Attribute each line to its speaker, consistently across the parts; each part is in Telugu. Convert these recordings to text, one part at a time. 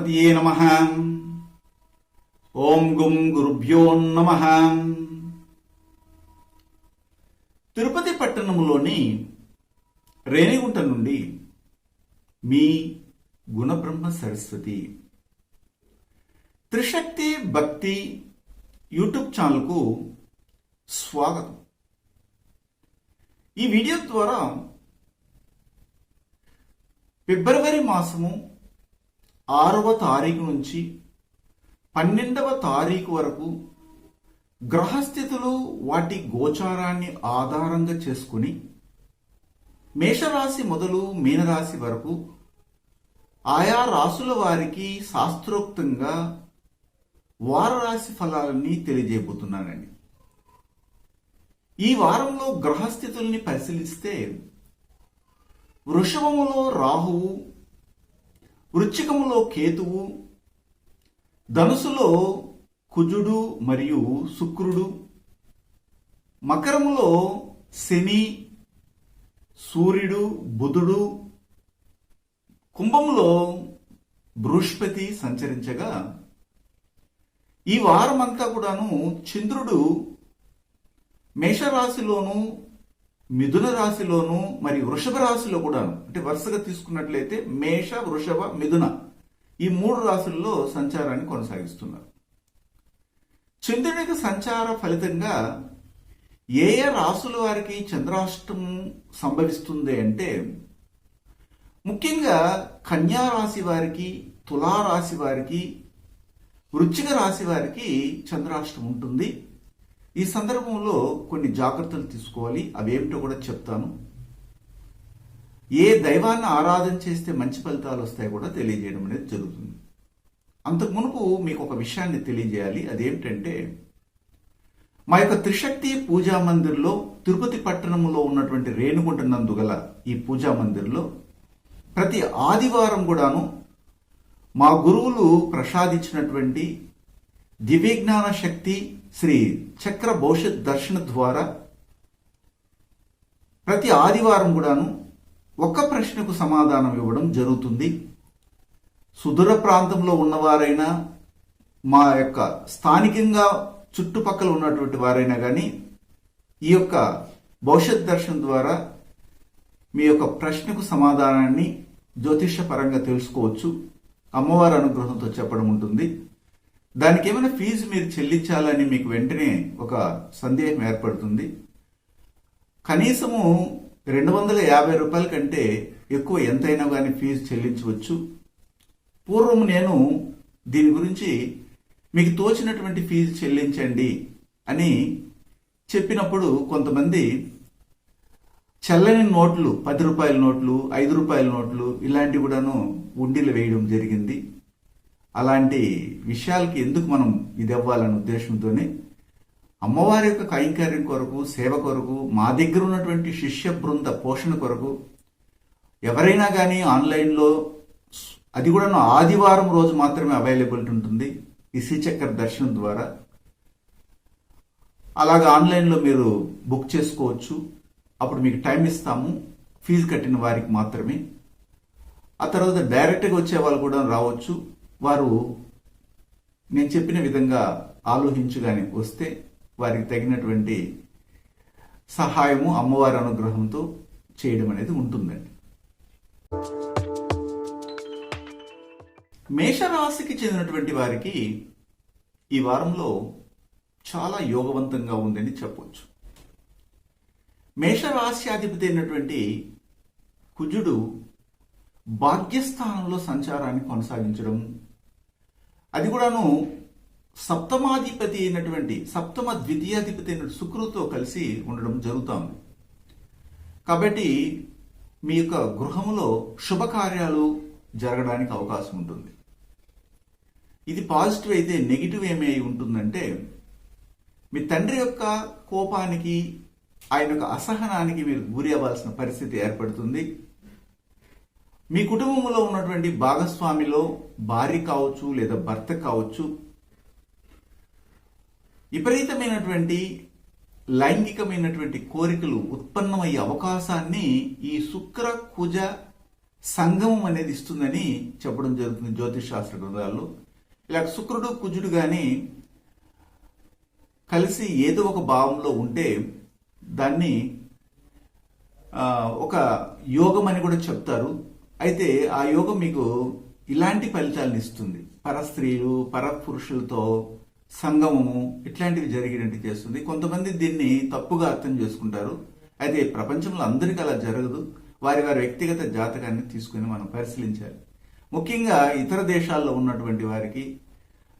Speaker 1: గణపతియే నమః. ఓం గుం గురుభ్యో నమః. తిరుపతి పట్టణంలోని రేణిగుంట నుండి మీ గుణబ్రహ్మ సరస్వతి త్రిశక్తి భక్తి యూట్యూబ్ ఛానల్కు స్వాగతం. ఈ వీడియో ద్వారా ఫిబ్రవరి మాసము 6వ తారీఖు నుంచి 12వ తారీఖు వరకు గ్రహస్థితులు వాటి గోచారాన్ని ఆధారంగా చేసుకుని మేషరాశి మొదలు మీనరాశి వరకు ఆయా రాసుల వారికి శాస్త్రోక్తంగా వారరాశి ఫలాలని తెలియజేయబోతున్నానండి. ఈ వారంలో గ్రహస్థితుల్ని పరిశీలిస్తే వృషభములో రాహువు, వృశ్చికములో కేతువు, ధనుసులో కుజుడు మరియు శుక్రుడు, మకరములో శని, సూర్యుడు, బుధుడు, కుంభములో బృహస్పతి సంచరించగా ఈ వారమంతా కూడాను చంద్రుడు మేషరాశిలోను, మిథున రాశిలోను మరియు వృషభ రాశిలో కూడాను, అంటే వరుసగా తీసుకున్నట్లయితే మేష, వృషభ, మిథున ఈ 3 రాశుల్లో సంచారాన్ని కొనసాగిస్తున్నారు. చంద్రునికి సంచార ఫలితంగా ఏ ఏ రాశుల వారికి చంద్రాష్టమం సంభవిస్తుంది అంటే ముఖ్యంగా కన్యా రాశి వారికి, తులారాశి వారికి, వృశ్చిక రాశి వారికి చంద్రాష్టమం ఉంటుంది. ఈ సందర్భంలో కొన్ని జాగ్రత్తలు తీసుకోవాలి. అవేమిటో కూడా చెప్తాను. ఏ దైవాన్ని ఆరాధన చేస్తే మంచి ఫలితాలు వస్తాయో కూడా తెలియజేయడం అనేది జరుగుతుంది. అంతకు మునుపు మీకు ఒక విషయాన్ని తెలియజేయాలి. అదేమిటంటే మా యొక్క త్రిశక్తి పూజా మందిర్లో, తిరుపతి పట్టణంలో ఉన్నటువంటి రేణిగుంట నందు గల ఈ పూజా మందిర్లో ప్రతి ఆదివారం కూడాను మా గురువులు ప్రసాదించినటువంటి దివ్యజ్ఞాన శక్తి శ్రీ చక్ర భవిష్యత్ దర్శన ద్వారా ప్రతి ఆదివారం కూడాను ఒక్క ప్రశ్నకు సమాధానం ఇవ్వడం జరుగుతుంది. సుదూర ప్రాంతంలో ఉన్నవారైనా, మా యొక్క స్థానికంగా చుట్టుపక్కల ఉన్నటువంటి వారైనా కానీ ఈ యొక్క భవిష్యత్ దర్శనం ద్వారా మీ యొక్క ప్రశ్నకు సమాధానాన్ని జ్యోతిష పరంగా తెలుసుకోవచ్చు. అమ్మవారి అనుగ్రహంతో చెప్పడం ఉంటుంది. దానికి ఏమైనా ఫీజు మీరు చెల్లించాలని మీకు వెంటనే ఒక సందేహం ఏర్పడుతుంది. కనీసము 250 రూపాయల కంటే ఎక్కువ ఎంతైనా కానీ ఫీజు చెల్లించవచ్చు. పూర్వం నేను దీని గురించి మీకు తోచినటువంటి ఫీజు చెల్లించండి అని చెప్పినప్పుడు కొంతమంది చెల్లని నోట్లు, 10 రూపాయల నోట్లు, 5 రూపాయల నోట్లు ఇలాంటివి కూడాను ఉండిలు వేయడం జరిగింది. అలాంటి విషయాలకి ఎందుకు మనం ఇది అవ్వాలనే ఉద్దేశంతోనే అమ్మవారి యొక్క కైంకర్యం కొరకు, సేవ కొరకు, మా దగ్గర ఉన్నటువంటి శిష్య బృంద పోషణ కొరకు ఎవరైనా కానీ ఆన్లైన్లో, అది కూడా ఆదివారం రోజు మాత్రమే అవైలబిలిటీ ఉంటుంది ఈ శ్రీచక్ర దర్శనం ద్వారా. అలాగా ఆన్లైన్లో మీరు బుక్ చేసుకోవచ్చు. అప్పుడు మీకు టైం ఇస్తాము, ఫీజు కట్టిన వారికి మాత్రమే. ఆ తర్వాత డైరెక్ట్గా వచ్చే వాళ్ళు కూడా రావచ్చు. వారు నేను చెప్పిన విధంగా ఆలోచించుగానే వస్తే వారికి తగినటువంటి సహాయము అమ్మవారి అనుగ్రహంతో చేయడం అనేది ఉంటుందండి. మేషరాశికి చెందినటువంటి వారికి ఈ వారంలో చాలా యోగవంతంగా ఉందని చెప్పవచ్చు. మేషరాశ్యాధిపతి అయినటువంటి కుజుడు భాగ్యస్థానంలో సంచారాన్ని కొనసాగించడం, అది కూడాను సప్తమాధిపతి అయినటువంటి సప్తమ ద్వితీయాధిపతి అయిన శుక్రుతో కలిసి ఉండడం జరుగుతుంది. కాబట్టి మీ యొక్క గృహంలో శుభకార్యాలు జరగడానికి అవకాశం ఉంటుంది. ఇది పాజిటివ్ అయితే నెగిటివ్ ఏమై ఉంటుందంటే మీ తండ్రి యొక్క కోపానికి, ఆయన యొక్క అసహనానికి మీరు గురి అవ్వాల్సిన పరిస్థితి ఏర్పడుతుంది. మీ కుటుంబంలో ఉన్నటువంటి భాగస్వామిలో భార్య కావచ్చు లేదా భర్త కావచ్చు విపరీతమైనటువంటి లైంగికమైనటువంటి కోరికలు ఉత్పన్నమయ్యే అవకాశాన్ని ఈ శుక్ర కుజ సంగమం అనేది ఇస్తుందని చెప్పడం జరుగుతుంది జ్యోతిష్ శాస్త్ర గ్రంథాల్లో. ఇలా శుక్రుడు కుజుడు గాని కలిసి ఏదో ఒక భావంలో ఉంటే దాన్ని ఒక యోగం అని కూడా చెప్తారు. అయితే ఆ యోగం మీకు ఇలాంటి ఫలితాలను ఇస్తుంది. పర స్త్రీలు పర పురుషులతో సంగమము ఇట్లాంటివి జరిగినట్టు చేస్తుంది. కొంతమంది దీన్ని తప్పుగా అర్థం చేసుకుంటారు. అయితే ప్రపంచంలో అందరికీ అలా జరగదు. వారి వారి వ్యక్తిగత జాతకాన్ని తీసుకుని మనం పరిశీలించాలి. ముఖ్యంగా ఇతర దేశాల్లో ఉన్నటువంటి వారికి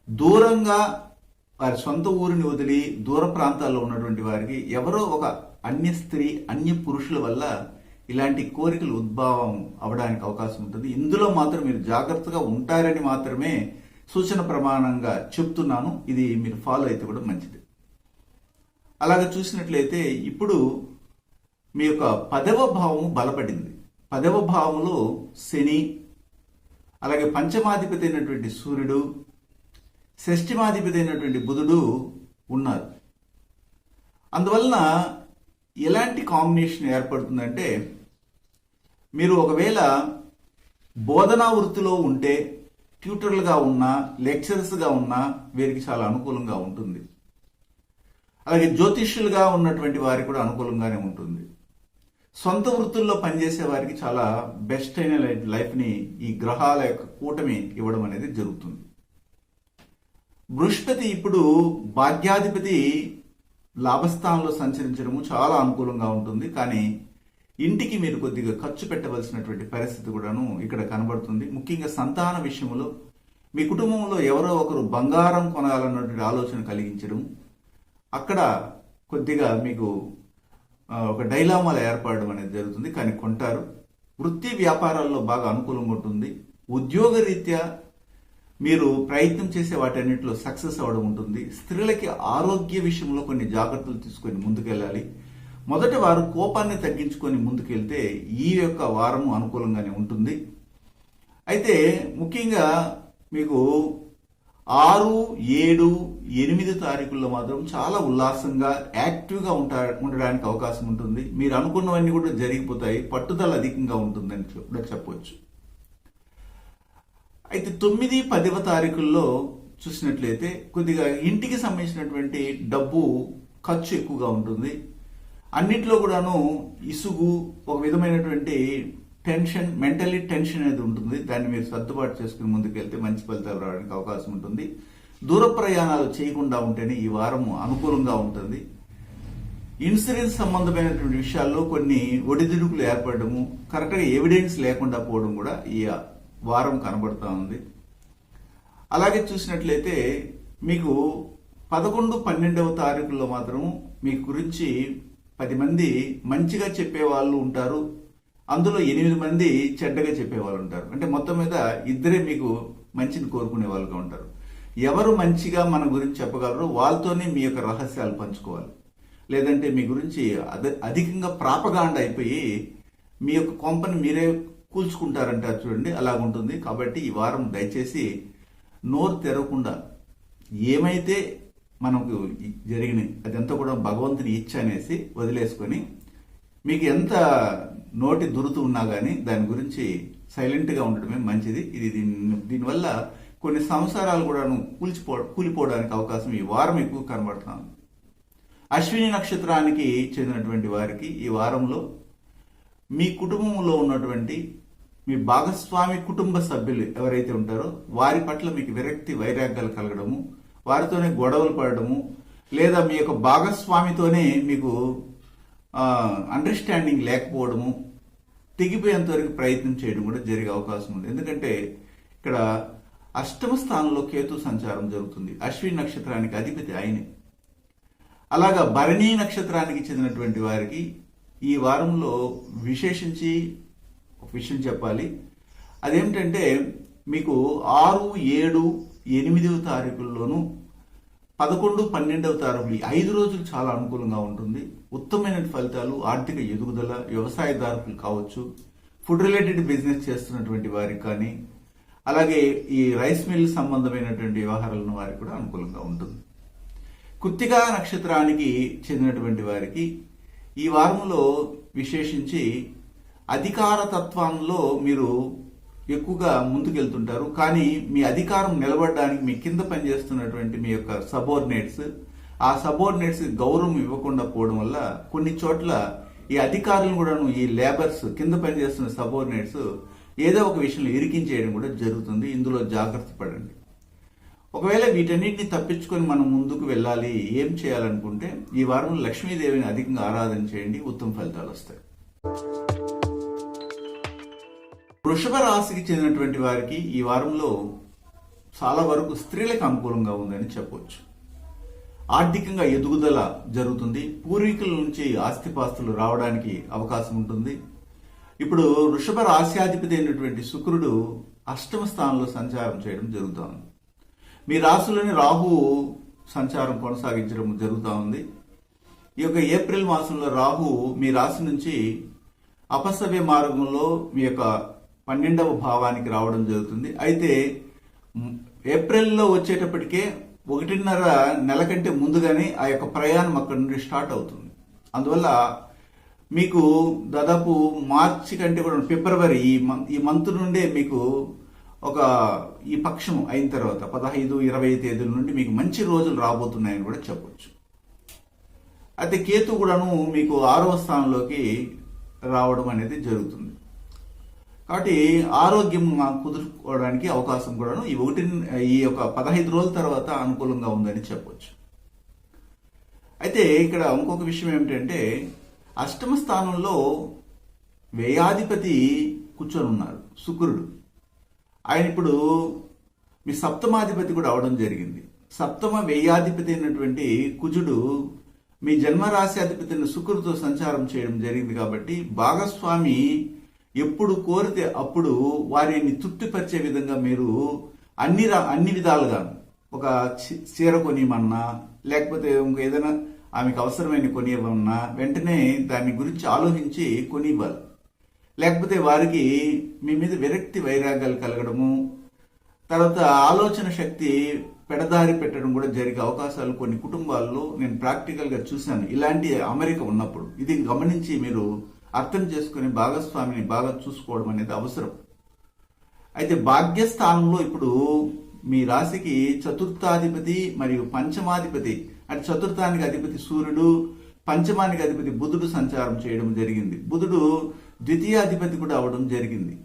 Speaker 1: దూరంగా వారి సొంత ఊరిని వదిలి దూర ప్రాంతాల్లో ఉన్నటువంటి వారికి ఎవరో ఒక అన్య స్త్రీ అన్య పురుషుల వల్ల ఇలాంటి కోరికలు ఉద్భవం అవడానికి అవకాశం ఉంటుంది. ఇందులో మాత్రం మీరు జాగ్రత్తగా ఉంటారని మాత్రమే సూచన ప్రమాణంగా చెప్తున్నాను. ఇది మీరు ఫాలో అయితే కూడా మంచిది. అలాగే చూసినట్లయితే ఇప్పుడు మీ యొక్క 10వ భావము బలపడింది. 10వ భావములో శని, అలాగే పంచమాధిపతి అయినటువంటి సూర్యుడు, షష్ఠిమాధిపతి అయినటువంటి బుధుడు ఉన్నారు. అందువలన ఎలాంటి కాంబినేషన్ ఏర్పడుతుందంటే, మీరు ఒకవేళ బోధనా వృత్తిలో ఉంటే, ట్యూటర్లుగా ఉన్నా, లెక్చరర్స్గా ఉన్నా వీరికి చాలా అనుకూలంగా ఉంటుంది. అలాగే జ్యోతిష్యులుగా ఉన్నటువంటి వారికి కూడా అనుకూలంగానే ఉంటుంది. సొంత వృత్తుల్లో పనిచేసే వారికి చాలా బెస్ట్ అయిన లైఫ్ని ఈ గ్రహాల యొక్క కూటమి ఇవ్వడం అనేది జరుగుతుంది. బృహస్పతి ఇప్పుడు భాగ్యాధిపతి లాభస్థానంలో సంచరించడము చాలా అనుకూలంగా ఉంటుంది. కానీ ఇంటికి మీరు కొద్దిగా ఖర్చు పెట్టవలసినటువంటి పరిస్థితి కూడాను ఇక్కడ కనబడుతుంది. ముఖ్యంగా సంతాన విషయంలో మీ కుటుంబంలో ఎవరో ఒకరు బంగారం కొనాలన్నటువంటి ఆలోచన కలిగించడం, అక్కడ కొద్దిగా మీకు ఒక డైలామాలు ఏర్పడడం అనేది జరుగుతుంది. కానీ కొంటారు. వృత్తి వ్యాపారాల్లో బాగా అనుకూలంగా ఉంటుంది. ఉద్యోగ రీత్యా మీరు ప్రయత్నం చేసే వాటన్నిటిలో సక్సెస్ అవ్వడం ఉంటుంది. స్త్రీలకి ఆరోగ్య విషయంలో కొన్ని జాగ్రత్తలు తీసుకొని ముందుకెళ్ళాలి. మొదటి వారు కోపాన్ని తగ్గించుకొని ముందుకెళ్తే ఈ యొక్క వారము అనుకూలంగానే ఉంటుంది. అయితే ముఖ్యంగా మీకు 6, 7, 8 తారీఖుల్లో మాత్రం చాలా ఉల్లాసంగా యాక్టివ్గా ఉండడానికి అవకాశం ఉంటుంది. మీరు అనుకున్నవన్నీ కూడా జరిగిపోతాయి. పట్టుదల అధికంగా ఉంటుందని కూడా చెప్పవచ్చు. అయితే 9, 10వ తారీఖుల్లో చూసినట్లయితే కొద్దిగా ఇంటికి సంబంధించినటువంటి డబ్బు ఖర్చు ఎక్కువగా ఉంటుంది. అన్నిట్లో కూడాను ఇసుగు, ఒక విధమైనటువంటి టెన్షన్, మెంటలీ టెన్షన్ అనేది ఉంటుంది. దాన్ని మీరు సర్దుబాటు చేసుకుని ముందుకెళ్తే మంచి ఫలితాలు రావడానికి అవకాశం ఉంటుంది. దూర ప్రయాణాలు చేయకుండా ఉంటేనే ఈ వారం అనుకూలంగా ఉంటుంది. ఇన్సూరెన్స్ సంబంధమైనటువంటి విషయాల్లో కొన్ని ఒడిదుడుకులు ఏర్పడము, కరెక్ట్గా ఎవిడెన్స్ లేకుండా పోవడం కూడా ఈ వారం కనబడుతూ ఉంది. అలాగే చూసినట్లయితే మీకు 11, 12వ తారీఖుల్లో మాత్రం మీ గురించి 10 మంది మంచిగా చెప్పేవాళ్ళు ఉంటారు. అందులో 8 మంది చెడ్డగా చెప్పేవాళ్ళు ఉంటారు. అంటే మొత్తం మీద ఇద్దరే మీకు మంచిని కోరుకునే వాళ్ళుగా ఉంటారు. ఎవరు మంచిగా మన గురించి చెప్పగలరో వాళ్ళతోనే మీ యొక్క రహస్యాలు పంచుకోవాలి. లేదంటే మీ గురించి అధికంగా ప్రాపగాండ అయిపోయి మీ యొక్క కొంపని మీరే కూల్చుకుంటారంటారు చూడండి, అలాగుంటుంది. కాబట్టి ఈ వారం దయచేసి నోరు తెరవకుండా ఏమైతే మనకు జరిగినాయి అదంతా కూడా భగవంతుని ఇచ్చ అనేసి వదిలేసుకొని, మీకు ఎంత నోటి దురుతు ఉన్నా కానీ దాని గురించి సైలెంట్గా ఉండడమే మంచిది. దీనివల్ల కొన్ని సంసారాలు కూడా కూలిపోవడానికి అవకాశం ఈ వారం ఎక్కువ కనబడుతున్నాం. అశ్విని నక్షత్రానికి చెందినటువంటి వారికి ఈ వారంలో మీ కుటుంబంలో ఉన్నటువంటి మీ భాగస్వామి కుటుంబ సభ్యులు ఎవరైతే ఉంటారో వారి పట్ల మీకు విరక్తి వైరాగ్యాలు కలగడము, వారితోనే గొడవలు పడడము, లేదా మీ యొక్క భాగస్వామితోనే మీకు అండర్స్టాండింగ్ లేకపోవడము, తెగిపోయేంత వరకు ప్రయత్నం చేయడం కూడా జరిగే అవకాశం ఉంది. ఎందుకంటే ఇక్కడ 8వ స్థానంలో కేతు సంచారం జరుగుతుంది. అశ్విని నక్షత్రానికి అధిపతి ఆయనే. అలాగా భరణీ నక్షత్రానికి చెందినటువంటి వారికి ఈ వారంలో విశేషించి ఒక విషయం చెప్పాలి. అదేమిటంటే మీకు 6, 7, 8వ తారీఖుల్లోనూ 11, 12వ తారీఖులు 5 రోజులు చాలా అనుకూలంగా ఉంటుంది. ఉత్తమమైన ఫలితాలు, ఆర్థిక ఎదుగుదల, వ్యవసాయదారులు కావచ్చు, ఫుడ్ రిలేటెడ్ బిజినెస్ చేస్తున్నటువంటి వారికి కానీ, అలాగే ఈ రైస్ మిల్ సంబంధమైనటువంటి వ్యవహారాలను వారికి కూడా అనుకూలంగా ఉంటుంది. కృత్తికా నక్షత్రానికి చెందినటువంటి వారికి ఈ వారంలో విశేషించి అధికార తత్వంలో మీరు ఎక్కువగా ముందుకెళ్తుంటారు. కానీ మీ అధికారం నిలబడడానికి మీ కింద పనిచేస్తున్నటువంటి మీ యొక్క సబోర్డినేట్స్, ఆ సబోర్డినేట్స్ గౌరవం ఇవ్వకుండా పోవడం వల్ల కొన్ని చోట్ల ఈ అధికారులను కూడాను ఈ లేబర్స్ కింద పనిచేస్తున్న సబోర్డినేట్స్ ఏదో ఒక విషయంలో ఇరికించేయడం కూడా జరుగుతుంది. ఇందులో జాగ్రత్త పడండి. ఒకవేళ వీటన్నిటిని తప్పించుకొని మనం ముందుకు వెళ్ళాలి, ఏం చేయాలనుకుంటే ఈ వారంలో లక్ష్మీదేవిని అధికంగా ఆరాధన చేయండి, ఉత్తమ ఫలితాలు వస్తాయి. వృషభ రాశికి చెందినటువంటి వారికి ఈ వారంలో చాలా వరకు స్త్రీలకు అనుకూలంగా ఉందని చెప్పవచ్చు. ఆర్థికంగా ఎదుగుదల జరుగుతుంది. పూర్వీకుల నుంచి ఆస్తిపాస్తులు రావడానికి అవకాశం ఉంటుంది. ఇప్పుడు వృషభ రాశ్యాధిపతి అయినటువంటి శుక్రుడు అష్టమ స్థానంలో సంచారం చేయడం జరుగుతూ ఉంది. మీ రాశిలోని రాహు సంచారం కొనసాగించడం జరుగుతూ ఉంది. ఈ యొక్క ఏప్రిల్ మాసంలో రాహు మీ రాశి నుంచి అపసవ్య మార్గంలో మీ యొక్క 12వ భావానికి రావడం జరుగుతుంది. అయితే ఏప్రిల్లో వచ్చేటప్పటికే 1.5 నెల కంటే ముందుగానే ఆ యొక్క ప్రయాణం అక్కడి నుండి స్టార్ట్ అవుతుంది. అందువల్ల మీకు దాదాపు మార్చి కంటే కూడా ఫిబ్రవరి ఈ మంత్ నుండే మీకు ఈ పక్షం అయిన తర్వాత 15, 20 తేదీల నుండి మీకు మంచి రోజులు రాబోతున్నాయని కూడా చెప్పొచ్చు. అయితే కేతు కూడాను మీకు 6వ స్థానంలోకి రావడం అనేది జరుగుతుంది. కాబట్టి ఆరోగ్యం కుదుర్చుకోవడానికి అవకాశం కూడాను ఈ యొక్క 15 రోజుల తర్వాత అనుకూలంగా ఉందని చెప్పొచ్చు. అయితే ఇక్కడ ఇంకొక విషయం ఏమిటంటే అష్టమ స్థానంలో వ్యయాధిపతి కూర్చొని ఉన్నారు శుక్రుడు. ఆయన ఇప్పుడు మీ సప్తమాధిపతి కూడా అవడం జరిగింది. సప్తమ వ్యయాధిపతి అయినటువంటి కుజుడు మీ జన్మరాశి అధిపతి అయిన శుక్రుడితో సంచారం చేయడం జరిగింది. కాబట్టి భాగస్వామి ఎప్పుడు కోరితే అప్పుడు వారిని తృప్తిపరిచే విధంగా మీరు అన్ని విధాలుగా ఒక చీర కొనియమన్నా, లేకపోతే ఇంక ఏదైనా ఆమెకు అవసరమైన కొనియమన్నా వెంటనే దాని గురించి ఆలోచించి కొనివ్వాలి. లేకపోతే వారికి మీ మీద విరక్తి వైరాగ్యాలు కలగడము, తర్వాత ఆలోచన శక్తి పెడదారి పెట్టడం కూడా జరిగే అవకాశాలు కొన్ని కుటుంబాల్లో నేను ప్రాక్టికల్గా చూశాను. ఇలాంటి అమరిక ఉన్నప్పుడు ఇది గమనించి మీరు అర్థం చేసుకుని భాగస్వామిని బాగా చూసుకోవడం అనేది అవసరం. అయితే భాగ్యస్థానంలో ఇప్పుడు మీ రాశికి చతుర్థాధిపతి మరియు పంచమాధిపతి, అంటే చతుర్థానికి అధిపతి సూర్యుడు, పంచమానికి అధిపతి బుధుడు సంచారం చేయడం జరిగింది. బుధుడు ద్వితీయాధిపతి కూడా అవడం జరిగింది.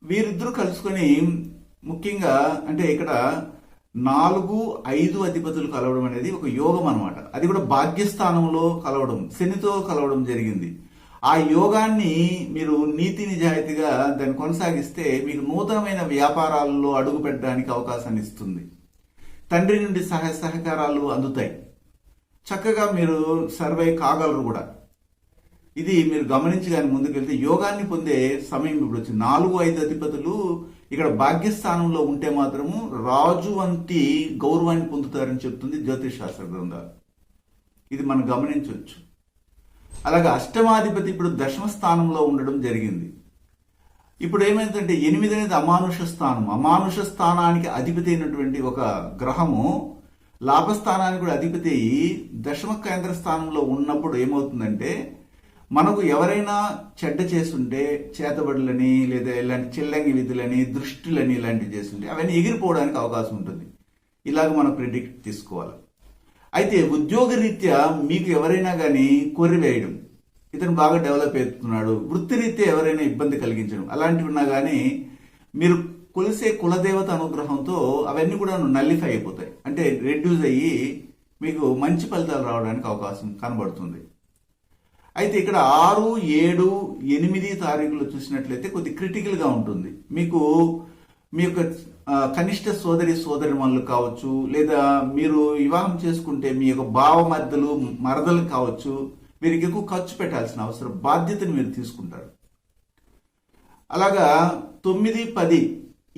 Speaker 1: వీరిద్దరూ కలుసుకొని ముఖ్యంగా అంటే ఇక్కడ 4, 5 అధిపతులు కలవడం అనేది ఒక యోగం అనమాట. అది కూడా భాగ్యస్థానంలో కలవడం, శనితో కలవడం జరిగింది. ఆ యోగాన్ని మీరు నీతి నిజాయితీగా దాన్ని కొనసాగిస్తే మీకు నూతనమైన వ్యాపారాల్లో అడుగు పెట్టడానికి అవకాశాన్ని ఇస్తుంది. తండ్రి నుండి సహకారాలు అందుతాయి. చక్కగా మీరు సర్వే కాగలరు కూడా. ఇది మీరు గమనించి కానీ ముందుకెళ్తే యోగాన్ని పొందే సమయం ఇప్పుడు వచ్చింది. 4, 5 అధిపతులు ఇక్కడ భాగ్యస్థానంలో ఉంటే మాత్రము రాజు వంటి గౌరవాన్ని పొందుతారని చెప్తుంది జ్యోతిష్ శాస్త్ర గ్రంథాలు. ఇది మనం గమనించవచ్చు. అలాగే అష్టమాధిపతి ఇప్పుడు దశమ స్థానంలో ఉండడం జరిగింది. ఇప్పుడు ఏమైందంటే 8 అనేది అమానుష స్థానం. అమానుష స్థానానికి అధిపతి అయినటువంటి ఒక గ్రహము లాభస్థానానికి కూడా అధిపతి అయ్యి దశమ కేంద్ర స్థానంలో ఉన్నప్పుడు ఏమవుతుందంటే మనకు ఎవరైనా చెడ్డ చేస్తుంటే చేతబడులని లేదా ఇలాంటి చిల్లంగి విధులని దృష్టిలని ఇలాంటివి చేస్తుంటే అవన్నీ ఎగిరిపోవడానికి అవకాశం ఉంటుంది. ఇలాగ మనం ప్రిడిక్ట్ తీసుకోవాలి. అయితే ఉద్యోగరీత్యా మీకు ఎవరైనా కానీ కొర్రివేయడం, ఇతను బాగా డెవలప్ అవుతున్నాడు, వృత్తిరీత్యా ఎవరైనా ఇబ్బంది కలిగించడం అలాంటివి ఉన్నా కానీ మీరు కొలిసే కులదేవత అనుగ్రహంతో అవన్నీ కూడా నల్లిఫై అయిపోతాయి. అంటే రెడ్యూస్ అయ్యి మీకు మంచి ఫలితాలు రావడానికి అవకాశం కనబడుతుంది. అయితే ఇక్కడ 6, 7, 8 తారీఖులు చూసినట్లయితే కొద్ది క్రిటికల్గా ఉంటుంది. మీకు మీ యొక్క కనిష్ట సోదరిమణులు కావచ్చు, లేదా మీరు వివాహం చేసుకుంటే మీ యొక్క మరదలు కావచ్చు, వీరికి ఎక్కువ ఖర్చు పెట్టాల్సిన అవసరం, బాధ్యతను మీరు తీసుకుంటారు. అలాగా 9, 10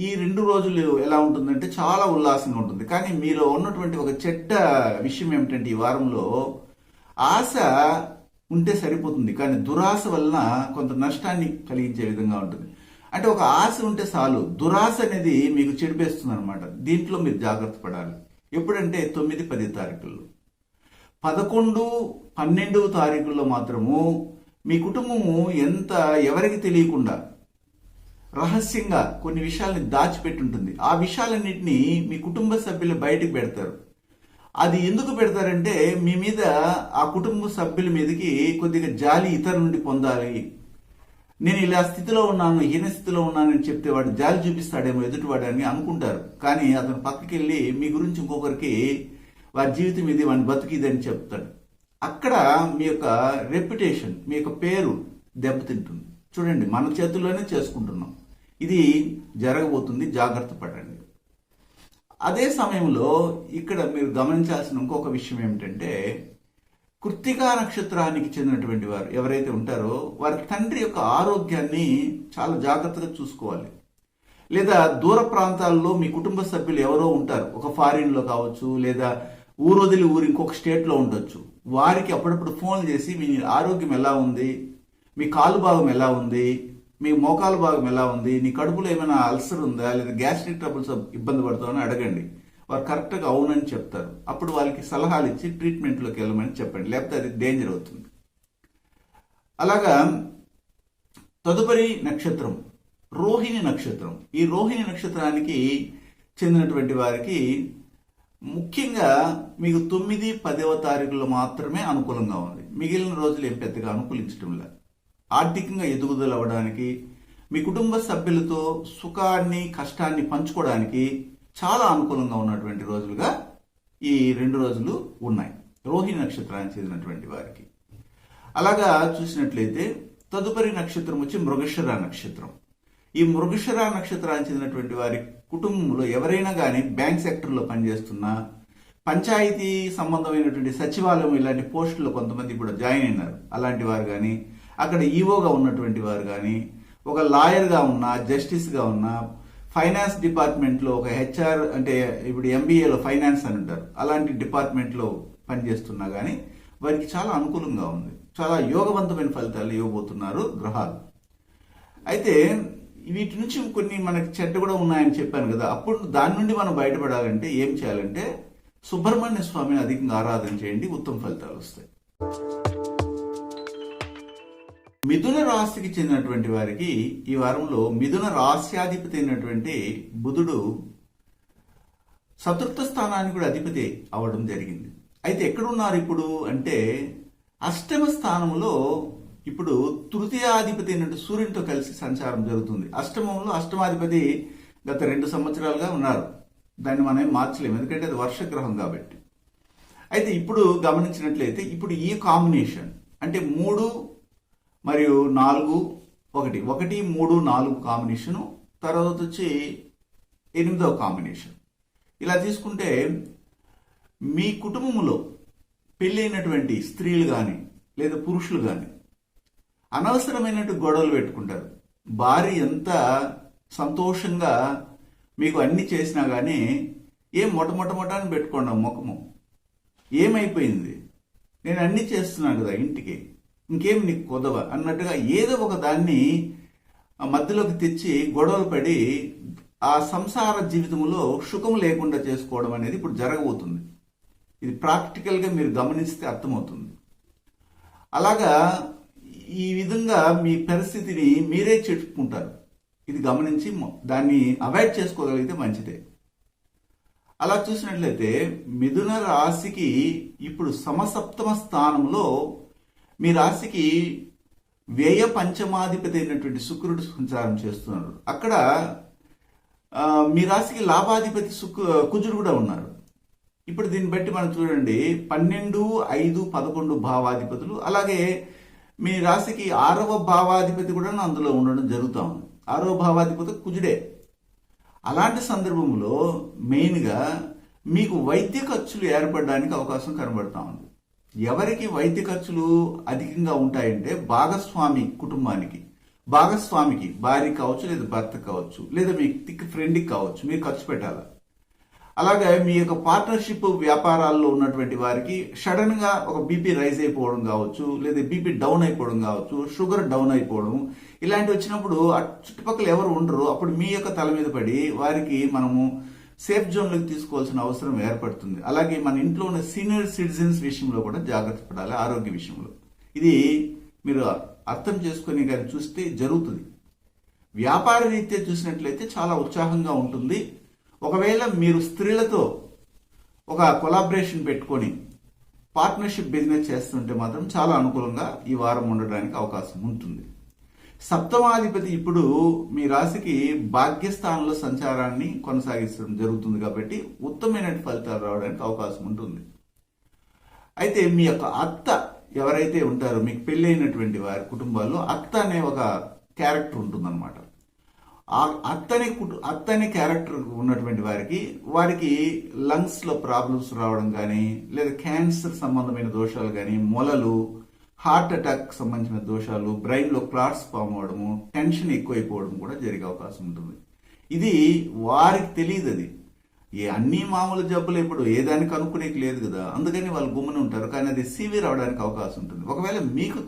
Speaker 1: ఈ 2 రోజులు ఎలా ఉంటుందంటే చాలా ఉల్లాసంగా ఉంటుంది. కానీ మీలో ఉన్నటువంటి ఒక చెడ్డ విషయం ఏమిటంటే ఈ వారంలో ఆశ ఉంటే సరిపోతుంది, కానీ దురాశ వలన కొంత నష్టాన్ని కలిగించే విధంగా ఉంటుంది. అంటే ఒక ఆశ ఉంటే చాలు, దురాశ అనేది మీకు చెడిపేస్తుంది అనమాట. దీంట్లో మీరు జాగ్రత్త పడాలి. ఎప్పుడంటే 9, 10 తారీఖుల్లో. 11, 12 తారీఖుల్లో మాత్రము మీ కుటుంబము ఎంత ఎవరికి తెలియకుండా రహస్యంగా కొన్ని విషయాల్ని దాచిపెట్టి ఉంటుంది. ఆ విషయాలన్నింటినీ మీ కుటుంబ సభ్యులు బయటకు పెడతారు. అది ఎందుకు పెడతారంటే మీ మీద, ఆ కుటుంబ సభ్యుల మీదకి కొద్దిగా జాలి ఇతరుల నుండి పొందాలి. నేను ఇలా స్థితిలో ఉన్నాను, హీన స్థితిలో ఉన్నానని చెప్తే వాడు జాలి చూపిస్తాడేమో ఎదుటివాడు అని అనుకుంటారు. కానీ అతను పక్కకి వెళ్ళి మీ గురించి ఇంకొకరికి వారి జీవితం ఇది, వాడిని బతుకిదని చెప్తాడు. అక్కడ మీ యొక్క రెప్యుటేషన్, మీ యొక్క పేరు దెబ్బతింటుంది. చూడండి, మన చేతుల్లోనే చేసుకుంటున్నాం. ఇది జరగబోతుంది, జాగ్రత్త పడండి. అదే సమయంలో ఇక్కడ మీరు గమనించాల్సిన ఇంకొక విషయం ఏమిటంటే, కృత్తికా నక్షత్రానికి చెందినటువంటి వారు ఎవరైతే ఉంటారో వారి తండ్రి యొక్క ఆరోగ్యాన్ని చాలా జాగ్రత్తగా చూసుకోవాలి. లేదా దూర ప్రాంతాల్లో మీ కుటుంబ సభ్యులు ఎవరో ఉంటారు, ఒక ఫారిన్లో కావచ్చు, లేదా ఊరు వదిలి ఊరు ఇంకొక స్టేట్లో ఉండొచ్చు. వారికి అప్పుడప్పుడు ఫోన్ చేసి మీ ఆరోగ్యం ఎలా ఉంది, మీ కాలు భాగం ఎలా ఉంది, మీ మోకాలు భాగం ఎలా ఉంది, నీ కడుపులో ఏమైనా అల్సర్ ఉందా, లేదా గ్యాస్ట్రిక్ ట్రబుల్స్ ఇబ్బంది పడుతుందని అడగండి. వారు కరెక్ట్గా అవునని చెప్తారు. అప్పుడు వాళ్ళకి సలహాలు ఇచ్చి ట్రీట్మెంట్లోకి వెళ్ళమని చెప్పండి, లేకపోతే అది డేంజర్ అవుతుంది. అలాగా తదుపరి నక్షత్రం రోహిణి నక్షత్రం. ఈ రోహిణి నక్షత్రానికి చెందినటువంటి వారికి ముఖ్యంగా మీకు 9, 10వ తారీఖులో మాత్రమే అనుకూలంగా ఉంది. మిగిలిన రోజులు ఏం పెద్దగా అనుకూలించడం లేదు. ఆర్థికంగా ఎదుగుదల అవ్వడానికి, మీ కుటుంబ సభ్యులతో సుఖాన్ని కష్టాన్ని పంచుకోవడానికి చాలా అనుకూలంగా ఉన్నటువంటి రోజులుగా ఈ 2 రోజులు ఉన్నాయి రోహిణి నక్షత్రానికి చెందినటువంటి వారికి. అలాగా చూసినట్లయితే తదుపరి నక్షత్రం వచ్చి మృగశిర నక్షత్రం. ఈ మృగశిర నక్షత్రానికి చెందినటువంటి వారి కుటుంబంలో ఎవరైనా కానీ బ్యాంక్ సెక్టర్లో పనిచేస్తున్నా, పంచాయతీ సంబంధమైనటువంటి సచివాలయం ఇలాంటి పోస్టుల్లో కొంతమంది ఇప్పుడు జాయిన్ అయినారు, అలాంటి వారు కానీ, అక్కడ ఈవోగా ఉన్నటువంటి వారు కానీ, ఒక లాయర్గా ఉన్నా, జస్టిస్గా ఉన్నా, ఫైనాన్స్ డిపార్ట్మెంట్లో ఒక హెచ్ఆర్ అంటే ఇప్పుడు ఎంబీఏలో ఫైనాన్స్ అని ఉంటారు, అలాంటి డిపార్ట్మెంట్లో పనిచేస్తున్నా కానీ వారికి చాలా అనుకూలంగా ఉంది. చాలా యోగవంతమైన ఫలితాలు ఇవ్వబోతున్నారు గ్రహాలు. అయితే వీటి నుంచి కొన్ని మనకి చెడ్డ కూడా ఉన్నాయని చెప్పాను కదా. అప్పుడు దాని నుండి మనం బయటపడాలంటే ఏం చేయాలంటే సుబ్రహ్మణ్య స్వామిని అధికంగా ఆరాధన చేయండి, ఉత్తమ ఫలితాలు వస్తాయి. మిథున రాశికి చెందినటువంటి వారికి ఈ వారంలో మిథున రాశ్యాధిపతి అయినటువంటి బుధుడు చతుర్థ స్థానానికి కూడా అధిపతి అవడం జరిగింది. అయితే ఎక్కడున్నారు ఇప్పుడు అంటే అష్టమ స్థానంలో ఇప్పుడు తృతీయాధిపతి అయినట్టు సూర్యునితో కలిసి సంచారం జరుగుతుంది. అష్టమంలో అష్టమాధిపతి గత 2 సంవత్సరాలుగా ఉన్నారు. దాన్ని మనం మార్చలేము, ఎందుకంటే అది వర్షగ్రహం కాబట్టి. అయితే ఇప్పుడు గమనించినట్లయితే ఇప్పుడు ఈ కాంబినేషన్ అంటే 3 మరియు 4, 1, 1, 3, 4 కాంబినేషను, తర్వాత వచ్చి 8వ కాంబినేషన్. ఇలా తీసుకుంటే మీ కుటుంబంలో పెళ్ళైనటువంటి స్త్రీలు కానీ లేదా పురుషులు కానీ అనవసరమైనట్టు గొడవలు పెట్టుకుంటారు. భార్య ఎంత సంతోషంగా మీకు అన్ని చేసినా కానీ ఏం మొట్టమొట్టని పెట్టుకోండి ముఖము, ఏమైపోయింది, నేను అన్ని చేస్తున్నాను కదా ఇంటికి, ఇంకేం నీకు కొదవ అన్నట్టుగా ఏదో ఒక దాన్ని మధ్యలోకి తెచ్చి గొడవలు పడి ఆ సంసార జీవితంలో సుఖం లేకుండా చేసుకోవడం అనేది ఇప్పుడు జరగబోతుంది. ఇది ప్రాక్టికల్గా మీరు గమనిస్తే అర్థమవుతుంది. అలాగా ఈ విధంగా మీ పరిస్థితిని మీరే చెప్పుకుంటారు. ఇది గమనించి దాన్ని అవాయిడ్ చేసుకోగలిగితే మంచిదే. అలా చూసినట్లయితే మిథున రాశికి ఇప్పుడు సమసప్తమ స్థానంలో మీ రాశికి వ్యయ పంచమాధిపతి అయినటువంటి శుక్రుడు సంచారం చేస్తున్నారు. అక్కడ మీ రాశికి లాభాధిపతి కుజుడు కూడా ఉన్నారు. ఇప్పుడు దీన్ని బట్టి మనం చూడండి 12, 5, 11 భావాధిపతులు, అలాగే మీ రాశికి 6వ భావాధిపతి కూడా అందులో ఉండడం జరుగుతూ ఉంది. 6వ భావాధిపతి కుజుడే. అలాంటి సందర్భంలో మెయిన్గా మీకు వైద్య ఖర్చులు ఏర్పడడానికి అవకాశం కనబడతా ఉంది. ఎవరికి వైద్య ఖర్చులు అధికంగా ఉంటాయంటే భాగస్వామి కుటుంబానికి, భాగస్వామికి భార్య కావచ్చు, లేదా భర్త కావచ్చు, లేదా మీ ఫ్రెండ్కి కావచ్చు, మీరు ఖర్చు పెట్టాలి. అలాగే మీ యొక్క పార్ట్నర్షిప్ వ్యాపారాల్లో ఉన్నటువంటి వారికి సడన్ గా ఒక బీపీ రైజ్ అయిపోవడం కావచ్చు, లేదా బీపీ డౌన్ అయిపోవడం కావచ్చు, షుగర్ డౌన్ అయిపోవడం, ఇలాంటి వచ్చినప్పుడు చుట్టుపక్కల ఎవరు ఉండరు. అప్పుడు మీ యొక్క తల మీద పడి వారికి మనము సేఫ్ జోన్లోకి తీసుకోవాల్సిన అవసరం ఏర్పడుతుంది. అలాగే మన ఇంట్లో ఉన్న సీనియర్ సిటిజన్స్ విషయంలో కూడా జాగ్రత్త పడాలి, ఆరోగ్య విషయంలో. ఇది మీరు అర్థం చేసుకుని కానీ చూస్తే జరుగుతుంది. వ్యాపార రీత్యా చూసినట్లయితే చాలా ఉత్సాహంగా ఉంటుంది. ఒకవేళ మీరు స్త్రీలతో ఒక కొలాబరేషన్ పెట్టుకొని పార్ట్నర్షిప్ బిజినెస్ చేస్తుంటే మాత్రం చాలా అనుకూలంగా ఈ వారం ఉండడానికి అవకాశం ఉంటుంది. సప్తమాధిపతి ఇప్పుడు మీ రాశికి భాగ్యస్థానంలో సంచారాన్ని కొనసాగించడం జరుగుతుంది కాబట్టి ఉత్తమమైన ఫలితాలు రావడానికి అవకాశం ఉంటుంది. అయితే మీ యొక్క అత్త ఎవరైతే ఉంటారో మీకు పెళ్ళైనటువంటి వారి కుటుంబాల్లో అత్త అనే ఒక క్యారెక్టర్ ఉంటుందన్నమాట. ఆ అత్తని క్యారెక్టర్ ఉన్నటువంటి వారికి లంగ్స్ లో ప్రాబ్లమ్స్ రావడం కానీ, లేదా క్యాన్సర్ సంబంధమైన దోషాలు కానీ, మొలలు, హార్ట్ అటాక్ సంబంధించిన దోషాలు, బ్రెయిన్ లో క్లాట్స్ ఫామ్ అవడము, టెన్షన్ ఎక్కువైపోవడం కూడా జరిగే అవకాశం ఉంటుంది. ఇది వారికి తెలియదు. అది అన్ని మామూలు జబ్బులు ఇప్పుడు ఏదానికి అనుకునేకి లేదు కదా, అందుకని వాళ్ళు గుమ్మని ఉంటారు. కానీ అది సివియర్ అవడానికి అవకాశం ఉంటుంది. ఒకవేళ మీకు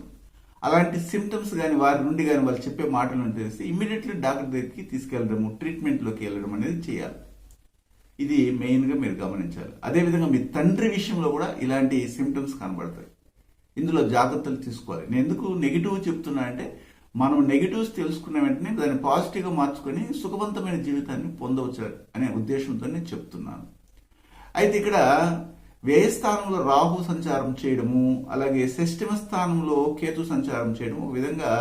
Speaker 1: అలాంటి సిమ్టమ్స్ కానీ వారి నుండి కానీ వాళ్ళు చెప్పే మాటలను తెలిస్తే ఇమ్మీడియట్లీ డాక్టర్ దగ్గరికి తీసుకెళ్ళడము, ట్రీట్మెంట్లోకి వెళ్ళడం అనేది చేయాలి. ఇది మెయిన్గా మీరు గమనించాలి. అదేవిధంగా మీ తండ్రి విషయంలో కూడా ఇలాంటి సిమ్టమ్స్ కనబడతాయి. ఇందులో జాగ్రత్తలు తీసుకోవాలి. నేను ఎందుకు నెగిటివ్ చెప్తున్నా అంటే, మనం నెగిటివ్స్ తెలుసుకున్న వెంటనే దాన్ని పాజిటివ్గా మార్చుకొని సుఖవంతమైన జీవితాన్ని పొందవచ్చు అనే ఉద్దేశంతో నేను చెప్తున్నాను. అయితే ఇక్కడ వ్యయస్థానంలో రాహు సంచారం చేయడము, అలాగే షష్ఠమ స్థానంలో కేతు సంచారం చేయడం, ఒక విధంగా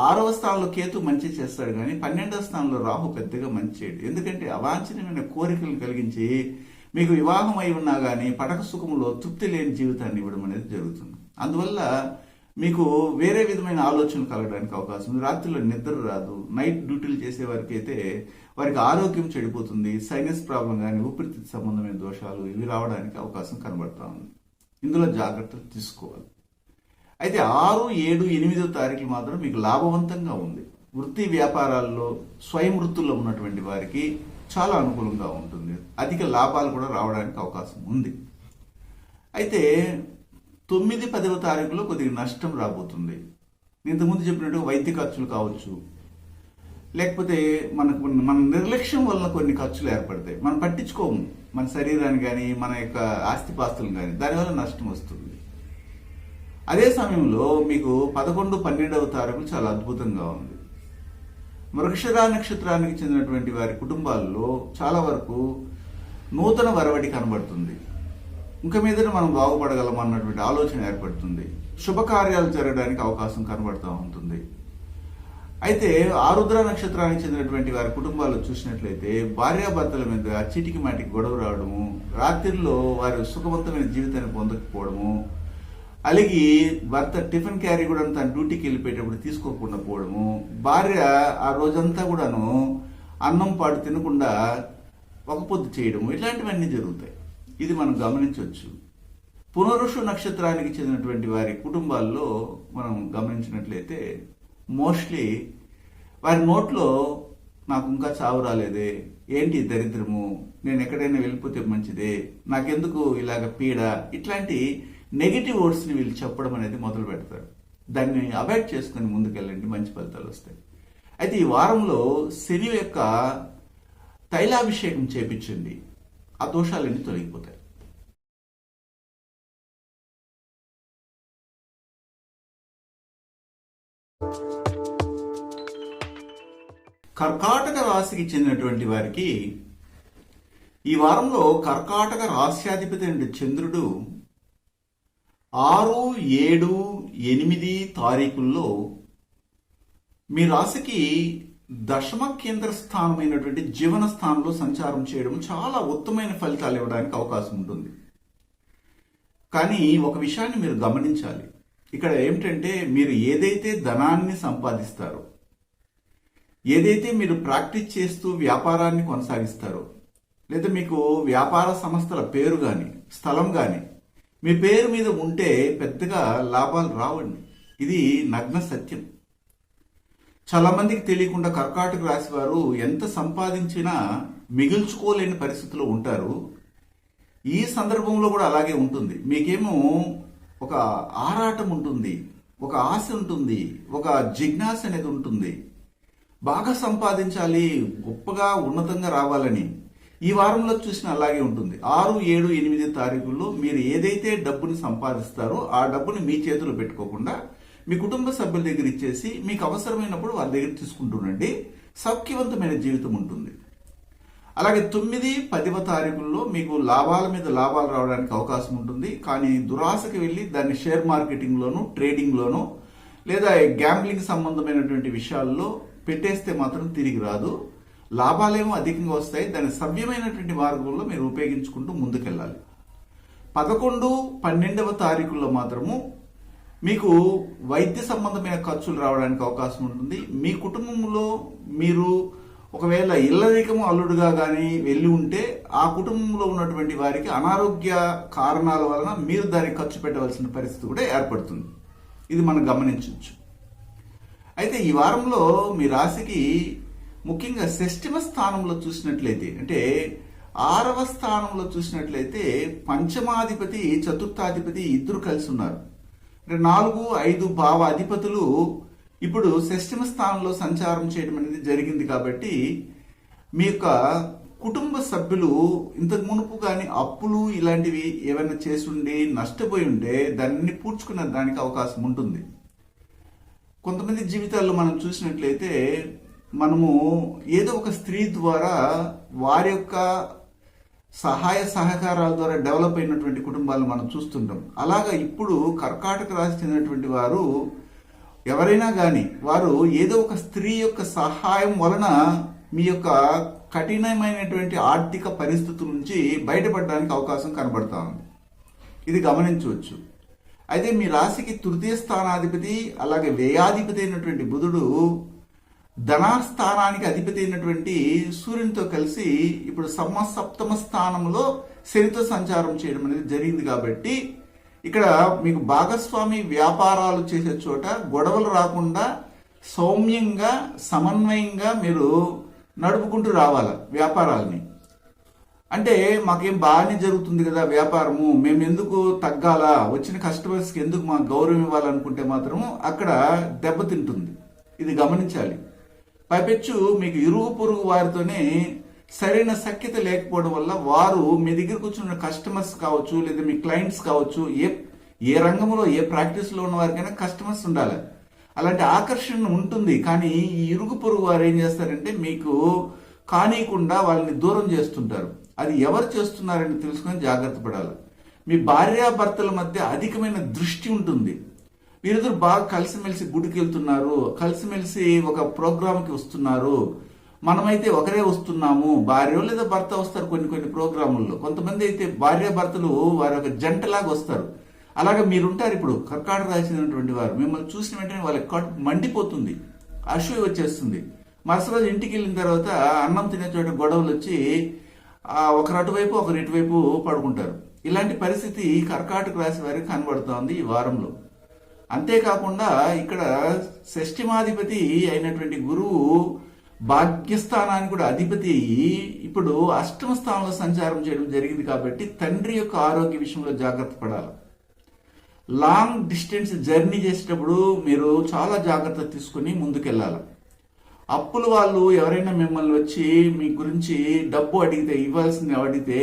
Speaker 1: 6వ స్థానంలో కేతు మంచి చేస్తాడు కానీ 12వ స్థానంలో రాహు పెద్దగా మంచి చేయడు. ఎందుకంటే అవాంఛనీయమైన కోరికలు కలిగించి మీకు వివాహం అయి ఉన్నా కానీ పడక సుఖంలో తృప్తి లేని జీవితాన్ని ఇవ్వడం అనేది జరుగుతుంది. అందువల్ల మీకు వేరే విధమైన ఆలోచనలు కలగడానికి అవకాశం ఉంది. రాత్రిలో నిద్ర రాదు. నైట్ డ్యూటీలు చేసే వారికి అయితే వారికి ఆరోగ్యం చెడిపోతుంది. సైనస్ ప్రాబ్లం కానీ, ఊపిరితిత్తు సంబంధమైన దోషాలు ఇవి రావడానికి అవకాశం కనబడతా ఉంది. ఇందులో జాగ్రత్తలు తీసుకోవాలి. అయితే 6, 7, 8వ తారీఖులు మాత్రం మీకు లాభవంతంగా ఉంది. వృత్తి వ్యాపారాల్లో స్వయం వృత్తుల్లో ఉన్నటువంటి వారికి చాలా అనుకూలంగా ఉంటుంది. అధిక లాభాలు కూడా రావడానికి అవకాశం ఉంది. అయితే 9, 10వ తారీఖులో కొద్దిగా నష్టం రాబోతుంది. ఇంతకుముందు చెప్పినట్టు వైద్య ఖర్చులు కావచ్చు, లేకపోతే మన నిర్లక్ష్యం వలన కొన్ని ఖర్చులు ఏర్పడతాయి. మనం పట్టించుకోము మన శరీరాన్ని కానీ, మన యొక్క ఆస్తిపాస్తులను కానీ, దానివల్ల నష్టం వస్తుంది. అదే సమయంలో మీకు 11, 12వ తారీఖులు చాలా అద్భుతంగా ఉంది. మృగశిర నక్షత్రానికి చెందినటువంటి వారి కుటుంబాల్లో చాలా వరకు నూతన వరవడి కనబడుతుంది. ఇంకా మీద మనం బాగుపడగలం అన్నటువంటి ఆలోచన ఏర్పడుతుంది. శుభకార్యాలు జరగడానికి అవకాశం కనబడుతూ ఉంటుంది. అయితే ఆరుద్ర నక్షత్రానికి చెందినటువంటి వారి కుటుంబాల్లో చూసినట్లయితే భార్యాభర్తల మీద చీటికి మాటికి గొడవ రావడము, రాత్రిలో వారి సుఖవంతమైన జీవితాన్ని పొందకపోవడము, అలాగే భర్త టిఫిన్ క్యారీ కూడా తన డ్యూటీకి వెళ్ళిపోయేటప్పుడు తీసుకోకుండా పోవడము, భార్య ఆ రోజంతా కూడాను అన్నం పాడు తినకుండా ఒక పొద్దు చేయడము, ఇట్లాంటివన్నీ జరుగుతాయి. ఇది మనం గమనించవచ్చు. పునరుషు నక్షత్రానికి చెందినటువంటి వారి కుటుంబాల్లో మనం గమనించినట్లయితే మోస్ట్లీ వారి నోట్లో నాకు ఇంకా చావు రాలేదే, ఏంటి దరిద్రము, నేను ఎక్కడైనా వెళ్ళిపోతే మంచిదే, నాకెందుకు ఇలాగ పీడ, ఇట్లాంటి నెగిటివ్ వర్డ్స్ని వీళ్ళు చెప్పడం అనేది మొదలు పెడతారు. దాన్ని అవాయిడ్ చేసుకుని ముందుకెళ్ళండి, మంచి ఫలితాలు వస్తాయి. అయితే ఈ వారంలో శని యొక్క తైలాభిషేకం చేపించండి, ఆ దోషాలన్నీ తొలగిపోతాయి. కర్కాటక రాశికి చెందినటువంటి వారికి ఈ వారంలో కర్కాటక రాశ్యాధిపతి అంటే చంద్రుడు 6, 7, 8 తారీఖుల్లో మీ రాశికి దశమ కేంద్ర స్థానమైనటువంటి జీవన స్థానంలో సంచారం చేయడం చాలా ఉత్తమమైన ఫలితాలు ఇవ్వడానికి అవకాశం ఉంటుంది. కానీ ఒక విషయాన్ని మీరు గమనించాలి. ఇక్కడ ఏమిటంటే, మీరు ఏదైతే ధనాన్ని సంపాదిస్తారో, ఏదైతే మీరు ప్రాక్టీస్ చేస్తూ వ్యాపారాన్ని కొనసాగిస్తారో, లేదా మీకు వ్యాపార సంస్థల పేరు కానీ, స్థలం కానీ మీ పేరు మీద ఉంటే పెద్దగా లాభాలు రావండి. ఇది నగ్న సత్యం. చాలా మందికి తెలియకుండా కర్కాటక రాశి వారు ఎంత సంపాదించినా మిగుల్చుకోలేని పరిస్థితిలో ఉంటారు. ఈ సందర్భంలో కూడా అలాగే ఉంటుంది. మీకేమో ఒక ఆరాటం ఉంటుంది, ఒక ఆశ ఉంటుంది, ఒక జిజ్ఞాస అనేది ఉంటుంది. బాగా సంపాదించాలి, గొప్పగా ఉన్నతంగా రావాలని. ఈ వారంలో చూసిన అలాగే ఉంటుంది. 6, 7, 8 తారీఖుల్లో మీరు ఏదైతే డబ్బుని సంపాదిస్తారో ఆ డబ్బుని మీ చేతిలో పెట్టుకోకుండా మీ కుటుంబ సభ్యుల దగ్గర ఇచ్చేసి మీకు అవసరమైనప్పుడు వారి దగ్గర తీసుకుంటుండండి. సౌఖ్యవంతమైన జీవితం ఉంటుంది. అలాగే 9, 10వ తారీఖుల్లో మీకు లాభాల మీద లాభాలు రావడానికి అవకాశం ఉంటుంది. కానీ దురాశకి వెళ్ళి దాన్ని షేర్ మార్కెటింగ్లోను, ట్రేడింగ్లోను లేదా గ్యాంబ్లింగ్ సంబంధమైనటువంటి విషయాల్లో పెట్టేస్తే మాత్రం తిరిగి రాదు. లాభాలేమో అధికంగా వస్తాయి. దాని సవ్యమైనటువంటి మార్గంలో మీరు ఉపయోగించుకుంటూ ముందుకెళ్ళాలి. 11, 12వ తారీఖుల్లో మాత్రము మీకు వైద్య సంబంధమైన ఖర్చులు రావడానికి అవకాశం ఉంటుంది. మీ కుటుంబంలో మీరు ఒకవేళ ఇల్లరికము అల్లుడుగా కానీ వెళ్ళి ఉంటే ఆ కుటుంబంలో ఉన్నటువంటి వారికి అనారోగ్య కారణాల వలన మీరు దానికి ఖర్చు పెట్టవలసిన పరిస్థితి కూడా ఏర్పడుతుంది. ఇది మనం గమనించవచ్చు. అయితే ఈ వారంలో మీ రాశికి ముఖ్యంగా షష్ఠమ స్థానంలో చూసినట్లయితే, అంటే 6వ స్థానంలో చూసినట్లయితే పంచమాధిపతి, చతుర్థాధిపతి ఇద్దరు కలిసి ఉన్నారు. అంటే 4, 5 భావ అధిపతులు ఇప్పుడు షష్ఠమ స్థానంలో సంచారం చేయడం అనేది జరిగింది. కాబట్టి మీ యొక్క కుటుంబ సభ్యులు ఇంతకు మునుపు కానీ అప్పులు ఇలాంటివి ఏమైనా చేసుండి నష్టపోయి ఉంటే దాన్ని పూడ్చుకునే దానికి అవకాశం ఉంటుంది. కొంతమంది జీవితాల్లో మనం చూసినట్లయితే మనము ఏదో ఒక స్త్రీ ద్వారా వారి యొక్క సహాయ సహకారాల ద్వారా డెవలప్ అయినటువంటి కుటుంబాలను మనం చూస్తుంటాం. అలాగా ఇప్పుడు కర్కాటక రాశి చెందినటువంటి వారు ఎవరైనా కానీ వారు ఏదో ఒక స్త్రీ యొక్క సహాయం వలన మీ యొక్క కఠినమైనటువంటి ఆర్థిక పరిస్థితుల నుంచి బయటపడడానికి అవకాశం కనబడతా ఉంది. ఇది గమనించవచ్చు. అయితే మీ రాశికి తృతీయ స్థానాధిపతి అలాగే వ్యయాధిపతి అయినటువంటి బుధుడు ధనాస్థానానికి అధిపతి అయినటువంటి సూర్యునితో కలిసి ఇప్పుడు సప్తమ స్థానంలో శనితో సంచారం చేయడం అనేది జరిగింది. కాబట్టి ఇక్కడ మీకు భాగస్వామి వ్యాపారాలు చేసే చోట గొడవలు రాకుండా సౌమ్యంగా సమన్వయంగా మీరు నడుపుకుంటూ రావాలి వ్యాపారాలని. అంటే మాకేం బాగానే జరుగుతుంది కదా వ్యాపారము, మేము ఎందుకు తగ్గాలా, వచ్చిన కస్టమర్స్కి ఎందుకు మాకు గౌరవం ఇవ్వాలనుకుంటే మాత్రము అక్కడ దెబ్బతింటుంది. ఇది గమనించాలి. పైపెచ్చు మీకు ఇరుగు పొరుగు వారితోనే సరైన సఖ్యత లేకపోవడం వల్ల వారు మీ దగ్గర కూర్చున్న కస్టమర్స్ కావచ్చు లేదా మీ క్లయింట్స్ కావచ్చు, ఏ రంగంలో ఏ ప్రాక్టీస్లో ఉన్న వారికైనా కస్టమర్స్ ఉండాలి. అలాంటి ఆకర్షణ ఉంటుంది. కానీ ఈ ఇరుగు పొరుగు వారు ఏం చేస్తారంటే మీకు కానీయకుండా వాళ్ళని దూరం చేస్తుంటారు. అది ఎవరు చేస్తున్నారని తెలుసుకొని జాగ్రత్త పడాలి. మీ భార్యాభర్తల మధ్య అధికమైన దృష్టి ఉంటుంది. వీరిద్దరు బాగా కలిసిమెలిసి గుడికి వెళ్తున్నారు, కలిసిమెలిసి ఒక ప్రోగ్రామ్కి వస్తున్నారు. మనమైతే ఒకరే వస్తున్నాము, భార్య లేదా భర్త వస్తారు కొన్ని ప్రోగ్రాముల్లో. కొంతమంది అయితే భార్యాభర్తలు వారి ఒక జంటలాగా వస్తారు. అలాగే మీరుంటారు. ఇప్పుడు కర్కాటక రాసినటువంటి వారు మిమ్మల్ని చూసిన వెంటనే వాళ్ళకి కడుపు మండిపోతుంది, అసూయ వచ్చేస్తుంది. మరుసటి రోజు ఇంటికి వెళ్ళిన తర్వాత అన్నం తినే చోట గొడవలు వచ్చి ఒకరు అటువైపు ఒకరు ఇటువైపు పడుకుంటారు. ఇలాంటి పరిస్థితి కర్కాటక రాశి వారికి కనబడుతోంది ఈ వారంలో. అంతేకాకుండా ఇక్కడ షష్ఠమాధిపతి అయినటువంటి గురువు భాగ్యస్థానానికి కూడా అధిపతి అయ్యి ఇప్పుడు అష్టమ స్థానంలో సంచారం చేయడం జరిగింది. కాబట్టి తండ్రి యొక్క ఆరోగ్య విషయంలో జాగ్రత్త పడాలి. లాంగ్ డిస్టెన్స్ జర్నీ చేసేటప్పుడు మీరు చాలా జాగ్రత్త తీసుకుని ముందుకెళ్ళాలి. అప్పుల వాళ్ళు ఎవరైనా మిమ్మల్ని వచ్చి మీ గురించి డబ్బు అడిగితే, ఇవ్వాల్సింది అడిగితే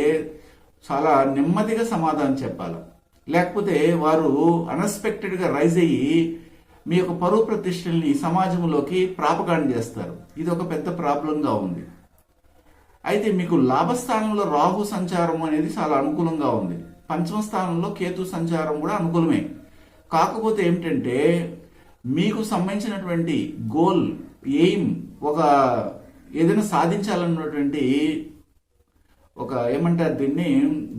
Speaker 1: చాలా నెమ్మదిగా సమాధానం చెప్పాలి. లేకపోతే వారు అన్ఎక్స్పెక్టెడ్గా రైజ్ అయ్యి మీ యొక్క పరువు ప్రతిష్టల్ని సమాజంలోకి ప్రాపగాండ చేస్తారు. ఇది ఒక పెద్ద ప్రాబ్లంగా ఉంది. అయితే మీకు లాభస్థానంలో రాహు సంచారం అనేది చాలా అనుకూలంగా ఉంది. పంచమ స్థానంలో కేతు సంచారం కూడా అనుకూలమే. కాకపోతే ఏమిటంటే మీకు సంబంధించినటువంటి గోల్, ఎయిమ్, ఒక ఏదైనా సాధించాలన్నటువంటి ఒక ఏమంటారు దీన్ని,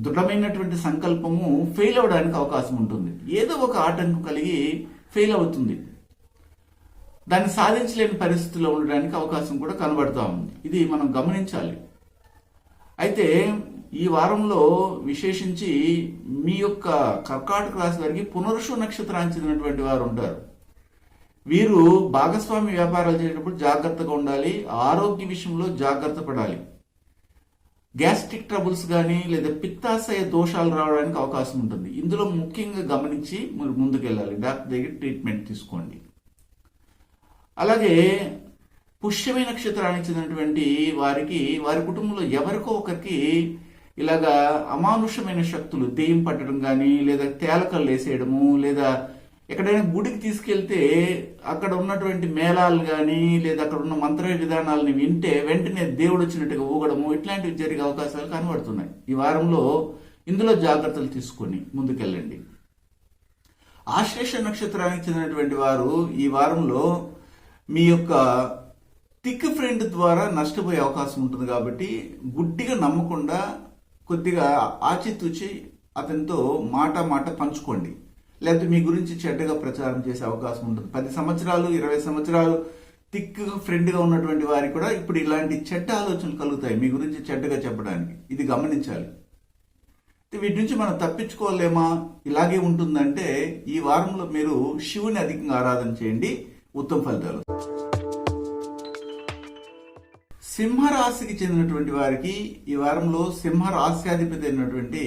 Speaker 1: దృఢమైనటువంటి సంకల్పము ఫెయిల్ అవడానికి అవకాశం ఉంటుంది. ఏదో ఒక ఆటంకం కలిగి ఫెయిల్ అవుతుంది. దాన్ని సాధించలేని పరిస్థితిలో ఉండడానికి అవకాశం కూడా కనబడతా ఉంది. ఇది మనం గమనించాలి. అయితే ఈ వారంలో విశేషించి మీ యొక్క కర్కాటక రాశి వారికి పునరుషు నక్షత్రానికి చెందినటువంటి వారు ఉంటారు. వీరు భాగస్వామి వ్యాపారాలు చేసేటప్పుడు జాగ్రత్తగా ఉండాలి. ఆరోగ్య విషయంలో జాగ్రత్త పడాలి. గ్యాస్ట్రిక్ ట్రబుల్స్ కానీ లేదా పిత్తాశయ దోషాలు రావడానికి అవకాశం ఉంటుంది. ఇందులో ముఖ్యంగా గమనించి మీరు ముందుకెళ్ళాలి. డాక్టర్ దగ్గర ట్రీట్మెంట్ తీసుకోండి. అలాగే పుష్యమి నక్షత్రానికి చెందినటువంటి వారికి వారి కుటుంబంలో ఎవరికో ఒకరికి ఇలాగా అమానుషమైన శక్తులు దెయ్యం పట్టడం కానీ లేదా తేలకలు వేసేయడము లేదా ఎక్కడైనా గుడికి తీసుకెళ్తే అక్కడ ఉన్నటువంటి మేళాలు కానీ లేదా అక్కడ ఉన్న మంత్ర విధానాలని వింటే వెంటనే దేవుడు వచ్చినట్టుగా ఊగడము ఇట్లాంటివి జరిగే అవకాశాలు కనబడుతున్నాయి. ఈ వారంలో ఇందులో జాగ్రత్తలు తీసుకొని ముందుకెళ్ళండి. ఆశ్లేష నక్షత్రానికి చెందినటువంటి వారు ఈ వారంలో మీ యొక్క థిక్ ఫ్రెండ్ ద్వారా నష్టపోయే అవకాశం ఉంటుంది కాబట్టి గుడ్డిగా నమ్మకుండా కొద్దిగా ఆచితూచి అతనితో మాట పంచుకోండి. లేకపోతే మీ గురించి చెడ్డగా ప్రచారం చేసే అవకాశం ఉంటుంది. 10 సంవత్సరాలు 20 సంవత్సరాలు థిక్ ఫ్రెండ్గా ఉన్నటువంటి వారికి కూడా ఇప్పుడు ఇలాంటి చెడ్డ ఆలోచనలు కలుగుతాయి మీ గురించి చెడ్డగా చెప్పడానికి. ఇది గమనించాలి. వీటి నుంచి మనం తప్పించుకోలేమా, ఇలాగే ఉంటుందంటే ఈ వారంలో మీరు శివుని అధికంగా ఆరాధన చేయండి, ఉత్తమ ఫలితాలు. సింహరాశికి చెందినటువంటి వారికి ఈ వారంలో సింహరాశ్యాధిపతి అయినటువంటి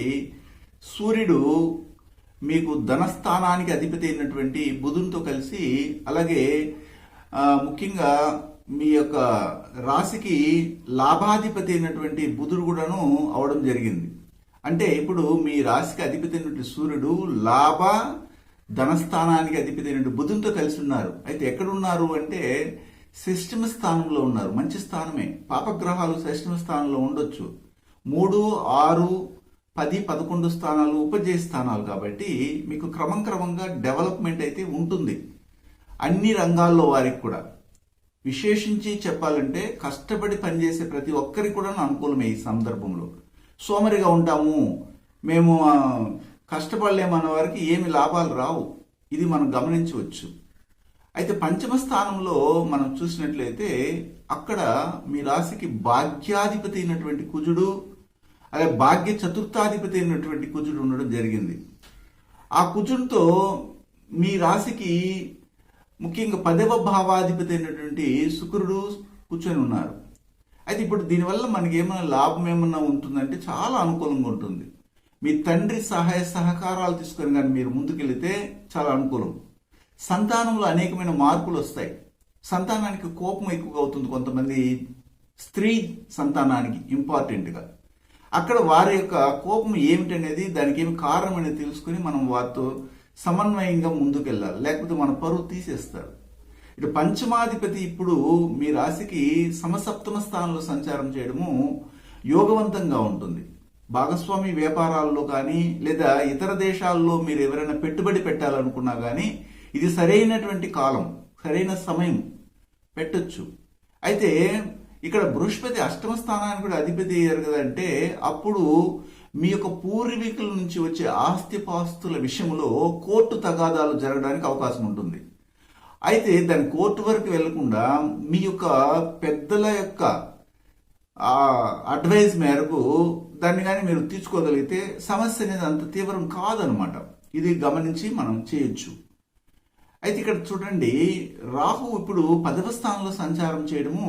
Speaker 1: సూర్యుడు మీకు ధనస్థానానికి అధిపతి అయినటువంటి బుధునితో కలిసి అలాగే ముఖ్యంగా మీ యొక్క రాశికి లాభాధిపతి అయినటువంటి బుధుడు కూడాను అవడం జరిగింది. అంటే ఇప్పుడు మీ రాశికి అధిపతి అయినటువంటి సూర్యుడు లాభ ధనస్థానానికి అధిపతి అయినటువంటి బుధునితో కలిసి ఉన్నారు. అయితే ఎక్కడున్నారు అంటే షష్టమ స్థానంలో ఉన్నారు. మంచి స్థానమే. పాపగ్రహాలు షష్టమ స్థానంలో ఉండొచ్చు. 3, 6, 10, 11 స్థానాలు ఉపజయ స్థానాలు కాబట్టి మీకు క్రమంగా డెవలప్మెంట్ అయితే ఉంటుంది అన్ని రంగాల్లో వారికి కూడా. విశేషించి చెప్పాలంటే కష్టపడి పనిచేసే ప్రతి ఒక్కరికి కూడా అనుకూలమే. ఈ సందర్భంలో సోమరిగా ఉంటాము, మేము కష్టపడలేమన్న వారికి ఏమి లాభాలు రావు. ఇది మనం గమనించవచ్చు. అయితే పంచమ స్థానంలో మనం చూసినట్లయితే అక్కడ మీ రాశికి భాగ్యాధిపతి అయినటువంటి కుజుడు అలాగే భాగ్య చతుర్థాధిపతి అయినటువంటి కుజుడు ఉండడం జరిగింది. ఆ కుజుడితో మీ రాశికి ముఖ్యంగా 10వ భావాధిపతి అయినటువంటి శుక్రుడు కూర్చొని ఉన్నారు. అయితే ఇప్పుడు దీనివల్ల మనకి ఏమైనా లాభం ఏమన్నా ఉంటుందంటే చాలా అనుకూలంగా ఉంటుంది. మీ తండ్రి సహాయ సహకారాలు తీసుకొని కానీ మీరు ముందుకెళ్తే చాలా అనుకూలం. సంతానంలో అనేకమైన మార్పులు వస్తాయి. సంతానానికి కోపం ఎక్కువగా అవుతుంది. కొంతమంది స్త్రీ సంతానానికి ఇంపార్టెంట్గా అక్కడ వారి యొక్క కోపం ఏమిటనేది దానికి ఏమి కారణం అనేది తెలుసుకుని మనం వారితో సమన్వయంగా ముందుకెళ్ళాలి. లేకపోతే మన పరువు తీసేస్తారు. ఇటు పంచమాధిపతి ఇప్పుడు మీ రాశికి సమసప్తమ స్థానంలో సంచారం చేయడము యోగవంతంగా ఉంటుంది. భాగస్వామి వ్యాపారాల్లో కానీ లేదా ఇతర దేశాల్లో మీరు ఎవరైనా పెట్టుబడి పెట్టాలనుకున్నా కానీ ఇది సరైనటువంటి కాలం, సరైన సమయం పెట్టొచ్చు. అయితే ఇక్కడ బృహస్పతి అష్టమ స్థానానికి కూడా అధిపతి అయ్యారు కదంటే అప్పుడు మీ యొక్క పూర్వీకుల నుంచి వచ్చే ఆస్తిపాస్తుల విషయంలో కోర్టు తగాదాలు జరగడానికి అవకాశం ఉంటుంది. అయితే దాని కోర్టు వరకు వెళ్లకుండా మీ యొక్క పెద్దల యొక్క అడ్వైజ్ మేరకు దాన్ని కానీ మీరు తీర్చుకోగలిగితే సమస్య అనేది అంత తీవ్రం కాదనమాట. ఇది గమనించి మనం చేయొచ్చు. అయితే ఇక్కడ చూడండి, రాహు ఇప్పుడు 10వ స్థానంలో సంచారం చేయడము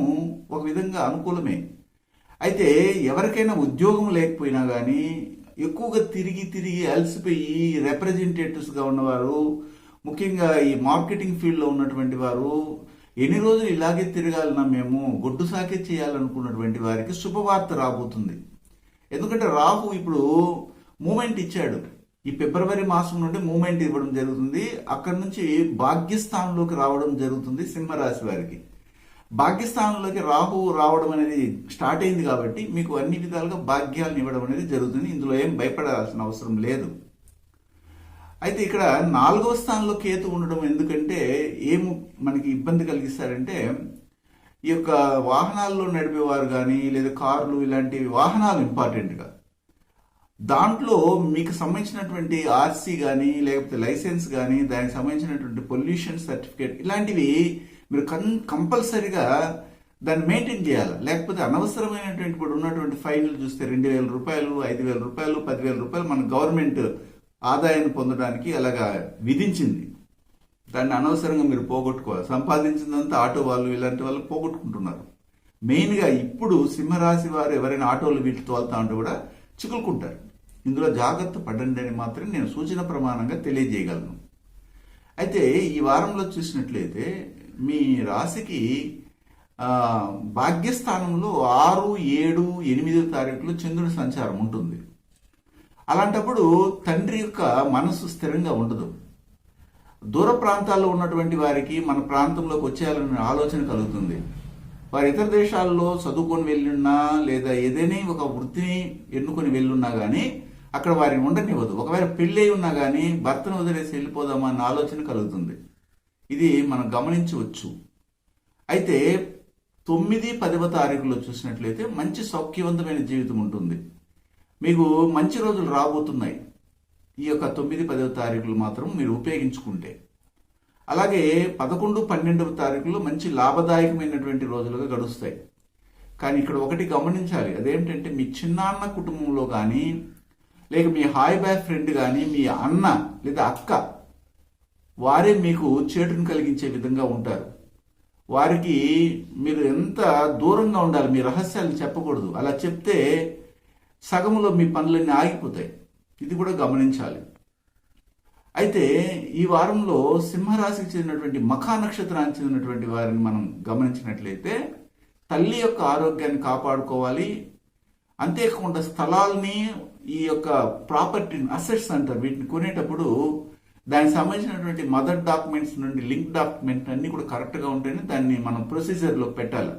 Speaker 1: ఒక విధంగా అనుకూలమే. అయితే ఎవరికైనా ఉద్యోగం లేకపోయినా కానీ ఎక్కువగా తిరిగి అలసిపోయి రిప్రజెంటేటివ్స్గా ఉన్నవారు, ముఖ్యంగా ఈ మార్కెటింగ్ ఫీల్డ్లో ఉన్నటువంటి వారు, ఎన్ని రోజులు ఇలాగే తిరగాలన్నా మేము గొడ్డు సాకే చేయాలనుకున్నటువంటి వారికి శుభవార్త రాబోతుంది. ఎందుకంటే రాహు ఇప్పుడు మూమెంట్ ఇచ్చాడు. ఈ ఫిబ్రవరి మాసం నుండి మూమెంట్ ఇవ్వడం జరుగుతుంది. అక్కడి నుంచి భాగ్యస్థానంలోకి రావడం జరుగుతుంది సింహరాశి వారికి. భాగ్యస్థానంలోకి రాహు రావడం అనేది స్టార్ట్ అయింది కాబట్టి మీకు అన్ని విధాలుగా భాగ్యాలను ఇవ్వడం అనేది జరుగుతుంది. ఇందులో ఏం భయపడాల్సిన అవసరం లేదు. అయితే ఇక్కడ 4వ స్థానంలో కేతు ఉండడం ఎందుకంటే ఏం మనకి ఇబ్బంది కలిగిస్తారంటే ఈ యొక్క వాహనాల్లో నడిపేవారు కానీ లేదా కార్లు ఇలాంటి వాహనాలు ఇంపార్టెంట్గా దాంట్లో మీకు సంబంధించినటువంటి ఆర్సీ కానీ లేకపోతే లైసెన్స్ కానీ దానికి సంబంధించినటువంటి పొల్యూషన్ సర్టిఫికేట్ ఇలాంటివి మీరు కంపల్సరిగా దాన్ని మెయింటైన్ చేయాలి. లేకపోతే అనవసరమైనటువంటి ఇప్పుడు ఉన్నటువంటి ఫైన్లు చూస్తే 2,000 రూపాయలు, 5,000 రూపాయలు, 10,000 రూపాయలు మన గవర్నమెంట్ ఆదాయాన్ని పొందడానికి అలాగా విధించింది. దాన్ని అనవసరంగా మీరు పోగొట్టుకోవాలి. సంపాదించిందంతా ఆటో వాళ్ళు ఇలాంటి వాళ్ళు పోగొట్టుకుంటున్నారు. మెయిన్గా ఇప్పుడు సింహరాశి వారు ఎవరైనా ఆటోలు వీటి తోలుతా ఉంటే కూడా చిక్కుకుంటారు. ఇందులో జాగ్రత్త పడండి అని మాత్రం నేను సూచన ప్రమాణంగా తెలియజేయగలను. అయితే ఈ వారంలో చూసినట్లయితే మీ రాశికి ఆ, భాగ్యస్థానంలో 6, 7, 8 తారీఖులు చంద్రుడి సంచారం ఉంటుంది. అలాంటప్పుడు తండ్రి యొక్క మనసు స్థిరంగా ఉండదు. దూర ప్రాంతాల్లో ఉన్నటువంటి వారికి మన ప్రాంతంలోకి వచ్చేయాలనే ఆలోచన కలుగుతుంది. వారు ఇతర దేశాల్లో చదువుకొని వెళ్ళున్నా లేదా ఏదైనా ఒక వృత్తిని ఎన్నుకొని వెళ్ళున్నా కానీ అక్కడ వారిని ఉండనివ్వదు. ఒకవేళ పెళ్ళి అయి ఉన్నా కానీ భర్తను వదిలేసి వెళ్ళిపోదామా అన్న ఆలోచన కలుగుతుంది. ఇది మనం గమనించవచ్చు. అయితే 9, 10వ తారీఖులో చూసినట్లయితే మంచి సౌఖ్యవంతమైన జీవితం ఉంటుంది. మీకు మంచి రోజులు రాబోతున్నాయి ఈ యొక్క 9, 10వ తారీఖులు మాత్రం మీరు ఉపయోగించుకుంటే. అలాగే 11, 12వ తారీఖులో మంచి లాభదాయకమైనటువంటి రోజులుగా గడుస్తాయి. కానీ ఇక్కడ ఒకటి గమనించాలి, అదేంటంటే మీ చిన్నాన్న కుటుంబంలో కానీ లేక మీ హాయ్ బాయ్ ఫ్రెండ్ కానీ మీ అన్న లేదా అక్క వారే మీకు చేటును కలిగించే విధంగా ఉంటారు. వారికి మీరు ఎంత దూరంగా ఉండాలి, మీ రహస్యాలను చెప్పకూడదు. అలా చెప్తే సగంలో మీ పనులన్నీ ఆగిపోతాయి. ఇది కూడా గమనించాలి. అయితే ఈ వారంలో సింహరాశికి చెందినటువంటి మఖా నక్షత్రానికి చెందినటువంటి వారిని మనం గమనించినట్లయితే తల్లి యొక్క ఆరోగ్యాన్ని కాపాడుకోవాలి. అంతేకాకుండా స్థలాల్ని ఈ యొక్క ప్రాపర్టీని అసెట్స్ అంటారు, వీటిని కొనేటప్పుడు దానికి సంబంధించినటువంటి మదర్ డాక్యుమెంట్స్ నుండి లింక్ డాక్యుమెంట్ అన్ని కూడా కరెక్ట్గా ఉంటేనే దాన్ని మనం ప్రొసీజర్లో పెట్టాలి.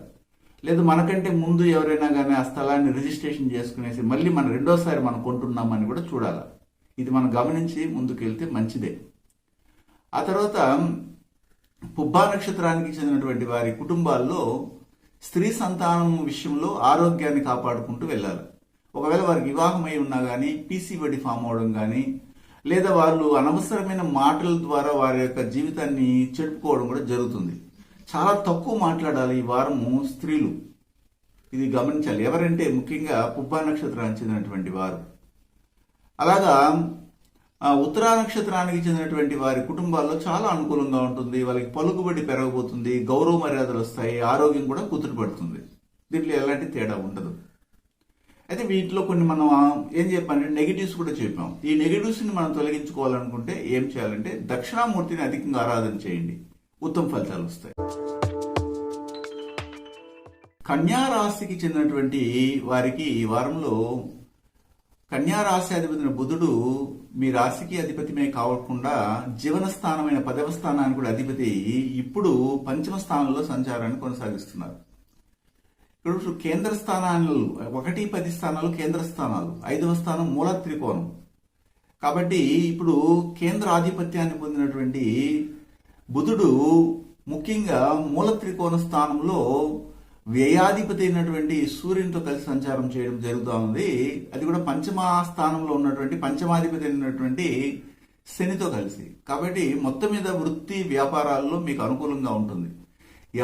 Speaker 1: లేదు మనకంటే ముందు ఎవరైనా కానీ ఆ స్థలాన్ని రిజిస్ట్రేషన్ చేసుకునేసి మళ్ళీ మనం రెండోసారి మనం కొంటున్నామని కూడా చూడాలి. ఇది మనం గమనించి ముందుకు వెళ్తే మంచిదే. ఆ తర్వాత పుబ్బా నక్షత్రానికి చెందినటువంటి వారి కుటుంబాల్లో స్త్రీ సంతానం విషయంలో ఆరోగ్యాన్ని కాపాడుకుంటూ వెళ్ళాలి. ఒకవేళ వారికి వివాహం అయి ఉన్నా కానీ పీసీఓడి ఫామ్ అవడం కానీ లేదా వాళ్ళు అనవసరమైన మాటల ద్వారా వారి యొక్క జీవితాన్ని చెడుపుకోవడం కూడా జరుగుతుంది. చాలా తక్కువ మాట్లాడాలి ఈ వారము స్త్రీలు, ఇది గమనించాలి. ఎవరంటే ముఖ్యంగా పుబ్బా నక్షత్రానికి చెందినటువంటి వారు. అలాగా ఉత్తరా నక్షత్రానికి చెందినటువంటి వారి కుటుంబాల్లో చాలా అనుకూలంగా ఉంటుంది. వాళ్ళకి పలుకుబడి పెరగబోతుంది, గౌరవ మర్యాదలు వస్తాయి, ఆరోగ్యం కూడా కుదుటపడుతుంది. దీంట్లో ఎలాంటి తేడా ఉండదు. అయితే వీటిలో కొన్ని మనం ఏం చెప్పాలంటే నెగిటివ్స్ కూడా చెప్పాం. ఈ నెగిటివ్స్ని మనం తొలగించుకోవాలనుకుంటే ఏం చేయాలంటే దక్షిణామూర్తిని అధికంగా ఆరాధన చేయండి, ఉత్తమ ఫలితాలు వస్తాయి. కన్యా రాశికి చెందినటువంటి వారికి ఈ వారంలో కన్యా రాశి అధిపతిని బుధుడు మీ రాశికి అధిపతిమే కాకుండా జీవన స్థానమైన 10వ స్థానానికి కూడా అధిపతి ఇప్పుడు 5వ స్థానంలో సంచారాన్ని కొనసాగిస్తున్నారు. ఇప్పుడు కేంద్ర స్థానాలు 1, 10 స్థానాలు కేంద్ర స్థానాలు, 5వ స్థానం మూల త్రికోణం. కాబట్టి ఇప్పుడు కేంద్ర ఆధిపత్యాన్ని పొందినటువంటి బుధుడు ముఖ్యంగా మూల త్రికోణ స్థానంలో వ్యయాధిపతి అయినటువంటి సూర్యునితో కలిసి సంచారం చేయడం జరుగుతూ ఉంది. అది కూడా 5వ స్థానంలో ఉన్నటువంటి పంచమాధిపతి అయినటువంటి శనితో కలిసి. కాబట్టి మొత్తం మీద వృత్తి వ్యాపారాల్లో మీకు అనుకూలంగా ఉంటుంది.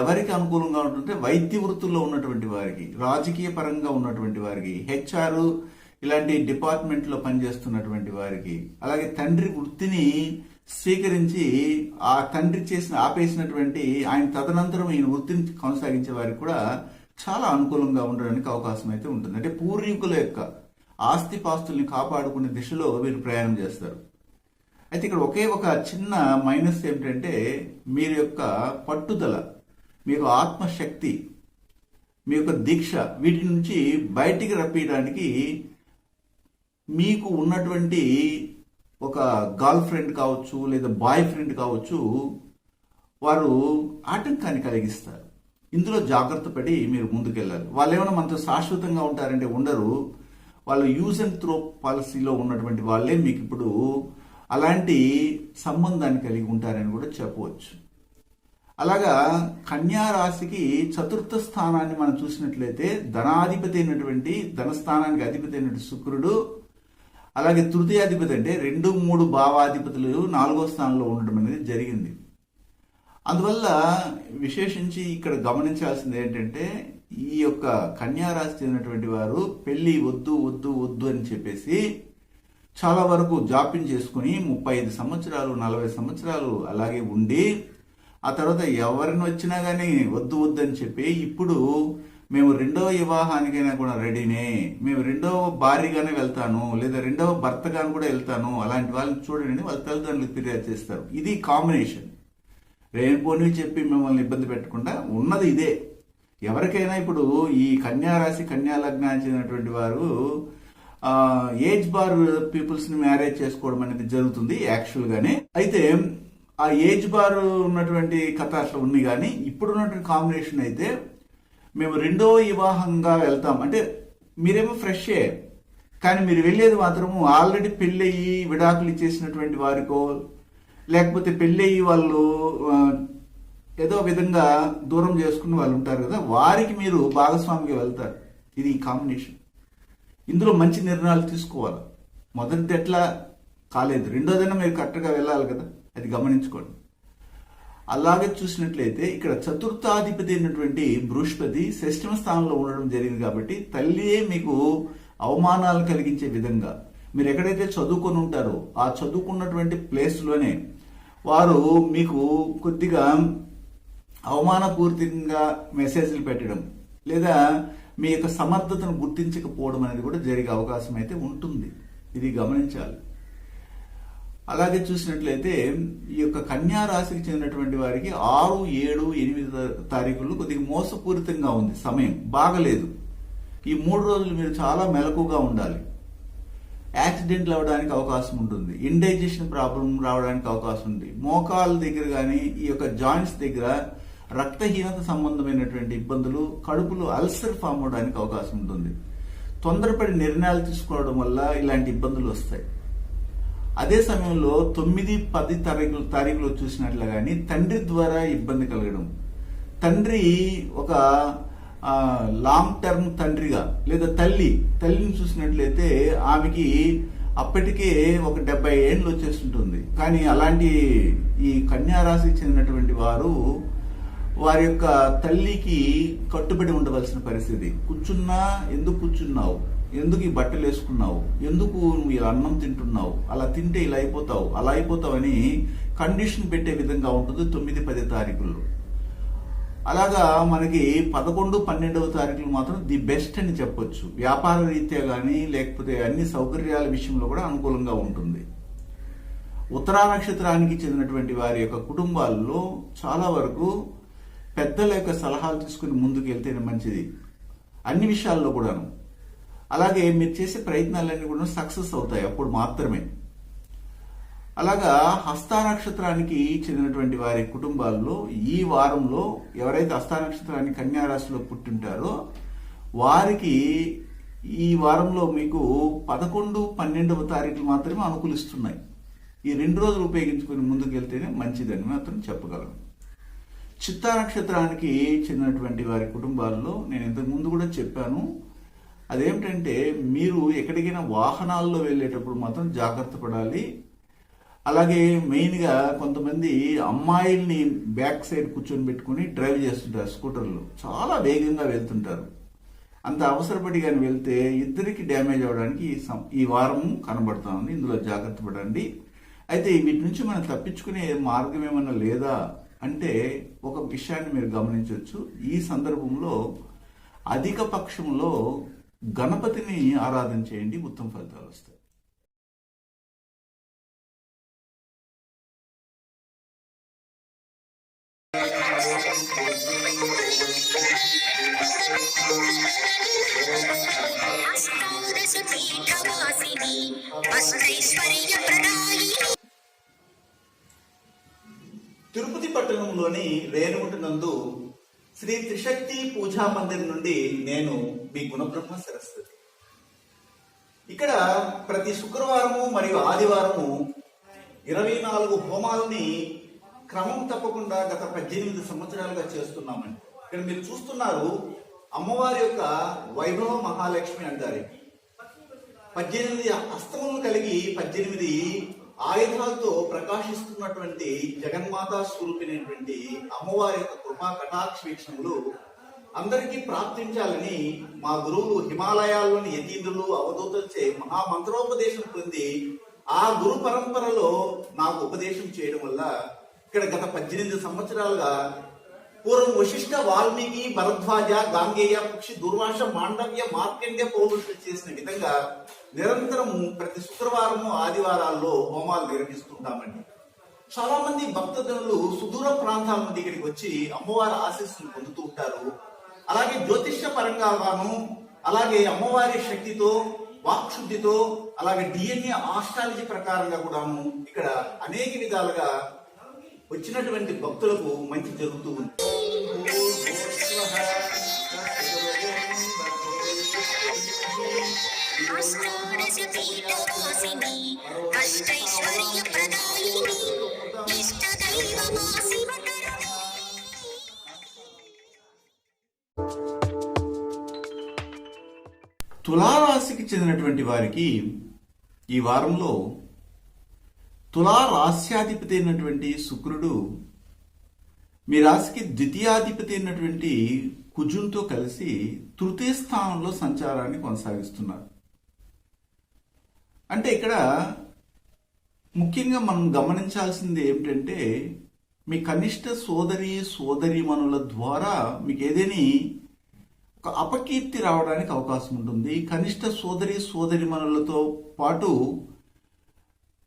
Speaker 1: ఎవరికి అనుకూలంగా ఉంటుంటే వైద్య వృత్తుల్లో ఉన్నటువంటి వారికి, రాజకీయ పరంగా ఉన్నటువంటి వారికి, హెచ్ఆర్ ఇలాంటి డిపార్ట్మెంట్లో పనిచేస్తున్నటువంటి వారికి, అలాగే తండ్రి వృత్తిని స్వీకరించి ఆ తండ్రి ఆపేసినటువంటి ఆయన తదనంతరం ఈయన వృత్తిని కొనసాగించే వారికి కూడా చాలా అనుకూలంగా ఉండడానికి అవకాశం అయితే ఉంటుంది. అంటే పూర్వీకుల యొక్క ఆస్తిపాస్తుల్ని కాపాడుకునే దిశలో వీరు ప్రయాణం చేస్తారు. అయితే ఇక్కడ ఒకే ఒక చిన్న మైనస్ ఏమిటంటే మీరు యొక్క పట్టుదల, మీకు ఆత్మశక్తి, మీ యొక్క దీక్ష, వీటి నుంచి బయటికి రప్పించడానికి మీకు ఉన్నటువంటి ఒక గర్ల్ ఫ్రెండ్ కావచ్చు లేదా బాయ్ ఫ్రెండ్ కావచ్చు, వారు ఆటంకాన్ని కలిగిస్తారు. ఇందులో జాగ్రత్త పడి మీరు ముందుకెళ్ళాలి. వాళ్ళు ఏమైనా మనతో శాశ్వతంగా ఉంటారంటే ఉండరు. వాళ్ళు యూజ్ అండ్ త్రో పాలసీలో ఉన్నటువంటి వాళ్ళే మీకు ఇప్పుడు అలాంటి సంబంధాన్ని కలిగి ఉంటారని కూడా చెప్పవచ్చు. అలాగా కన్యా రాశికి 4వ స్థానాన్ని మనం చూసినట్లయితే ధనాధిపతి అయినటువంటి ధనస్థానానికి అధిపతి అయినటువంటి శుక్రుడు, అలాగే తృతీయాధిపతి అంటే 2, 3 భావాధిపతులు 4వ స్థానంలో ఉండడం అనేది జరిగింది. అందువల్ల విశేషించి ఇక్కడ గమనించాల్సింది ఏంటంటే ఈ యొక్క కన్యా రాశి చెందినటువంటి వారు పెళ్లి వద్దు వద్దు వద్దు అని చెప్పేసి చాలా వరకు జాప్యం చేసుకుని 35 సంవత్సరాలు 40 సంవత్సరాలు అలాగే ఉండి ఆ తర్వాత ఎవరిని వచ్చినా కానీ వద్దు వద్దు అని చెప్పి ఇప్పుడు మేము 2వ వివాహానికైనా కూడా రెడీనే, మేము 2వ భార్యగానే వెళ్తాను లేదా 2వ భర్తగాను కూడా వెళ్తాను, అలాంటి వాళ్ళని చూడండి వాళ్ళ తల్లిదండ్రులకు ఫిర్యాదు చేస్తారు. ఇది కాంబినేషన్. రేణుపోని చెప్పి మిమ్మల్ని ఇబ్బంది పెట్టకుండా ఉన్నది ఇదే. ఎవరికైనా ఇప్పుడు ఈ కన్యా రాశి కన్యా లగ్నానికి చెందినటువంటి వారు ఏజ్ బార్ పీపుల్స్ ని మ్యారేజ్ చేసుకోవడం అనేది జరుగుతుంది యాక్చువల్ గానే. అయితే ఆ ఏజ్ బార్ ఉన్నటువంటి కథ అట్లా ఉంది, కానీ ఇప్పుడున్నటువంటి కాంబినేషన్ అయితే మేము రెండో వివాహంగా వెళ్తాం అంటే మీరేమో ఫ్రెషే, కానీ మీరు వెళ్ళేది మాత్రము ఆల్రెడీ పెళ్ళయి విడాకులు ఇచ్చేసినటువంటి వారికో, లేకపోతే పెళ్ళయి వాళ్ళు ఏదో విధంగా దూరం చేసుకుని వాళ్ళు ఉంటారు కదా, వారికి మీరు భాగస్వామిగా వెళ్తారు. ఇది కాంబినేషన్. ఇందులో మంచి నిర్ణయాలు తీసుకోవాలి. మొదటిది ఎట్లా కాలేదు, రెండోదైనా మీరు కరెక్ట్గా వెళ్ళాలి కదా, అది గమనించుకోండి. అలాగే చూసినట్లయితే ఇక్కడ చతుర్థాధిపతి అయినటువంటి బృహస్పతి షష్టమ స్థానంలో ఉండడం జరిగింది కాబట్టి తల్లియే మీకు అవమానాలు కలిగించే విధంగా మీరు ఎక్కడైతే చదువుకొని ఉంటారో ఆ చదువుకున్నటువంటి ప్లేస్లోనే వారు మీకు కొద్దిగా అవమానపూరితంగా మెసేజ్లు పెట్టడం లేదా మీ యొక్క సమర్థతను గుర్తించకపోవడం అనేది కూడా జరిగే అవకాశం అయితే ఉంటుంది. ఇది గమనించాలి. అలాగే చూసినట్లయితే ఈ యొక్క కన్యా రాశికి చెందినటువంటి వారికి 6, 7, 8 తారీఖులు కొద్దిగా మోసపూరితంగా ఉంది, సమయం బాగలేదు. ఈ 3 రోజులు మీరు చాలా మెలకుగా ఉండాలి. యాక్సిడెంట్లు అవ్వడానికి అవకాశం ఉంటుంది, ఇండైజెషన్ ప్రాబ్లం రావడానికి అవకాశం ఉంది, మోకాల దగ్గర కానీ ఈ యొక్క జాయింట్స్ దగ్గర రక్తహీనత సంబంధమైనటువంటి ఇబ్బందులు, కడుపులో అల్సర్ ఫామ్ అవడానికి అవకాశం ఉంటుంది. తొందరపడి నిర్ణయాలు తీసుకోవడం వల్ల ఇలాంటి ఇబ్బందులు వస్తాయి. అదే సమయంలో 9, 10 తారీఖులు చూసినట్లు కానీ తండ్రి ద్వారా ఇబ్బంది కలగడం, తండ్రి ఒక లాంగ్ టర్మ్ తండ్రిగా లేదా తల్లిని చూసినట్లయితే ఆమెకి అప్పటికే ఒక 70 ఏళ్ళు వచ్చేస్తుంటుంది. కానీ అలాంటి ఈ కన్యా రాశికి చెందినటువంటి వారు వారి యొక్క తల్లికి కట్టుబడి ఉండవలసిన పరిస్థితి. కూర్చున్నా ఎందుకు కూర్చున్నావు, ఎందుకు ఈ బట్టలు వేసుకున్నావు, ఎందుకు నువ్వు ఇలా అన్నం తింటున్నావు, అలా తింటే ఇలా అయిపోతావు, అలా అయిపోతావు అని కండిషన్ పెట్టే విధంగా ఉంటుంది 9, 10 తారీఖుల్లో. అలాగా మనకి 11, 12వ తారీఖులు మాత్రం ది బెస్ట్ అని చెప్పొచ్చు. వ్యాపార రీత్యా కానీ లేకపోతే అన్ని సౌకర్యాల విషయంలో కూడా అనుకూలంగా ఉంటుంది. ఉత్తరా నక్షత్రానికి చెందినటువంటి వారి యొక్క కుటుంబాల్లో చాలా వరకు పెద్దల యొక్క సలహాలు తీసుకుని ముందుకు వెళ్తేనే మంచిది అన్ని విషయాల్లో కూడాను. అలాగే మీరు చేసే ప్రయత్నాలన్నీ కూడా సక్సెస్ అవుతాయి అప్పుడు మాత్రమే. అలాగా హస్త నక్షత్రానికి చెందినటువంటి వారి కుటుంబాల్లో ఈ వారంలో ఎవరైతే హస్త నక్షత్రానికి కన్యా రాశిలో పుట్టింటారో వారికి ఈ వారంలో మీకు 11, 12వ తారీఖులు మాత్రమే అనుకూలిస్తున్నాయి. ఈ 2 రోజులు ఉపయోగించుకుని ముందుకు వెళ్తేనే మంచిదని మాత్రం చెప్పగలను. చిత్తా నక్షత్రానికి చెందినటువంటి వారి కుటుంబాల్లో నేను ఇంతకు ముందు కూడా చెప్పాను, అదేమిటంటే మీరు ఎక్కడికైనా వాహనాల్లో వెళ్ళేటప్పుడు మాత్రం జాగ్రత్త పడాలి. అలాగే మెయిన్గా కొంతమంది అమ్మాయిల్ని బ్యాక్ సైడ్ కూర్చొని పెట్టుకుని డ్రైవ్ చేస్తుంటారు, స్కూటర్లు చాలా వేగంగా వెళ్తుంటారు. అంత అవసరపడి కానీ వెళ్తే ఇద్దరికి డ్యామేజ్ అవ్వడానికి ఈ వారం కనబడుతూ ఉంది. ఇందులో జాగ్రత్త పడండి. అయితే వీటి నుంచి మనం తప్పించుకునే మార్గం ఏమన్నా లేదా అంటే ఒక విషయాన్ని మీరు గమనించవచ్చు. ఈ సందర్భంలో అధిక పక్షంలో గణపతిని ఆరాధన చేయండి, ఉత్తమ ఫలితాలు వస్తాయి. తిరుపతి పట్టణంలోని రేణుగుంట నందు శ్రీ త్రిశక్తి పూజా మందిర్ నుండి నేను మీ గుణబ్రహ్మ సరస్వతి. ఇక్కడ ప్రతి శుక్రవారము మరియు ఆదివారము 24 హోమాలని క్రమం తప్పకుండా గత 18 సంవత్సరాలుగా చేస్తున్నామండి. ఇక్కడ మీరు చూస్తున్నారు అమ్మవారి యొక్క వైభవ మహాలక్ష్మి అంటారు. 18 హస్తములను కలిగి 18 ఆయుధాలతో ప్రకాశిస్తున్నటువంటి జగన్మాతా స్వరూపినటువంటి అమ్మవారి యొక్క కృపా కటాక్ష వీక్షణములు అందరికీ ప్రాప్తించాలని మా గురువులు హిమాలయాల్లోని యతీంద్రులు అవధూతలచే మహామంత్రోపదేశం పొంది ఆ గురు పరంపరలో నాకు ఉపదేశం చేయడం వల్ల ఇక్కడ గత 18 సంవత్సరాలుగా పూర్వం వశిష్ఠ, వాల్మీకి, భరద్వాజ, గాంగేయ, పక్షి, దుర్వాస, మాండవ్య, మార్కండ్య పౌరుషులు చేసిన విధంగా నిరంతరము ప్రతి శుక్రవారము ఆదివారాల్లో హోమాలు నిర్వహిస్తుంటామండి. చాలా మంది భక్తజనులు సుదూర ప్రాంతాల నుండి ఇక్కడికి వచ్చి అమ్మవారి ఆశీస్సులు పొందుతూ ఉంటారు. అలాగే జ్యోతిష్య పరంగాను, అలాగే అమ్మవారి శక్తితో, వాక్శుద్ధితో, అలాగే డిఎన్ఏ ఆస్ట్రాలజీ ప్రకారంగా కూడాను ఇక్కడ అనేక విధాలుగా వచ్చినటువంటి భక్తులకు మంచి జరుగుతూ ఉంది. తులారాశికి చెందినటువంటి వారికి ఈ వారంలో తులారాశ్యాధిపతి అయినటువంటి శుక్రుడు మీ రాశికి ద్వితీయాధిపతి అయినటువంటి కుజుంతో కలిసి తృతీయ స్థానంలో సంచారాన్ని కొనసాగిస్తున్నారు. అంటే ఇక్కడ ముఖ్యంగా మనం గమనించాల్సింది ఏమిటంటే, మీ కనిష్ట సోదరీమణుల ద్వారా మీకు ఏదైనా ఒక అపకీర్తి రావడానికి అవకాశం ఉంటుంది. కనిష్ట సోదరీమణులతో పాటు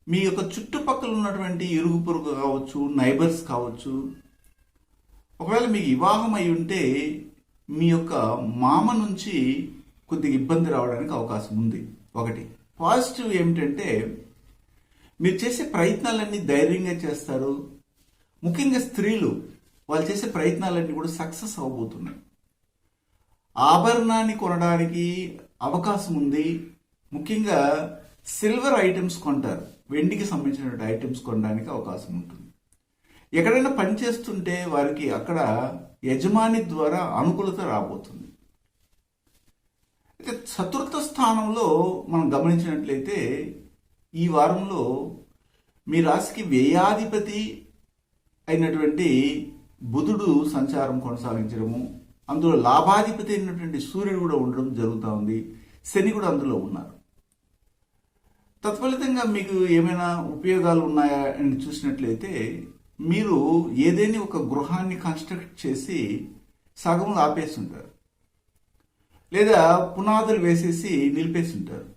Speaker 1: మీ యొక్క చుట్టుపక్కల ఉన్నటువంటి ఇరుగు పొరుగు కావచ్చు, నైబర్స్ కావచ్చు, ఒకవేళ మీకు వివాహం అయి ఉంటే మీ యొక్క మామ నుంచి కొద్దిగా ఇబ్బంది రావడానికి అవకాశం ఉంది. ఒకటి పాజిటివ్ ఏమిటంటే, మీరు చేసే ప్రయత్నాలన్నీ ధైర్యంగా చేస్తారు. ముఖ్యంగా స్త్రీలు వాళ్ళు చేసే ప్రయత్నాలన్నీ కూడా సక్సెస్ అవ్వబోతున్నాయి. ఆభరణాన్ని కొనడానికి అవకాశం ఉంది. ముఖ్యంగా సిల్వర్ ఐటమ్స్ కొంటారు, వెండికి సంబంధించిన ఐటమ్స్ కొనడానికి అవకాశం ఉంటుంది. ఎక్కడైనా పని చేస్తుంటే వారికి అక్కడ యజమాని ద్వారా అనుకూలత రాబోతుంది. అయితే చతుర్థ స్థానంలో మనం గమనించినట్లయితే ఈ వారంలో మీ రాశికి వ్యయాధిపతి అయినటువంటి బుధుడు సంచారం కొనసాగించడము, అందులో లాభాధిపతి అయినటువంటి సూర్యుడు కూడా ఉండడం జరుగుతూ ఉంది. శని కూడా అందులో ఉన్నారు. తత్ఫలితంగా మీకు ఏమైనా ఉపయోగాలు ఉన్నాయా అని చూసినట్లయితే, మీరు ఏదైనా ఒక గృహాన్ని కన్స్ట్రక్ట్ చేసి సగంలో ఆపేసి ఉంటారు, లేదా పునాదులు వేసేసి నిలిపేసి ఉంటారు,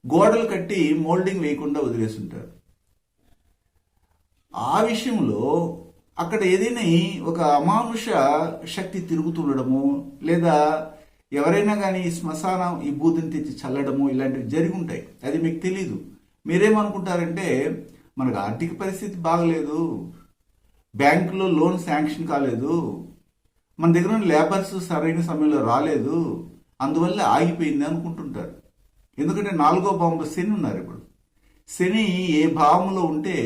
Speaker 1: గోడలు కట్టి మోల్డింగ్ వేయకుండా వదిలేసి ఉంటారు. ఆ విషయంలో అక్కడ ఏదైనా ఒక అమానుష శక్తి తిరుగుతుండడము, లేదా ఎవరైనా కానీ శ్మశానం ఈ బూదిని తెచ్చి చల్లడము ఇలాంటివి జరిగి ఉంటాయి. అది మీకు తెలీదు. మీరేమనుకుంటారంటే, మనకు ఆర్థిక పరిస్థితి బాగలేదు, బ్యాంకులో లోన్ శాంక్షన్ కాలేదు, మన దగ్గర ఉన్న లేబర్స్ సరైన సమయంలో రాలేదు, అందువల్ల ఆగిపోయింది అనుకుంటుంటారు. ఎందుకంటే 4వ భావంలో శని ఉన్నారు. ఇప్పుడు శని ఏ భావంలో ఉంటే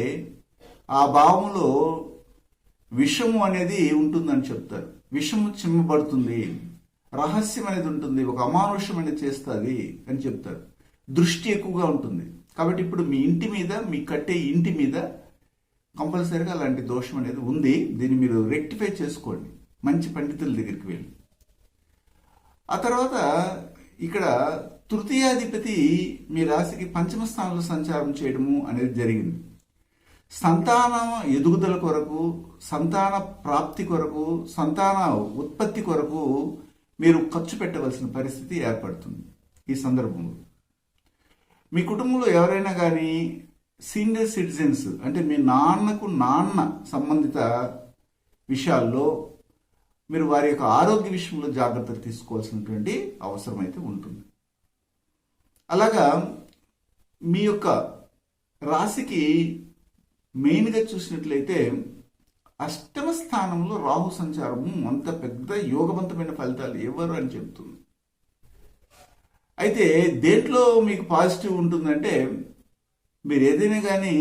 Speaker 1: ఆ భావంలో విషము అనేది ఉంటుందని చెప్తారు. విషము చిమ్మబడుతుంది, రహస్యం అనేది ఉంటుంది, ఒక అమానుష్యం అనేది చేస్తుంది అని చెప్తారు. దృష్టి ఎక్కువగా ఉంటుంది. కాబట్టి ఇప్పుడు మీ ఇంటి మీద, మీ కట్టే ఇంటి మీద కంపల్సరీగా అలాంటి దోషం అనేది ఉంది. దీన్ని మీరు రెక్టిఫై చేసుకోండి మంచి పండితుల దగ్గరికి వెళ్ళి. ఆ తర్వాత ఇక్కడ తృతీయాధిపతి మీ రాశికి పంచమ స్థానంలో సంచారం చేయడము అనేది జరిగింది. సంతాన ఎదుగుదల కొరకు, సంతాన ప్రాప్తి కొరకు, సంతాన ఉత్పత్తి కొరకు మీరు ఖర్చు పెట్టవలసిన పరిస్థితి ఏర్పడుతుంది. ఈ సందర్భంలో మీ కుటుంబంలో ఎవరైనా కానీ సీనియర్ సిటిజన్స్, అంటే మీ నాన్న సంబంధిత విషయాల్లో మీరు వారి యొక్క ఆరోగ్య విషయంలో జాగ్రత్తలు తీసుకోవాల్సినటువంటి అవసరం అయితే ఉంటుంది. అలాగా మీ యొక్క రాశికి మెయిన్గా చూసినట్లయితే అష్టమ స్థానంలో రాహు సంచారము అంత పెద్ద యోగవంతమైన ఫలితాలు ఇవ్వరు అని చెప్తుంది. అయితే దేంట్లో మీకు పాజిటివ్ ఉంటుందంటే, మీరు ఏదైనా కానీ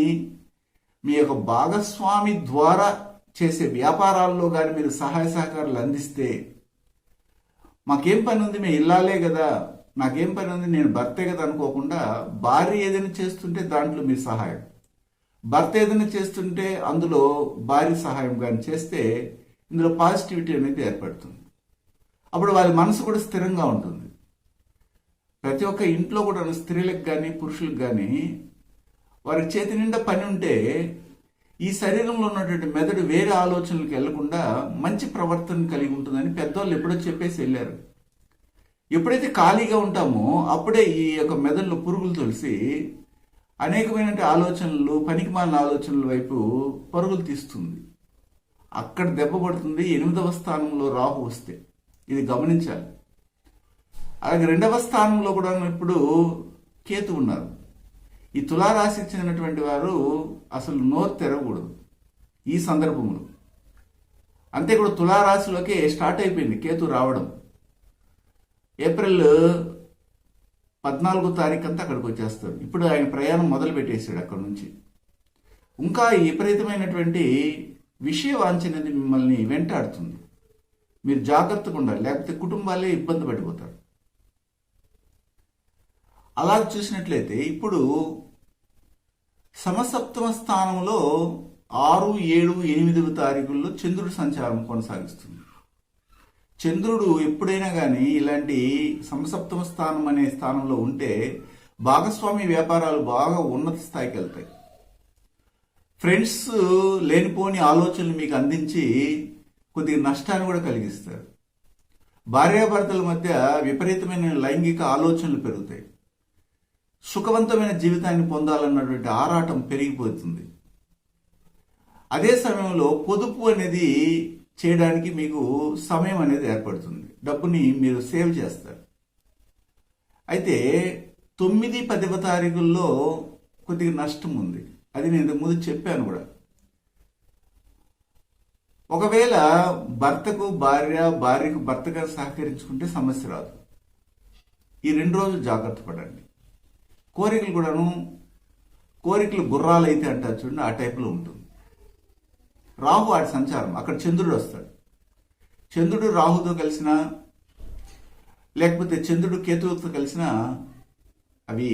Speaker 1: మీ యొక్క భాగస్వామి ద్వారా చేసే వ్యాపారాల్లో కానీ మీరు సహాయ సహకారాలు అందిస్తే, మాకేం పని ఉంది, మేము ఇల్లాలే కదా, నాకేం పని ఉంది, నేను భర్తే కదా అనుకోకుండా భార్య ఏదైనా చేస్తుంటే దాంట్లో మీ సహాయం, భర్త ఏదైనా చేస్తుంటే అందులో భార్య సహాయం కానీ చేస్తే ఇందులో పాజిటివిటీ అనేది ఏర్పడుతుంది. అప్పుడు వాళ్ళ మనసు కూడా స్థిరంగా ఉంటుంది. ప్రతి ఒక్క ఇంట్లో కూడా స్త్రీలకు కానీ పురుషులకు కానీ వారి చేతి నిండా పని ఉంటే ఈ శరీరంలో ఉన్నటువంటి మెదడు వేరే ఆలోచనలకు వెళ్లకుండా మంచి ప్రవర్తన కలిగి ఉంటుందని పెద్దవాళ్ళు ఎప్పుడో చెప్పేసి వెళ్ళారు. ఎప్పుడైతే ఖాళీగా ఉంటామో అప్పుడే ఈ యొక్క మెదడులో పురుగులు తొలిసి అనేకమైన ఆలోచనలు, పనికిమాలిన ఆలోచనల వైపు పరుగులు తీస్తుంది. అక్కడ దెబ్బ పడుతుంది 8వ స్థానంలో రాహు వస్తే. ఇది గమనించాలి. అలాగే రెండవ స్థానంలో కూడా ఇప్పుడు కేతు ఉన్నారు. ఈ తులారాశికి చెందినటువంటి వారు అసలు నోరు తెరవకూడదు ఈ సందర్భంలో. అంతే కూడా తులారాశిలోకి స్టార్ట్ అయిపోయింది కేతు రావడం. ఏప్రిల్ 14వ తారీఖు అంతా అక్కడికి వచ్చేస్తాడు. ఇప్పుడు ఆయన ప్రయాణం మొదలు పెట్టేశాడు అక్కడ నుంచి. ఇంకా ఈ విపరీతమైనటువంటి విషయ వాంఛ అనేది మిమ్మల్ని వెంటాడుతుంది. మీరు జాగ్రత్తగా ఉండాలి, లేకపోతే కుటుంబాలే ఇబ్బంది పడిపోతారు. అలా చూసినట్లయితే ఇప్పుడు సమసప్తమ స్థానంలో 6, 7, 8వ తారీఖుల్లో చంద్రుడి సంచారం కొనసాగిస్తుంది. చంద్రుడు ఎప్పుడైనా కానీ ఇలాంటి సమసప్తమ స్థానం అనే స్థానంలో ఉంటే భాగస్వామి వ్యాపారాలు బాగా ఉన్నత స్థాయికి వెళ్తాయి. ఫ్రెండ్స్ లేనిపోని ఆలోచనలు మీకు అందించి కొద్దిగా నష్టాన్ని కూడా కలిగిస్తారు. భార్యాభర్తల మధ్య విపరీతమైన లైంగిక ఆలోచనలు పెరుగుతాయి. సుఖవంతమైన జీవితాన్ని పొందాలన్నటువంటి ఆరాటం పెరిగిపోతుంది. అదే సమయంలో పొదుపు అనేది చేయడానికి మీకు సమయం అనేది ఏర్పడుతుంది. డబ్బుని మీరు సేవ్ చేస్తారు. అయితే 9, 10వ తారీఖుల్లో కొద్దిగా నష్టం ఉంది. అది నేను ముందు చెప్పాను కూడా. ఒకవేళ భర్తకు భార్య, భార్యకు భర్తగా సహకరించుకుంటే సమస్య రాదు. ఈ 2 రోజులు జాగ్రత్త పడండి. కోరికలు కూడాను, కోరికలు గుర్రాలు అయితే అంటారు చూడండి, ఆ టైపులో ఉంటుంది. రాహు ఆడి సంచారం, అక్కడ చంద్రుడు వస్తాడు. చంద్రుడు రాహుతో కలిసినా లేకపోతే చంద్రుడు కేతువుతో కలిసినా అవి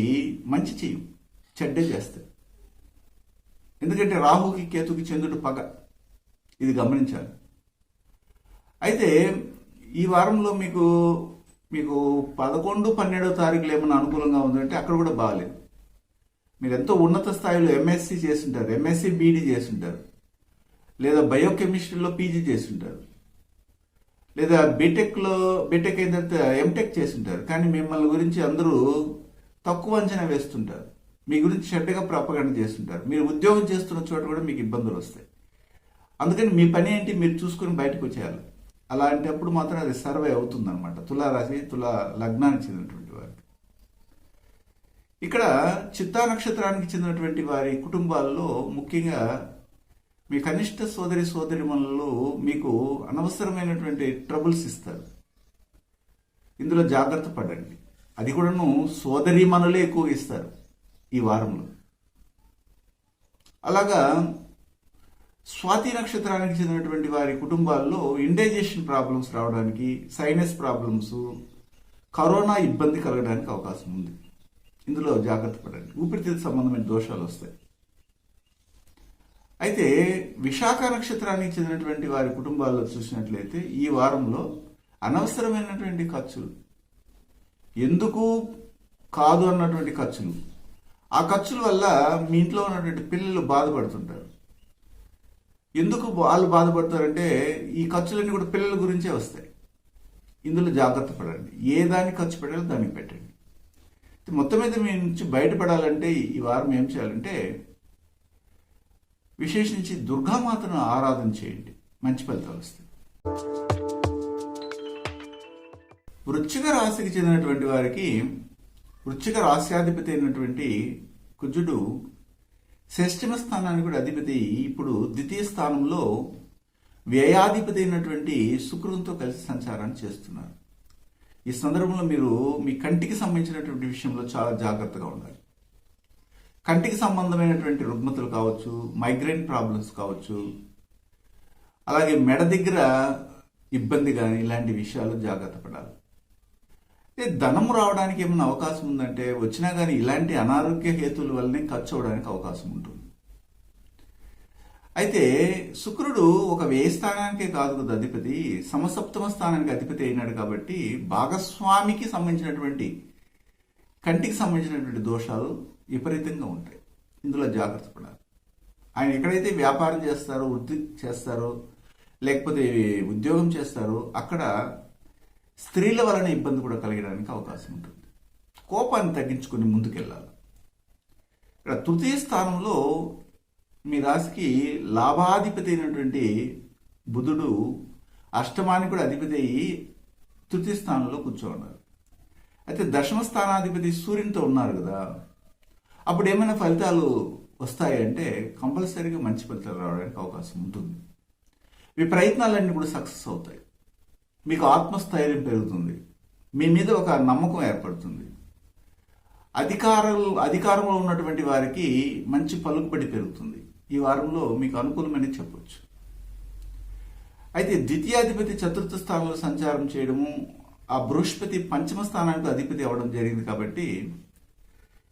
Speaker 1: మంచి చేయవు, చెడ్డే చేస్తాయి. ఎందుకంటే రాహుకి కేతుకి చంద్రుడు పగ, ఇది గమనించాలి. అయితే ఈ వారంలో మీకు 11, 12వ తారీఖులు ఏమైనా అనుకూలంగా ఉందంటే అక్కడ కూడా బాగాలేదు. మీరు ఎంతో ఉన్నత స్థాయిలో ఎంఎస్సి చేస్తుంటారు, ఎంఎస్సి బీడీ చేస్తుంటారు, లేదా బయోకెమిస్ట్రీలో పీజీ చేస్తుంటారు, లేదా బీటెక్ అయిన తర్వాత ఎంటెక్ చేస్తుంటారు. కానీ మిమ్మల్ని గురించి అందరూ తక్కువ అంచనా వేస్తుంటారు, మీ గురించి చెడ్డగా ప్రాపగండ చేస్తుంటారు. మీరు ఉద్యోగం చేస్తున్న చోట కూడా మీకు ఇబ్బందులు వస్తాయి. అందుకని మీ పని ఏంటి మీరు చూసుకొని బయటకు వచ్చేయాలి. అలాంటప్పుడు మాత్రం అది సర్వే అవుతుంది అనమాట. తులారాశి, తులా లగ్నానికి చెందినటువంటి వారికి. ఇక్కడ చిత్తా నక్షత్రానికి చెందినటువంటి వారి కుటుంబాల్లో ముఖ్యంగా మీ కనిష్ట సోదరిమణులు మీకు అనవసరమైనటువంటి ట్రబుల్స్ ఇస్తారు. ఇందులో జాగ్రత్త పడండి. అది కూడాను సోదరీమణులే ఎక్కువ ఇస్తారు ఈ వారంలో. అలాగా స్వాతి నక్షత్రానికి చెందినటువంటి వారి కుటుంబాల్లో ఇండైజెషన్ ప్రాబ్లమ్స్ రావడానికి, సైనస్ ప్రాబ్లమ్స్, కరోనా ఇబ్బంది కలగడానికి అవకాశం ఉంది. ఇందులో జాగ్రత్త పడండి. ఊపిరితిత్తు సంబంధమైన దోషాలు వస్తాయి. అయితే విశాఖ నక్షత్రానికి చెందినటువంటి వారి కుటుంబాల్లో చూసినట్లయితే ఈ వారంలో అనవసరమైనటువంటి ఖర్చులు, ఎందుకు కాదు అన్నటువంటి ఖర్చులు, ఆ ఖర్చుల వల్ల మీ ఇంట్లో ఉన్నటువంటి పిల్లలు బాధపడుతుంటారు. ఎందుకు వాళ్ళు బాధపడతారంటే ఈ ఖర్చులన్నీ కూడా పిల్లల గురించే వస్తాయి. ఇందులో జాగ్రత్త పడండి. ఏ దాన్ని ఖర్చు పెట్టాలో దానికి పెట్టండి. మొత్తం మీద మీ నుంచి బయటపడాలంటే ఈ వారం ఏం చేయాలంటే విశేషించి దుర్గామాతను ఆరాధన చేయండి, మంచి ఫలితాలు వస్తాయి. వృశ్చిక రాశికి చెందినటువంటి వారికి వృశ్చిక రాశ్యాధిపతి అయినటువంటి కుజుడు షష్ఠమ స్థానానికి కూడా అధిపతి. ఇప్పుడు ద్వితీయ స్థానంలో వ్యయాధిపతి అయినటువంటి శుక్రునితో కలిసి సంచారాన్ని చేస్తున్నారు. ఈ సందర్భంలో మీరు మీ కంటికి సంబంధించినటువంటి విషయంలో చాలా జాగ్రత్తగా ఉండాలి. కంటికి సంబంధమైనటువంటి రుగ్మతలు కావచ్చు, మైగ్రేన్ ప్రాబ్లమ్స్ కావచ్చు, అలాగే మెడ దగ్గర ఇబ్బంది కానీ ఇలాంటి విషయాలు జాగ్రత్త పడాలి. ధనము రావడానికి ఏమైనా అవకాశం ఉందంటే వచ్చినా కానీ ఇలాంటి అనారోగ్య హేతువుల వల్లనే ఖర్చు అవడానికి అవకాశం ఉంటుంది. అయితే శుక్రుడు ఒక వ్యయ స్థానానికే కాదు కదా అధిపతి, సమసప్తమ స్థానానికి అధిపతి అయినాడు కాబట్టి భాగస్వామికి సంబంధించినటువంటి కంటికి సంబంధించినటువంటి దోషాలు విపరీతంగా ఉంటాయి. ఇందులో జాగ్రత్త పడాలి. ఆయన ఎక్కడైతే వ్యాపారం చేస్తారో, వృత్తి చేస్తారో, లేకపోతే ఉద్యోగం చేస్తారో అక్కడ స్త్రీల వలన ఇబ్బంది కూడా కలిగడానికి అవకాశం ఉంటుంది. కోపాన్ని తగ్గించుకొని ముందుకెళ్ళాలి. ఇక్కడ తృతీయ స్థానంలో మీ రాశికి లాభాధిపతి అయినటువంటి బుధుడు అష్టమానికి కూడా అధిపతి అయ్యి తృతీయ స్థానంలో కూర్చోన్నారు. అయితే దశమ స్థానాధిపతి సూర్యునితో ఉన్నారు కదా, అప్పుడు ఏమైనా ఫలితాలు వస్తాయంటే కంపల్సరీగా మంచి ఫలితాలు రావడానికి అవకాశం ఉంటుంది. మీ ప్రయత్నాలన్నీ కూడా సక్సెస్ అవుతాయి. మీకు ఆత్మస్థైర్యం పెరుగుతుంది. మీ మీద ఒక నమ్మకం ఏర్పడుతుంది. అధికారంలో ఉన్నటువంటి వారికి మంచి పలుకుబడి పెరుగుతుంది. ఈ వారంలో మీకు అనుకూలమని చెప్పొచ్చు. అయితే ద్వితీయాధిపతి చతుర్థ స్థానంలో సంచారం చేయడము, ఆ బృహస్పతి పంచమ స్థానానికి అధిపతి అవ్వడం జరిగింది కాబట్టి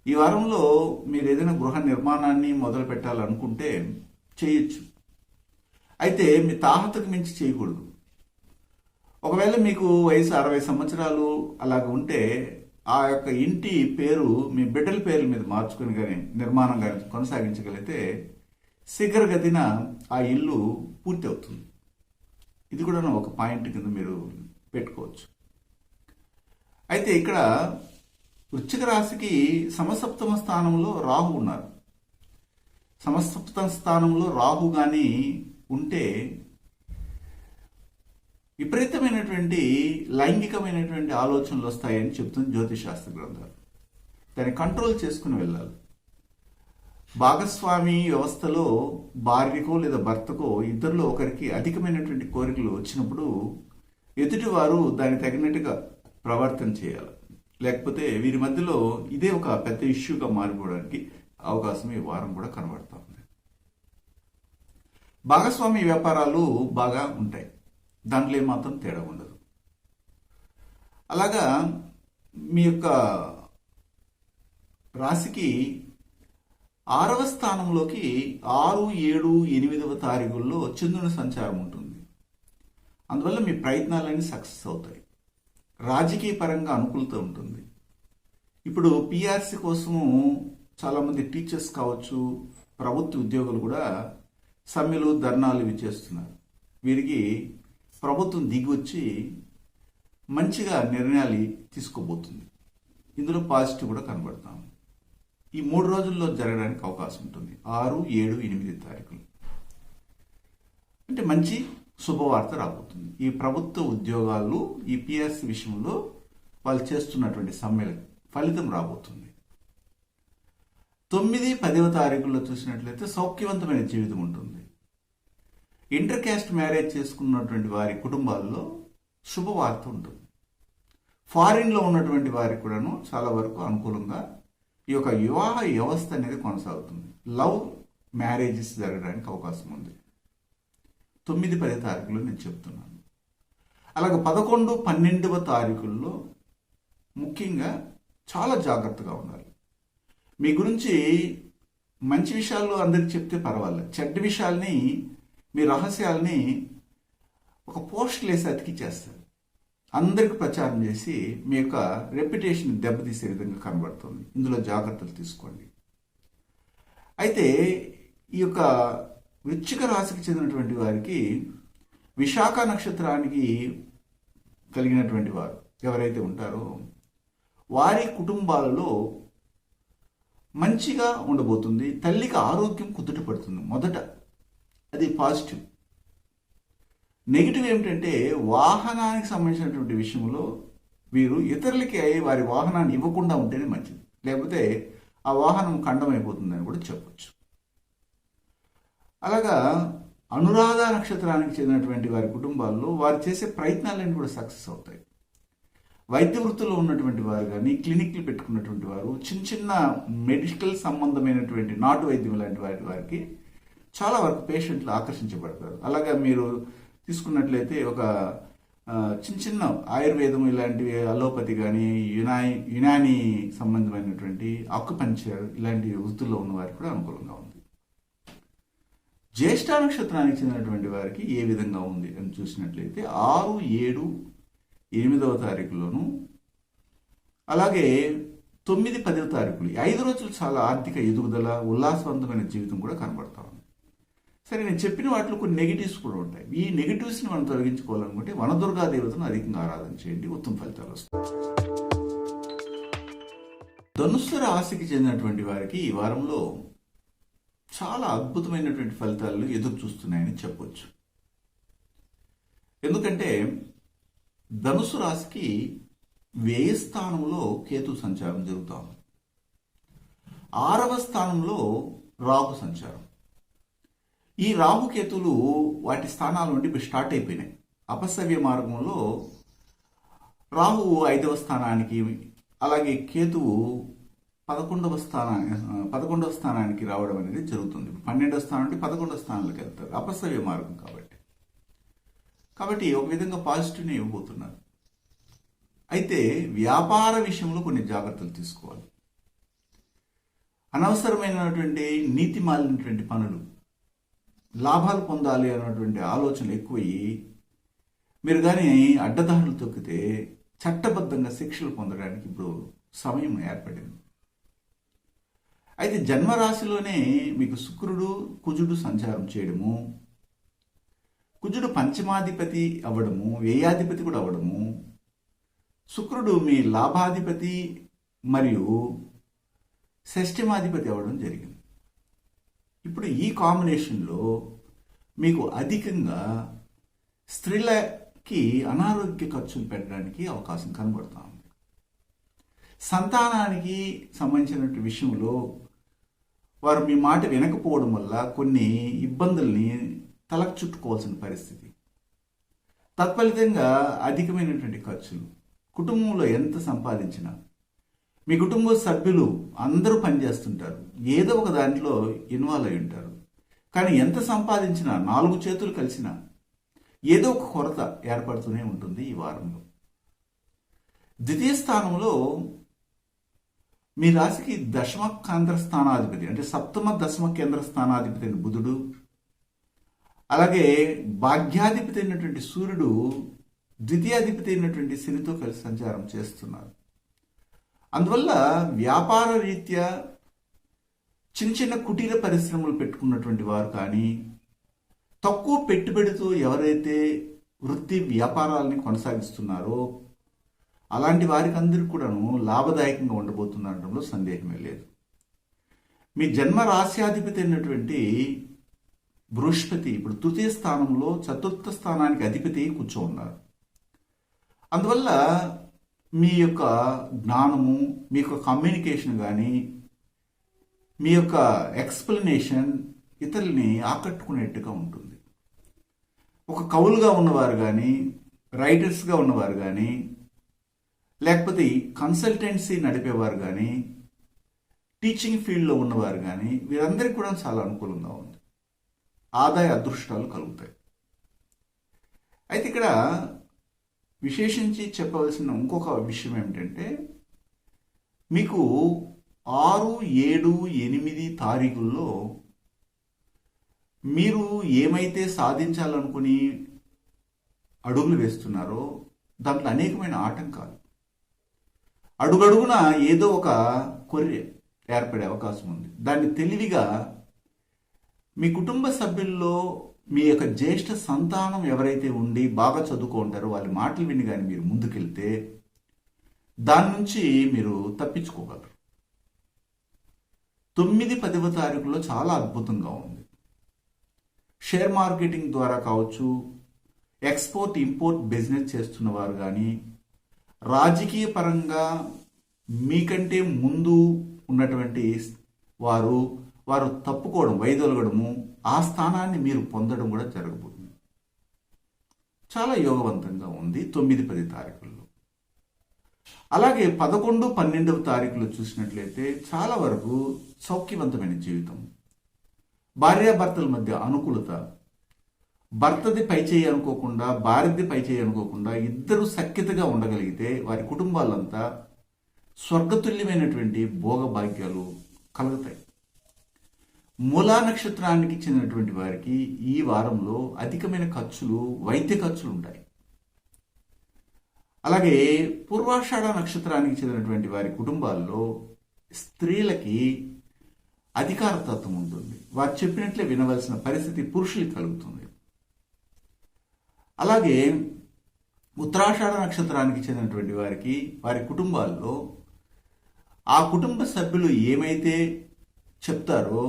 Speaker 1: ఈ వారంలో మీరు ఏదైనా గృహ నిర్మాణాన్ని మొదలు పెట్టాలనుకుంటే చేయొచ్చు. అయితే మీ తాహతకు మించి చేయకూడదు. ఒకవేళ మీకు వయసు 60 సంవత్సరాలు అలాగ ఉంటే ఆ యొక్క ఇంటి పేరు మీ బిడ్డల పేర్ల మీద మార్చుకుని కానీ నిర్మాణం కానీ కొనసాగించగలిగితే శీఘ్రగతిన ఆ ఇల్లు పూర్తి అవుతుంది. ఇది కూడా ఒక పాయింట్ కింద మీరు పెట్టుకోవచ్చు. అయితే ఇక్కడ వృశ్చిక రాశికి సమసప్తమ స్థానంలో రాహు ఉన్నారు. సమసప్తమ స్థానంలో రాహు కానీ ఉంటే విపరీతమైనటువంటి లైంగికమైనటువంటి ఆలోచనలు వస్తాయని చెప్తుంది జ్యోతిషాస్త్ర గ్రంథాలు. దాన్ని కంట్రోల్ చేసుకుని వెళ్ళాలి. భాగస్వామి వ్యవస్థలో భార్యకో లేదా భర్తకో ఇద్దరిలో ఒకరికి అధికమైనటువంటి కోరికలు వచ్చినప్పుడు ఎదుటివారు దానికి తగినట్టుగా ప్రవర్తన చేయాలి. లేకపోతే వీరి మధ్యలో ఇదే ఒక పెద్ద ఇష్యూగా మారిపోవడానికి అవకాశం ఈ వారం కూడా కనబడతా ఉంది. భాగస్వామి వ్యాపారాలు బాగా ఉంటాయి. దాంట్లో ఏమాత్రం తేడా ఉండదు. అలాగా మీ యొక్క రాశికి 6వ స్థానంలోకి 6, 7, 8వ తారీఖుల్లో చంద్రుని సంచారం ఉంటుంది. అందువల్ల మీ ప్రయత్నాలన్నీ సక్సెస్ అవుతాయి. రాజకీయ పరంగా అనుకూలత ఉంటుంది. ఇప్పుడు పిఆర్సీ కోసము చాలామంది టీచర్స్ కావచ్చు, ప్రభుత్వ ఉద్యోగులు కూడా సమ్మెలు ధర్నాలు ఇవి చేస్తున్నారు. వీరికి ప్రభుత్వం దిగి వచ్చి మంచిగా నిర్ణయాలు తీసుకోబోతుంది. ఇందులో పాజిటివ్ కూడా కనబడతాం. ఈ 3 రోజుల్లో జరగడానికి అవకాశం ఉంటుంది. 6, 7, 8 తారీఖులు అంటే మంచి శుభవార్త రాబోతుంది. ఈ ప్రభుత్వ ఉద్యోగాలు ఈ పిఆర్సీ విషయంలో వాళ్ళు చేస్తున్నటువంటి సమ్మెల ఫలితం రాబోతుంది. 9, 10వ తారీఖుల్లో చూసినట్లయితే సౌఖ్యవంతమైన జీవితం ఉంటుంది. ఇంటర్ క్యాస్ట్ మ్యారేజ్ చేసుకున్నటువంటి వారి కుటుంబాల్లో శుభవార్త ఉంటుంది. ఫారిన్లో ఉన్నటువంటి వారికి కూడాను చాలా వరకు అనుకూలంగా ఈ యొక్క వివాహ వ్యవస్థ అనేది కొనసాగుతుంది. లవ్ మ్యారేజెస్ జరగడానికి అవకాశం ఉంది. 9, 10 తారీఖులో నేను చెప్తున్నాను. అలాగే 11, 12వ తారీఖుల్లో ముఖ్యంగా చాలా జాగ్రత్తగా ఉండాలి. మీ గురించి మంచి విషయాలు అందరికి చెప్తే పర్వాలేదు. చెడ్డ విషయాల్ని, మీ రహస్యాల్ని ఒక పోస్టులు వేసి అతికిచ్చేస్తారు. అందరికి ప్రచారం చేసి మీ యొక్క రెప్యుటేషన్ దెబ్బతీసే విధంగా కనబడుతుంది. ఇందులో జాగ్రత్తలు తీసుకోండి. అయితే ఈ యొక్క వృశ్చిక రాశికి చెందినటువంటి వారికి విశాఖ నక్షత్రానికి కలిగినటువంటి వారు ఎవరైతే ఉంటారో వారి కుటుంబాలలో మంచిగా ఉండబోతుంది. తల్లికి ఆరోగ్యం కుదుట పడుతుంది. మొదట అది పాజిటివ్. నెగిటివ్ ఏమిటంటే వాహనానికి సంబంధించినటువంటి విషయంలో వీరు ఇతరులకి వారి వాహనాన్ని ఇవ్వకుండా ఉంటేనే మంచిది. లేకపోతే ఆ వాహనం ఖండమైపోతుందని కూడా చెప్పొచ్చు. అలాగా అనురాధ నక్షత్రానికి చెందినటువంటి వారి కుటుంబాల్లో వారు చేసే ప్రయత్నాలన్నీ కూడా సక్సెస్ అవుతాయి. వైద్య వృత్తిలో ఉన్నటువంటి వారు కానీ, క్లినిక్లు పెట్టుకున్నటువంటి వారు, చిన్న చిన్న మెడికల్ సంబంధమైనటువంటి నాటు వైద్యం లాంటి వారికి చాలా వరకు పేషెంట్లు ఆకర్షించబడతారు. అలాగా మీరు తీసుకున్నట్లయితే ఒక చిన్న చిన్న ఆయుర్వేదం ఇలాంటివి, అలోపతి కానీ, యునాని సంబంధమైనటువంటి ఆక్యుపంక్చర్ ఇలాంటి వృత్తుల్లో ఉన్న వారికి కూడా అనుకూలంగా ఉంది. జ్యేష్ఠ నక్షత్రానికి చెందినటువంటి వారికి ఏ విధంగా ఉంది అని చూసినట్లయితే 6, 7, 8వ తారీఖులోను, అలాగే 9, 10వ తారీఖులు 5 రోజులు చాలా ఆర్థిక ఎదుగుదల, ఉల్లాసవంతమైన జీవితం కూడా కనబడతా ఉంది. సరే, నేను చెప్పిన వాటిలో కొన్ని నెగిటివ్స్ కూడా ఉంటాయి. ఈ నెగిటివ్స్ని మనం తొలగించుకోవాలనుకుంటే వనదుర్గా దేవతను అధికంగా ఆరాధన చేయండి, ఉత్తమ ఫలితాలు వస్తాయి. ధనుస్సు రాశికి చెందినటువంటి వారికి ఈ వారంలో చాలా అద్భుతమైనటువంటి ఫలితాలు ఎదురు చూస్తున్నాయని చెప్పొచ్చు. ఎందుకంటే ధనుసు రాశికి వ్యయ స్థానంలో కేతు సంచారం జరుగుతా ఉంది. 6వ స్థానంలో రాహు సంచారం. ఈ రాహుకేతులు వాటి స్థానాల నుండి ఇప్పుడు స్టార్ట్ అయిపోయినాయి. అపసవ్య మార్గంలో రాహువు 5వ స్థానానికి, అలాగే కేతువు 11వ స్థానానికి రావడం అనేది జరుగుతుంది. 12వ స్థానం నుండి 11వ స్థానానికి వెళ్తారు, అపసవ్య మార్గం కాబట్టి ఒక విధంగా పాజిటివ్నే ఇవ్వబోతున్నారు. అయితే వ్యాపార విషయంలో కొన్ని జాగ్రత్తలు తీసుకోవాలి. అనవసరమైనటువంటి నీతి మాలినటువంటి పనులు, లాభాలు పొందాలి అన్నటువంటి ఆలోచనలు ఎక్కువయ్యి మీరు కానీ అడ్డదారులు తొక్కితే చట్టబద్ధంగా శిక్షలు పొందడానికి ఇప్పుడు సమయం ఏర్పడింది. అయితే జన్మరాశిలోనే మీకు శుక్రుడు కుజుడు సంచారం చేయడము, కుజుడు పంచమాధిపతి అవ్వడము, వ్యయాధిపతి కూడా అవ్వడము, శుక్రుడు మీ లాభాధిపతి మరియు షష్ఠమాధిపతి అవ్వడం జరిగింది. ఇప్పుడు ఈ కాంబినేషన్లో మీకు అధికంగా స్త్రీలకి అనారోగ్య ఖర్చులు పెట్టడానికి అవకాశం కనబడుతూ ఉంది. సంతానానికి సంబంధించిన విషయంలో వారు మీ మాట వినకపోవడం వల్ల కొన్ని ఇబ్బందుల్ని తలకు చుట్టుకోవాల్సిన పరిస్థితి. తత్ఫలితంగా అధికమైనటువంటి ఖర్చులు. కుటుంబంలో ఎంత సంపాదించినా మీ కుటుంబ సభ్యులు అందరూ పనిచేస్తుంటారు, ఏదో ఒక దాంట్లో ఇన్వాల్వ్ అయి ఉంటారు. కానీ ఎంత సంపాదించినా 4 చేతులు కలిసినా ఏదో ఒక కొరత ఏర్పడుతూనే ఉంటుంది ఈ వారంలో. ద్వితీయ స్థానంలో మీ రాశికి దశమ కేంద్ర స్థానాధిపతి, అంటే సప్తమ దశమ కేంద్ర స్థానాధిపతి అయిన బుధుడు, అలాగే భాగ్యాధిపతి అయినటువంటి సూర్యుడు ద్వితీయాధిపతి అయినటువంటి శనితో కలిసి సంచారం చేస్తున్నారు. అందువల్ల వ్యాపార రీత్యా చిన్న చిన్న కుటీర పరిశ్రమలు పెట్టుకున్నటువంటి వారు కానీ, తక్కువ పెట్టుబడితో ఎవరైతే వృత్తి వ్యాపారాలని కొనసాగిస్తున్నారో అలాంటి వారికి అందరికీ కూడాను లాభదాయకంగా ఉండబోతుందనడంలో సందేహమే లేదు. మీ జన్మ రాశ్యాధిపతి అయినటువంటి బృహస్పతి ఇప్పుడు తృతీయ స్థానంలో 4వ స్థానానికి అధిపతి కూర్చో ఉన్నారు. అందువల్ల మీ యొక్క జ్ఞానము, మీ యొక్క కమ్యూనికేషన్ కానీ, మీ యొక్క ఎక్స్ప్లెనేషన్ ఇతరుల్ని ఆకట్టుకునేట్టుగా ఉంటుంది. ఒక కవులుగా ఉన్నవారు కానీ, రైటర్స్గా ఉన్నవారు కానీ, లేకపోతే కన్సల్టెన్సీ నడిపేవారు కానీ, టీచింగ్ ఫీల్డ్లో ఉన్నవారు కానీ, వీరందరికీ కూడా చాలా అనుకూలంగా ఉంది. ఆదాయ అదృష్టాలు కలుగుతాయి. అయితే ఇక్కడ విశేషించి చెప్పవలసిన ఇంకొక విషయం ఏమిటంటే, మీకు 6, 7, 8 తారీఖుల్లో మీరు ఏమైతే సాధించాలనుకుని అడుగులు వేస్తున్నారో దాంట్లో అనేకమైన ఆటంకాలు, అడుగడుగున ఏదో ఒక కొర్రె ఏర్పడే అవకాశం ఉంది. దాన్ని తెలివిగా మీ కుటుంబ సభ్యుల్లో మీ యొక్క జ్యేష్ఠ సంతానం ఎవరైతే ఉండి బాగా చదువుకుంటారో వాళ్ళ మాటలు విని కానీ మీరు ముందుకెళ్తే దాని నుంచి మీరు తప్పించుకోగలరు. 9, 10వ తారీఖులో చాలా అద్భుతంగా ఉంది. షేర్ మార్కెటింగ్ ద్వారా కావచ్చు, ఎక్స్పోర్ట్ ఇంపోర్ట్ బిజినెస్ చేస్తున్న వారు కానీ, రాజకీయ పరంగా మీకంటే ముందు ఉన్నటువంటి వారు తప్పుకోవడం, వైదొలగడము, ఆ స్థానాన్ని మీరు పొందడం కూడా జరగబోతుంది. చాలా యోగవంతంగా ఉంది 9, 10 తారీఖుల్లో. అలాగే 11, 12వ తారీఖులో చూసినట్లయితే చాలా వరకు సౌఖ్యవంతమైన జీవితం, భార్యాభర్తల మధ్య అనుకూలత, భర్తది పై చేయి అనుకోకుండా భార్యది పై చేయి అనుకోకుండా ఇద్దరు సఖ్యతగా ఉండగలిగితే వారి కుటుంబాలంతా స్వర్గతుల్యమైనటువంటి భోగభాగ్యాలు కలుగుతాయి. మూలా నక్షత్రానికి చెందినటువంటి వారికి ఈ వారంలో అధికమైన ఖర్చులు, వైద్య ఖర్చులు ఉంటాయి. అలాగే పూర్వాషాఢ నక్షత్రానికి చెందినటువంటి వారి కుటుంబాల్లో స్త్రీలకి అధికారతత్వం ఉంటుంది. వారు చెప్పినట్లే వినవలసిన పరిస్థితి పురుషులకి కలుగుతుంది. అలాగే ఉత్తరాషాఢ నక్షత్రానికి చెందినటువంటి వారికి వారి కుటుంబాల్లో ఆ కుటుంబ సభ్యులు ఏమైతే చెప్తారో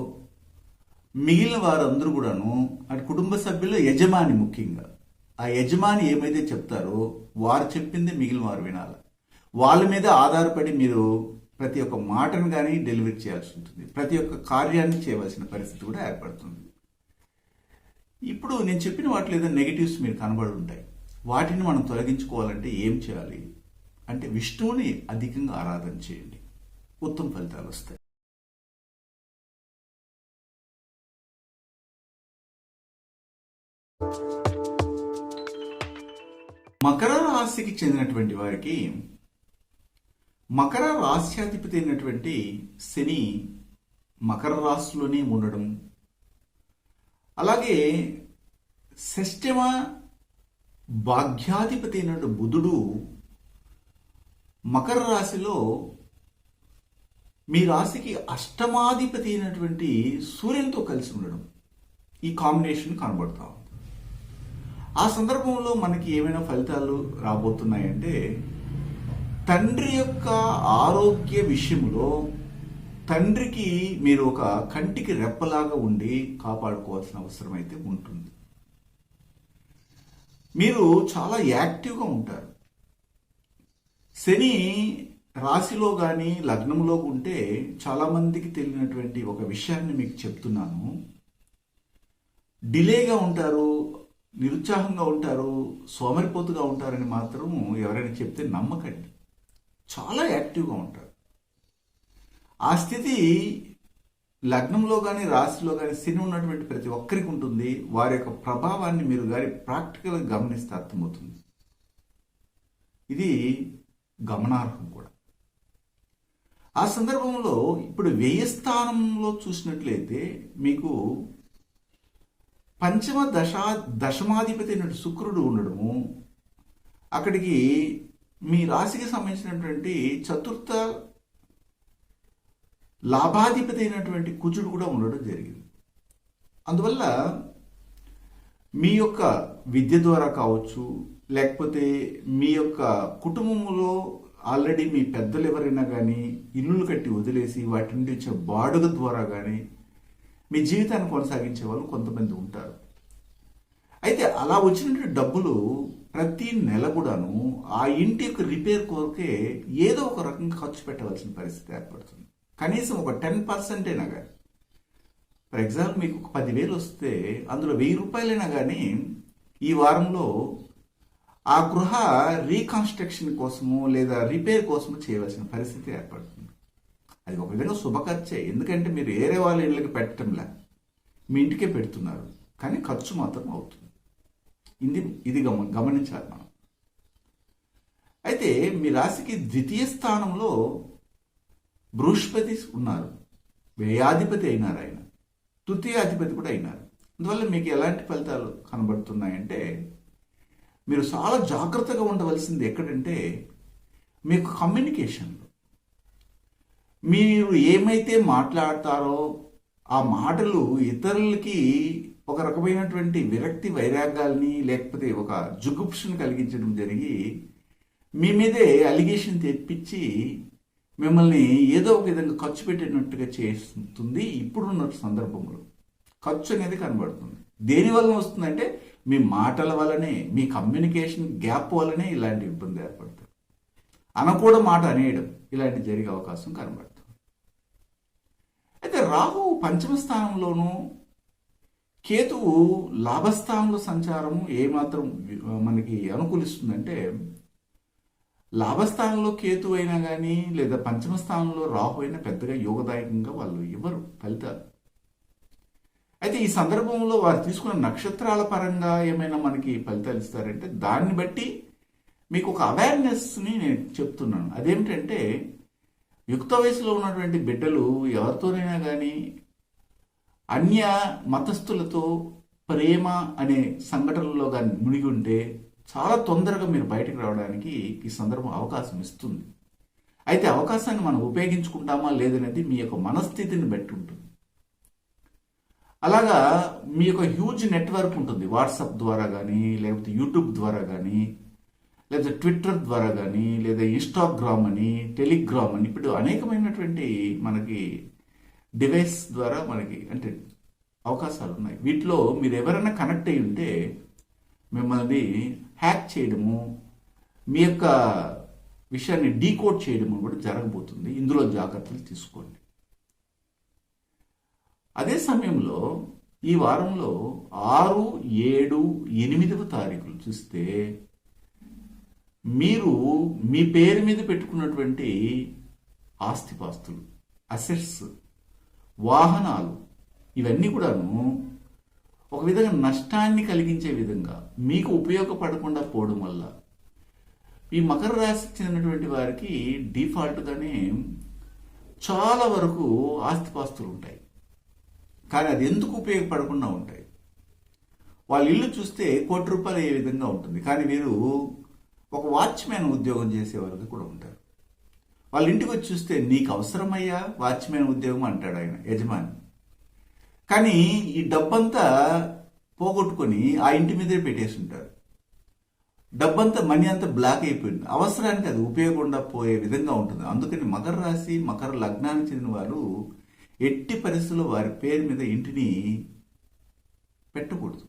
Speaker 1: మిగిలిన వారందరూ కూడాను, అటు కుటుంబ సభ్యుల యజమాని ముఖ్యంగా ఆ యజమాని ఏమైతే చెప్తారో వారు చెప్పింది మిగిలిన వారు వినాలి. వాళ్ళ మీద ఆధారపడి మీరు ప్రతి ఒక్క మాటను కానీ డెలివరీ చేయాల్సి ఉంటుంది. ప్రతి ఒక్క కార్యాన్ని చేయవలసిన పరిస్థితి కూడా ఏర్పడుతుంది. ఇప్పుడు నేను చెప్పిన వాటిలో ఏదో నెగిటివ్స్ మీరు కనబడి ఉంటాయి. వాటిని మనం తొలగించుకోవాలంటే ఏం చేయాలి అంటే విష్ణువుని అధికంగా ఆరాధన చేయండి, ఉత్తమ ఫలితాలు వస్తాయి. మకర రాశికి చెందినటువంటి వారికి మకర రాశ్యాధిపతి అయినటువంటి శని మకర రాశిలోనే ఉండడం, అలాగే షష్టమ భాగ్యాధిపతి అయినటువంటి బుధుడు మకర రాశిలో మీ రాశికి అష్టమాధిపతి అయినటువంటి సూర్యునితో కలిసి ఉండడం, ఈ కాంబినేషన్ కనబడతా ఉంది. ఆ సందర్భంలో మనకి ఏమైనా ఫలితాలు రాబోతున్నాయంటే తండ్రి యొక్క ఆరోగ్య విషయంలో తండ్రికి మీరు ఒక కంటికి రెప్పలాగా ఉండి కాపాడుకోవాల్సిన అవసరం అయితే ఉంటుంది. మీరు చాలా యాక్టివ్గా ఉంటారు. శని రాశిలో కానీ లగ్నంలో ఉంటే చాలామందికి తెలియనటువంటి ఒక విషయాన్ని మీకు చెప్తున్నాను. డిలేగా ఉంటారు, నిరుత్సాహంగా ఉంటారు, సోమరిపోతుగా ఉంటారని మాత్రం ఎవరైనా చెప్తే నమ్మకండి. చాలా యాక్టివ్గా ఉంటారు. ఆ స్థితి లగ్నంలో కానీ రాశిలో కానీ శని ఉన్నటువంటి ప్రతి ఒక్కరికి ఉంటుంది. వారి యొక్క ప్రభావాన్ని మీరు కానీ ప్రాక్టికల్గా గమనిస్తే అర్థమవుతుంది. ఇది గమనార్హం కూడా. ఆ సందర్భంలో ఇప్పుడు వ్యయ స్థానంలో చూసినట్లయితే మీకు పంచమ దశమాధిపతి అయిన శుక్రుడు ఉండడము, అక్కడికి మీ రాశికి సంబంధించినటువంటి చతుర్థ లాభాధిపతి అయినటువంటి కుజుడు కూడా ఉండడం జరిగింది. అందువల్ల మీ యొక్క విద్య ద్వారా కావచ్చు, లేకపోతే మీ యొక్క కుటుంబంలో ఆల్రెడీ మీ పెద్దలు ఎవరైనా కానీ ఇల్లులు కట్టి వదిలేసి వాటి నుండి వచ్చే బాడుగ ద్వారా కానీ మీ జీవితాన్ని కొనసాగించే వాళ్ళు కొంతమంది ఉంటారు. అయితే అలా వచ్చినటువంటి డబ్బులు ప్రతి నెల కూడాను ఆ ఇంటి యొక్క రిపేర్ కొరకే ఏదో ఒక రకంగా ఖర్చు పెట్టవలసిన పరిస్థితి ఏర్పడుతుంది. కనీసం ఒక 10% అయినా కానీ, ఫర్ ఎగ్జాంపుల్ మీకు ఒక 10,000 వస్తే అందులో 1,000 రూపాయలైనా కానీ ఈ వారంలో ఆ గృహ రీకన్స్ట్రక్షన్ కోసము లేదా రిపేర్ కోసము చేయవలసిన పరిస్థితి ఏర్పడుతుంది. అది ఒక విధంగా శుభఖర్చే, ఎందుకంటే మీరు ఏరే వాళ్ళ ఇళ్ళకి పెట్టడంలా మీ ఇంటికే పెడుతున్నారు, కానీ ఖర్చు మాత్రం అవుతుంది. ఇది గమనించాలి మనం. అయితే మీ రాశికి ద్వితీయ స్థానంలో బృహస్పతి ఉన్నారు, వ్యయాధిపతి అయినారు, ఆయన తృతీయాధిపతి కూడా అయినారు. అందువల్ల మీకు ఎలాంటి ఫలితాలు కనబడుతున్నాయంటే మీరు చాలా జాగ్రత్తగా ఉండవలసింది ఎక్కడంటే మీకు కమ్యూనికేషన్లో. మీరు ఏమైతే మాట్లాడతారో ఆ మాటలు ఇతరులకి ఒక రకమైనటువంటి విరక్తి వైరాగ్యాల్ని లేకపోతే ఒక జుగుప్షను కలిగించడం జరిగి మీ మీదే అలిగేషన్ తెప్పించి మిమ్మల్ని ఏదో ఒక విధంగా ఖర్చు పెట్టినట్టుగా చేస్తుంది. ఇప్పుడున్న సందర్భంలో ఖర్చు అనేది కనబడుతుంది. దేనివల్ల వస్తుందంటే మీ మాటల వల్లనే, మీ కమ్యూనికేషన్ గ్యాప్ వల్లనే ఇలాంటి ఇబ్బంది ఏర్పడుతుంది. అనకూడ మాట అనేయడం ఇలాంటి జరిగే అవకాశం కనబడుతుంది. అయితే రాహు పంచమ స్థానంలోనూ కేతువు లాభస్థానంలో సంచారము ఏమాత్రం మనకి అనుకూలిస్తుందంటే, లాభస్థానంలో కేతు అయినా కానీ లేదా పంచమ స్థానంలో రాహు అయినా పెద్దగా యోగదాయకంగా వాళ్ళు ఇవ్వరు ఫలితాలు. అయితే ఈ సందర్భంలో వారు తీసుకున్న నక్షత్రాల పరంగా ఏమైనా మనకి ఫలితాలు ఇస్తారంటే దాన్ని బట్టి మీకు ఒక అవేర్నెస్ని నేను చెప్తున్నాను. అదేమిటంటే యుక్త వయసులో ఉన్నటువంటి బిడ్డలు ఎవరితోనైనా కానీ అన్య మతస్థులతో ప్రేమ అనే సంఘటనలో కానీ మునిగి ఉంటే చాలా తొందరగా మీరు బయటకు రావడానికి ఈ సందర్భం అవకాశం ఇస్తుంది. అయితే అవకాశాన్ని మనం ఉపయోగించుకుంటామా లేదనేది మీ యొక్క మనస్థితిని బట్టి ఉంటుంది. అలాగా మీ యొక్క హ్యూజ్ నెట్వర్క్ ఉంటుంది, వాట్సాప్ ద్వారా కానీ లేకపోతే యూట్యూబ్ ద్వారా కానీ లేదా ట్విట్టర్ ద్వారా కానీ లేదా ఇన్స్టాగ్రామ్ అని టెలిగ్రామ్ అని ఇప్పుడు అనేకమైనటువంటి మనకి డివైస్ ద్వారా మనకి అంటే అవకాశాలు ఉన్నాయి. వీటిలో మీరు ఎవరైనా కనెక్ట్ అయి ఉంటే మిమ్మల్ని హ్యాక్ చేయడము, మీ యొక్క విషయాన్ని డీకోడ్ చేయడము కూడా జరగబోతుంది. ఇందులో జాగ్రత్తలు తీసుకోండి. అదే సమయంలో ఈ వారంలో 6, 7, 8వ తారీఖులు చూస్తే మీరు మీ పేరు మీద పెట్టుకున్నటువంటి ఆస్తిపాస్తులు, అసెట్స్, వాహనాలు ఇవన్నీ కూడాను ఒక విధంగా నష్టాన్ని కలిగించే విధంగా మీకు ఉపయోగపడకుండా పోవడం వల్ల ఈ మకర రాశికి చెందినటువంటి వారికి డిఫాల్ట్గానే చాలా వరకు ఆస్తిపాస్తులు ఉంటాయి. కానీ అది ఎందుకు ఉపయోగపడకుండా ఉంటాయి? వాళ్ళ ఇల్లు చూస్తే ₹1,00,00,000 అయ్యే విధంగా ఉంటుంది. కానీ వీరు ఒక వాచ్మ్యాన్ ఉద్యోగం చేసే వరకు కూడా ఉంటారు. వాళ్ళ ఇంటికి వచ్చి చూస్తే నీకు అవసరమయ్యా వాచ్మ్యాన్ ఉద్యోగం అంటాడు ఆయన యజమాని. కానీ ఈ డబ్బంతా పోగొట్టుకొని ఆ ఇంటి మీదే పెట్టేసి ఉంటారు. డబ్బంతా మనీ అంతా బ్లాక్ అయిపోయింది. అవసరానికి అది ఉపయోగకుండా పోయే విధంగా ఉంటుంది. అందుకని మకర రాశి, మకర లగ్నానికి చెందిన వారు ఎట్టి పరిస్థితుల్లో వారి పేరు మీద ఇంటిని పెట్టకూడదు,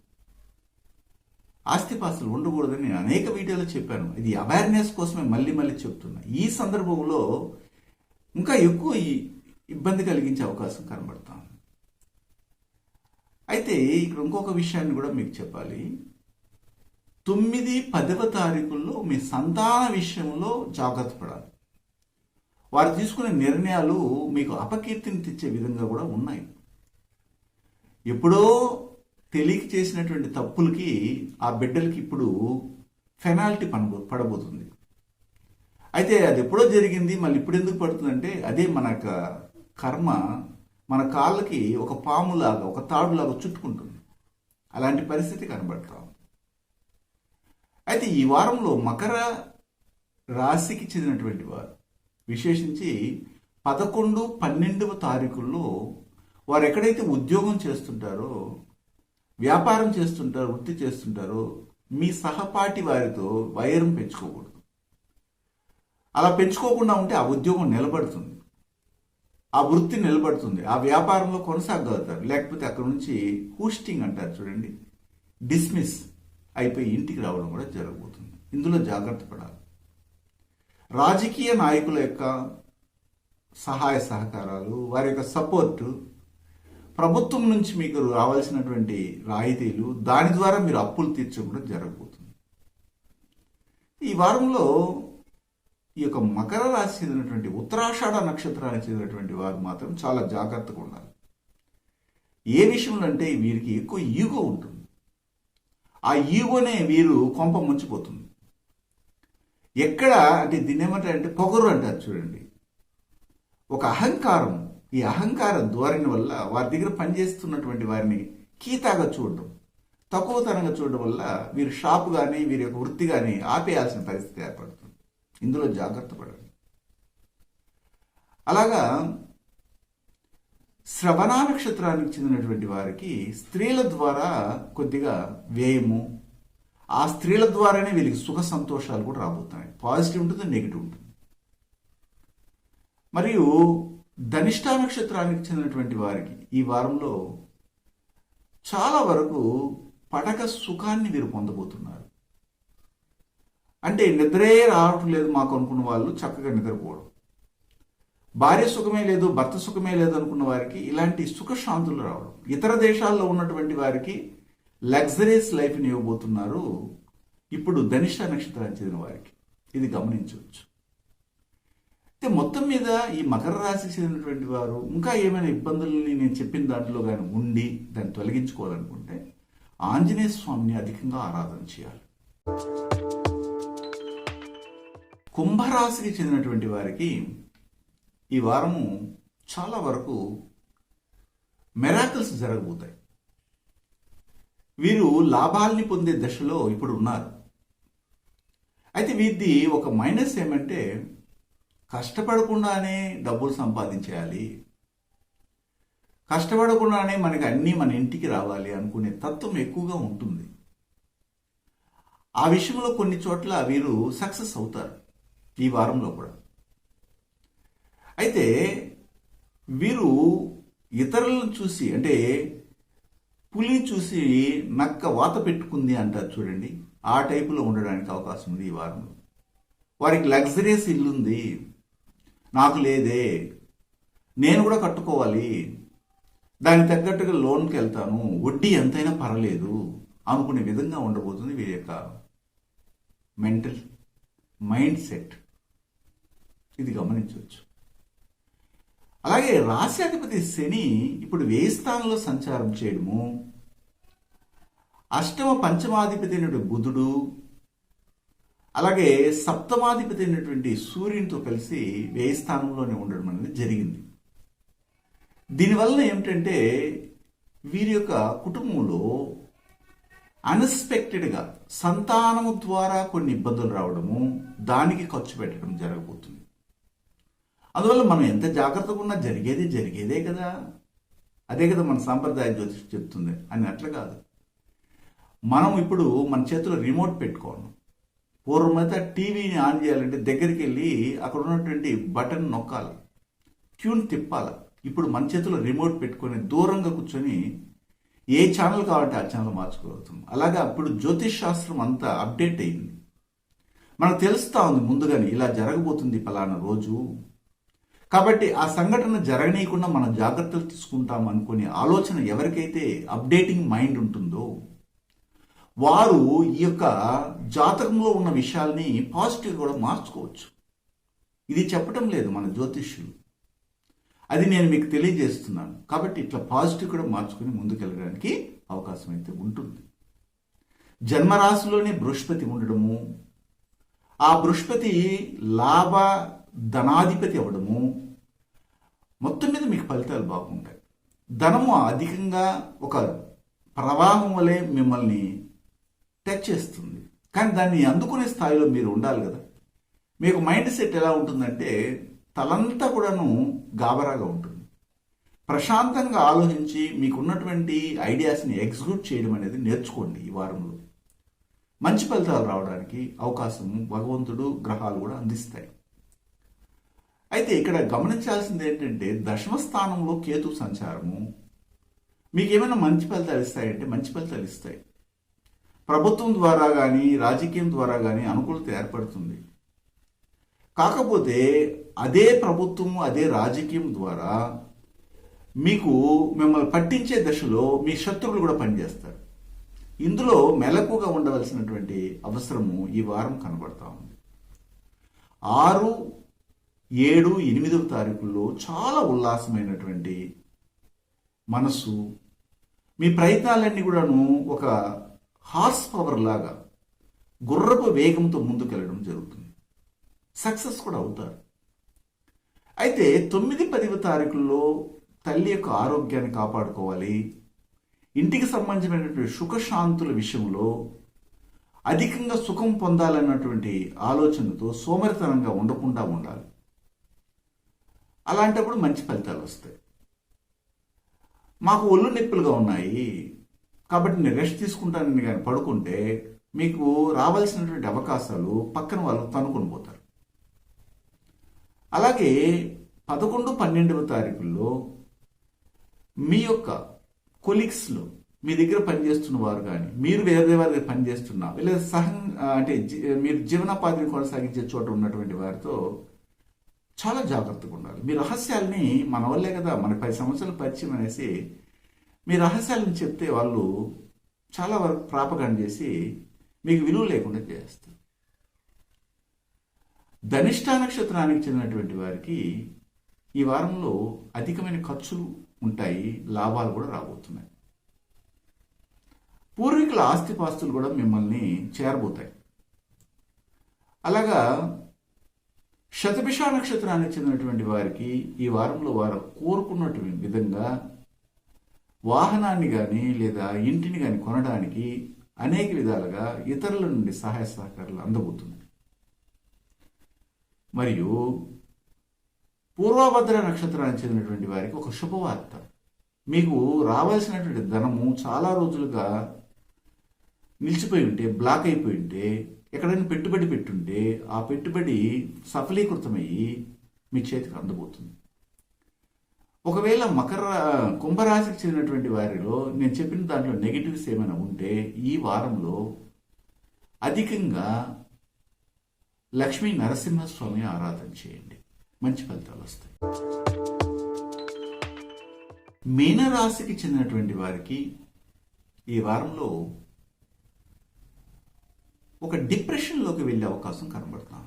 Speaker 1: ఆస్తిపాస్తులు ఉండకూడదని నేను అనేక వీడియోలో చెప్పాను. ఇది అవేర్నెస్ కోసమే మళ్ళీ మళ్ళీ చెప్తున్నా. ఈ సందర్భంలో ఇంకా ఎక్కువ ఇబ్బంది కలిగించే అవకాశం కనబడతాం. అయితే ఇక్కడ ఇంకొక విషయాన్ని కూడా మీకు చెప్పాలి. 9, 10వ తారీఖుల్లో మీ సంతాన విషయంలో జాగ్రత్త పడాలి. వారు తీసుకునే నిర్ణయాలు మీకు అపకీర్తిని తెచ్చే విధంగా కూడా ఉన్నాయి. ఎప్పుడో తెలియక చేసినటువంటి తప్పులకి ఆ బిడ్డలకి ఇప్పుడు పెనాల్టీ పడబోతుంది. అయితే అది ఎప్పుడో జరిగింది, మళ్ళీ ఇప్పుడు ఎందుకు పడుతుందంటే అదే మన కర్మ మన కాళ్ళకి ఒక పాములాగా, ఒక తాడులాగా చుట్టుకుంటుంది. అలాంటి పరిస్థితి కనబడతాం. అయితే ఈ వారంలో మకర రాశికి చెందినటువంటి వారు విశేషించి 11, 12వ తారీఖుల్లో వారు ఎక్కడైతే ఉద్యోగం చేస్తుంటారో, వ్యాపారం చేస్తుంటారో, వృత్తి చేస్తుంటారో మీ సహపాఠి వారితో వైరం పెంచుకోకూడదు. అలా పెంచుకోకుండా ఉంటే ఆ ఉద్యోగం నిలబడుతుంది, ఆ వృత్తి నిలబడుతుంది, ఆ వ్యాపారంలో కొనసాగలుగుతారు. లేకపోతే అక్కడ నుంచి హూస్టింగ్ అంటారు చూడండి, డిస్మిస్ అయిపోయి ఇంటికి రావడం కూడా జరగబోతుంది. ఇందులో జాగ్రత్త పడాలి. రాజకీయ నాయకుల యొక్క సహాయ సహకారాలు, వారి యొక్క సపోర్టు, ప్రభుత్వం నుంచి మీకు రావాల్సినటువంటి రాయితీలు, దాని ద్వారా మీరు అప్పులు తీర్చడం జరగబోతుంది. ఈ వారంలో ఈ యొక్క మకర రాశి చెందినటువంటి ఉత్తరాషాఢ నక్షత్రానికి చెందినటువంటి వారు మాత్రం చాలా జాగ్రత్తగా ఉండాలి. ఏ విషయంలో అంటే వీరికి ఎక్కువ ఈగో ఉంటుంది. ఆ ఈగోనే వీరు కొంప ముంచిపోతుంది. ఎక్కడ అంటే దీన్ని ఏమంటారంటే పొగరు అంటారు చూడండి, ఒక అహంకారం. ఈ అహంకార ధోరణి వల్ల వారి దగ్గర పనిచేస్తున్నటువంటి వారిని కీతాగా చూడడం, తక్కువతనంగా చూడడం వల్ల వీరి షాపు కానీ వీరి యొక్క వృత్తి కానీ ఆపేయాల్సిన పరిస్థితి ఏర్పడుతుంది. ఇందులో జాగ్రత్త పడండి. అలాగా శ్రవణ నక్షత్రానికి చెందినటువంటి వారికి స్త్రీల ద్వారా కొద్దిగా వ్యయము, ఆ స్త్రీల ద్వారానే వీరికి సుఖ సంతోషాలు కూడా రాబోతున్నాయి. పాజిటివ్ ఉంటుంది, నెగిటివ్ ఉంటుంది. మరియు ధనిష్ట నక్షత్రానికి చెందినటువంటి వారికి ఈ వారంలో చాలా వరకు పడక సుఖాన్ని వీరు పొందబోతున్నారు. అంటే నిద్రే రావటం లేదు మాకు అనుకున్న వాళ్ళు చక్కగా నిద్రపోవడం, భార్య సుఖమే లేదు, భర్త సుఖమే లేదు అనుకున్న వారికి ఇలాంటి సుఖశాంతులు రావడం, ఇతర దేశాల్లో ఉన్నటువంటి వారికి లగ్జరీస్ లైఫ్ని ఇవ్వబోతున్నారు ఇప్పుడు ధనిష్ట నక్షత్రానికి చెందిన వారికి. ఇది గమనించవచ్చు. అయితే మొత్తం మీద ఈ మకర రాశికి చెందినటువంటి వారు ఇంకా ఏమైనా ఇబ్బందుల్ని నేను చెప్పిన దాంట్లో కానీ ఉండి దాన్ని తొలగించుకోవాలనుకుంటే ఆంజనేయ స్వామిని అధికంగా ఆరాధన చేయాలి. కుంభరాశికి చెందినటువంటి వారికి ఈ వారము చాలా వరకు మెరాకిల్స్ జరగబోతాయి. వీరు లాభాల్ని పొందే దశలో ఇప్పుడు ఉన్నారు. అయితే వీరిది ఒక మైనస్ ఏమంటే కష్టపడకుండానే డబ్బులు సంపాదించేయాలి, కష్టపడకుండానే మనకి అన్నీ మన ఇంటికి రావాలి అనుకునే తత్వం ఎక్కువగా ఉంటుంది. ఆ విషయంలో కొన్ని చోట్ల వీరు సక్సెస్ అవుతారు ఈ వారంలో కూడా. అయితే వీరు ఇతరులను చూసి, అంటే పులిని చూసి నక్క వాత పెట్టుకుంది అంటారు చూడండి, ఆ టైపులో ఉండడానికి అవకాశం ఉంది ఈ వారంలో. వారికి లగ్జరియస్ ఇల్లుంది, నాకు లేదే, నేను కూడా కట్టుకోవాలి, దానికి తగ్గట్టుగా లోన్కి వెళ్తాను, వడ్డీ ఎంతైనా పర్వాలేదు అనుకునే విధంగా ఉండబోతుంది వీరి యొక్క మెంటల్ మైండ్ సెట్. ఇది గమనించవచ్చు. అలాగే రాశ్యాధిపతి శని ఇప్పుడు 1000 స్థానంలో సంచారం చేయడము, అష్టమ పంచమాధిపతి అయినటువంటి బుధుడు, అలాగే సప్తమాధిపతి అయినటువంటి సూర్యునితో కలిసి 1000 స్థానంలోనే ఉండడం అనేది జరిగింది. దీనివల్ల ఏమిటంటే వీరి యొక్క కుటుంబంలో అన్ఎక్స్పెక్టెడ్గా సంతానము ద్వారా కొన్ని ఇబ్బందులు రావడము, దానికి ఖర్చు పెట్టడం జరగబోతుంది. అందువల్ల మనం ఎంత జాగ్రత్తగా ఉన్నా జరిగేదే కదా, అదే కదా మన సాంప్రదాయ జ్యోతిషం చెప్తుంది అని అట్లా కాదు. మనం ఇప్పుడు మన చేతిలో రిమోట్ పెట్టుకోవాలి. పూర్వమైతే టీవీని ఆన్ చేయాలంటే దగ్గరికి వెళ్ళి అక్కడ ఉన్నటువంటి బటన్ నొక్కాలి, ట్యూన్ తిప్పాలి. ఇప్పుడు మన చేతిలో రిమోట్ పెట్టుకొని దూరంగా కూర్చొని ఏ ఛానల్ కావాలంటే ఆ ఛానల్ మార్చుకోగలుగుతాం. అలాగే అప్పుడు జ్యోతిష్ శాస్త్రం అంతా అప్డేట్ అయింది, మనకు తెలుస్తూ ఉంది ముందుగానే ఇలా జరగబోతుంది పలానా రోజు. కాబట్టి ఆ సంఘటన జరగనీయకుండా మనం జాగ్రత్తలు తీసుకుంటాం అనుకునే ఆలోచన ఎవరికైతే అప్డేటింగ్ మైండ్ ఉంటుందో వారు ఈ యొక్క జాతకంలో ఉన్న విషయాల్ని పాజిటివ్ కూడా మార్చుకోవచ్చు. ఇది చెప్పటం లేదు మన జ్యోతిష్యులు, అది నేను మీకు తెలియజేస్తున్నాను. కాబట్టి ఇట్లా పాజిటివ్ కూడా మార్చుకుని ముందుకెళ్ళడానికి అవకాశం అయితే ఉంటుంది. జన్మరాశిలోనే బృహస్పతి ఉండడము, ఆ బృహస్పతి లాభ ధనాధిపతి అవ్వడము, మొత్తం మీద మీకు ఫలితాలు బాగుంటాయి. ధనము అధికంగా ఒక ప్రవాహం వలె మిమ్మల్ని టచ్ చేస్తుంది. కానీ దాన్ని అందుకునే స్థాయిలో మీరు ఉండాలి కదా. మీకు మైండ్ సెట్ ఎలా ఉంటుందంటే తలంతా కూడాను గాబరాగా ఉంటుంది. ప్రశాంతంగా ఆలోచించి మీకున్నటువంటి ఐడియాస్ని ఎగ్జిక్యూట్ చేయడం అనేది నేర్చుకోండి. ఈ వారంలో మంచి ఫలితాలు రావడానికి అవకాశం భగవంతుడు గ్రహాలు కూడా అందిస్తాయి. అయితే ఇక్కడ గమనించాల్సింది ఏంటంటే దశమ స్థానంలో కేతు సంచారము మీకు ఏమైనా మంచి ఫలితాలు ఇస్తాయంటే మంచి ఫలితాలు ఇస్తాయి. ప్రభుత్వం ద్వారా కానీ రాజకీయం ద్వారా కానీ అనుకూలత ఏర్పడుతుంది. కాకపోతే అదే ప్రభుత్వం అదే రాజకీయం ద్వారా మీకు మిమ్మల్ని పట్టించే దశలో మీ శత్రువులు కూడా పనిచేస్తారు. ఇందులో మెలకుగా ఉండవలసినటువంటి అవసరము ఈ వారం కనబడతా ఉంది. 6, 7, 8వ తారీఖుల్లో చాలా ఉల్లాసమైనటువంటి మనసు, మీ ప్రయత్నాలన్నీ కూడాను ఒక హార్స్ పవర్ లాగా గుర్రపు వేగంతో ముందుకెళ్ళడం జరుగుతుంది. సక్సెస్ కూడా అవుతారు. అయితే 9, 10వ తారీఖుల్లో తల్లి యొక్క ఆరోగ్యాన్ని కాపాడుకోవాలి. ఇంటికి సంబంధించినటువంటి సుఖశాంతుల విషయంలో అధికంగా సుఖం పొందాలన్నటువంటి ఆలోచనతో సోమరితనంగా ఉండకుండా ఉండాలి. అలాంటప్పుడు మంచి ఫలితాలు వస్తాయి. మాకు ఒళ్ళు నొప్పులుగా ఉన్నాయి కాబట్టి నేను రెస్ట్ తీసుకుంటానని కానీ పడుకుంటే మీకు రావాల్సినటువంటి అవకాశాలు పక్కన వాళ్ళు తనుకొని పోతారు. అలాగే 11, 12వ తారీఖుల్లో మీ యొక్క కొలీగ్స్లో మీ దగ్గర పనిచేస్తున్న వారు కానీ మీరు వేరే వారి దగ్గర పనిచేస్తున్నా లేదా అంటే మీరు జీవనోపాధిని కొనసాగించే చోట ఉన్నటువంటి వారితో చాలా జాగ్రత్తగా ఉండాలి. మీ రహస్యాల్ని మన వల్లే కదా మన 10 సంవత్సరాల పరిచయం అనేసి మీ రహస్యాలను చెప్తే వాళ్ళు చాలా వరకు ప్రాపగాండ చేసి మీకు విలువ లేకుండా చేస్తారు. ధనిష్ఠా నక్షత్రానికి చెందినటువంటి వారికి ఈ వారంలో అధికమైన ఖర్చులు ఉంటాయి, లాభాలు కూడా రాబోతున్నాయి. పూర్వీకుల ఆస్తిపాస్తులు కూడా మిమ్మల్ని చేరబోతాయి. అలాగా శతభిష నక్షత్రానికి చెందినటువంటి వారికి ఈ వారంలో వారు కోరుకున్నటువంటి విధంగా వాహనాన్ని కానీ లేదా ఇంటిని కానీ కొనడానికి అనేక విధాలుగా ఇతరుల నుండి సహాయ సహకారాలు అందబోతున్నాయి. మరియు పూర్వభద్ర నక్షత్రానికి చెందినటువంటి వారికి ఒక శుభవార్త, మీకు రావాల్సినటువంటి ధనము చాలా రోజులుగా నిలిచిపోయి ఉంటే, బ్లాక్ అయిపోయి ఉంటే, ఎక్కడైనా పెట్టుబడి పెట్టుంటే ఆ పెట్టుబడి సఫలీకృతమయ్యి మీ చేతికి అందబోతుంది. ఒకవేళ కుంభరాశికి చెందినటువంటి వారిలో నేను చెప్పిన దాంట్లో నెగిటివ్స్ ఏమైనా ఉంటే ఈ వారంలో అధికంగా లక్ష్మీ నరసింహస్వామి ఆరాధన చేయండి, మంచి ఫలితాలు వస్తాయి. మీనరాశికి చెందినటువంటి వారికి ఈ వారంలో ఒక డిప్రెషన్లోకి వెళ్ళే అవకాశం కనబడుతుంది.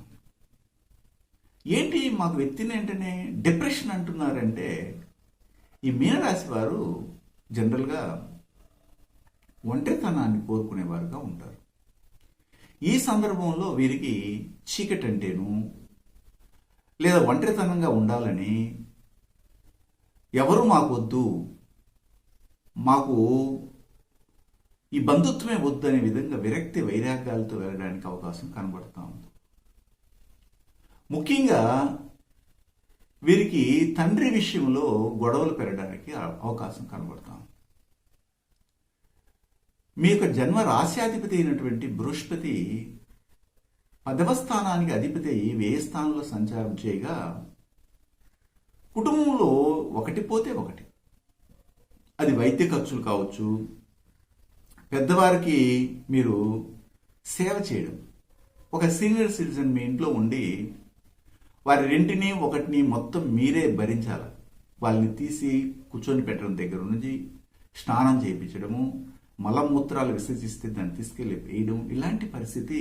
Speaker 1: ఏంటి మాకు వ్యక్తిని వెంటనే డిప్రెషన్ అంటున్నారంటే, ఈ మీనరాశి వారు జనరల్గా ఒంటరితనాన్ని కోరుకునేవారుగా ఉంటారు. ఈ సందర్భంలో వీరికి చీకటి అంటేను లేదా ఒంటరితనంగా ఉండాలని, ఎవరు మాకు వద్దు, మాకు ఈ బంధుత్వమే వద్దు అనే విధంగా విరక్తి వైరాగ్యాలతో వెళ్ళడానికి అవకాశం కనబడుతూ ఉంది. ముఖ్యంగా వీరికి తండ్రి విషయంలో గొడవలు పెరగడానికి అవకాశం కనబడుతూ ఉంది. మీ యొక్క జన్మ రాశ్యాధిపతి అయినటువంటి బృహస్పతి 10వ స్థానానికి అధిపతి అయి వ్యయ స్థానంలో సంచారం చేయగా కుటుంబంలో ఒకటి పోతే ఒకటి, అది వైద్య ఖర్చులు కావచ్చు, పెద్దవారికి మీరు సేవ చేయడం, ఒక సీనియర్ సిటిజన్ మీ ఇంట్లో ఉండి వారి రెంటిని ఒకటిని మొత్తం మీరే భరించాలి. వాళ్ళని తీసి కూర్చొని పెట్టడం దగ్గర నుంచి స్నానం చేయించడము, మలమూత్రాలు విసర్జిస్తే దాన్ని తీసుకెళ్ళి వేయడం, ఇలాంటి పరిస్థితి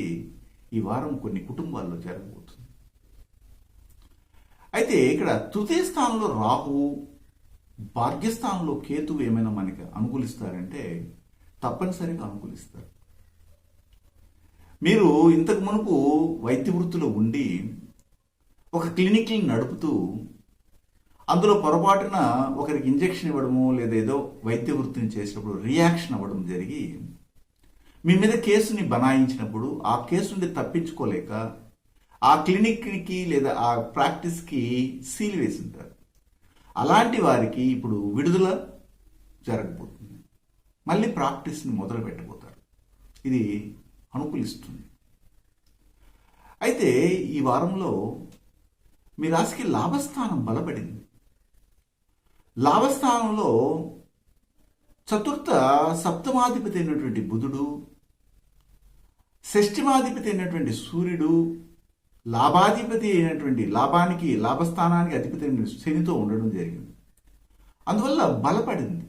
Speaker 1: ఈ వారం కొన్ని కుటుంబాల్లో జరగబోతుంది. అయితే ఇక్కడ తృతీయ స్థానంలో రాహు, భాగ్యస్థానంలో కేతువు ఏమైనా మనకి అనుకూలిస్తారంటే తప్పనిసరిగా అనుకూలిస్తారు. మీరు ఇంతకు మునుపు వైద్య వృత్తిలో ఉండి ఒక క్లినిక్ని నడుపుతూ అందులో పొరపాటున ఒకరికి ఇంజెక్షన్ ఇవ్వడము లేదా ఏదో వైద్య వృత్తిని చేసినప్పుడు రియాక్షన్ అవ్వడం జరిగి మీ మీద కేసుని బనాయించినప్పుడు ఆ కేసు నుండి తప్పించుకోలేక ఆ క్లినిక్కి లేదా ఆ ప్రాక్టీస్కి సీల్ వేసి ఉంటారు. అలాంటి వారికి ఇప్పుడు విడుదల జరగబోతుంది, మళ్ళీ ప్రాక్టీస్ని మొదలు పెట్టబోతారు. ఇది అనుకూలిస్తుంది. అయితే ఈ వారంలో మీ రాశికి లాభస్థానం బలపడింది. లాభస్థానంలో చతుర్థ సప్తమాధిపతి అయినటువంటి బుధుడు, షష్ఠమాధిపతి అయినటువంటి సూర్యుడు, లాభాధిపతి అయినటువంటి లాభస్థానానికి అధిపతి అయిన శనితో ఉండడం జరిగింది. అందువల్ల బలపడింది.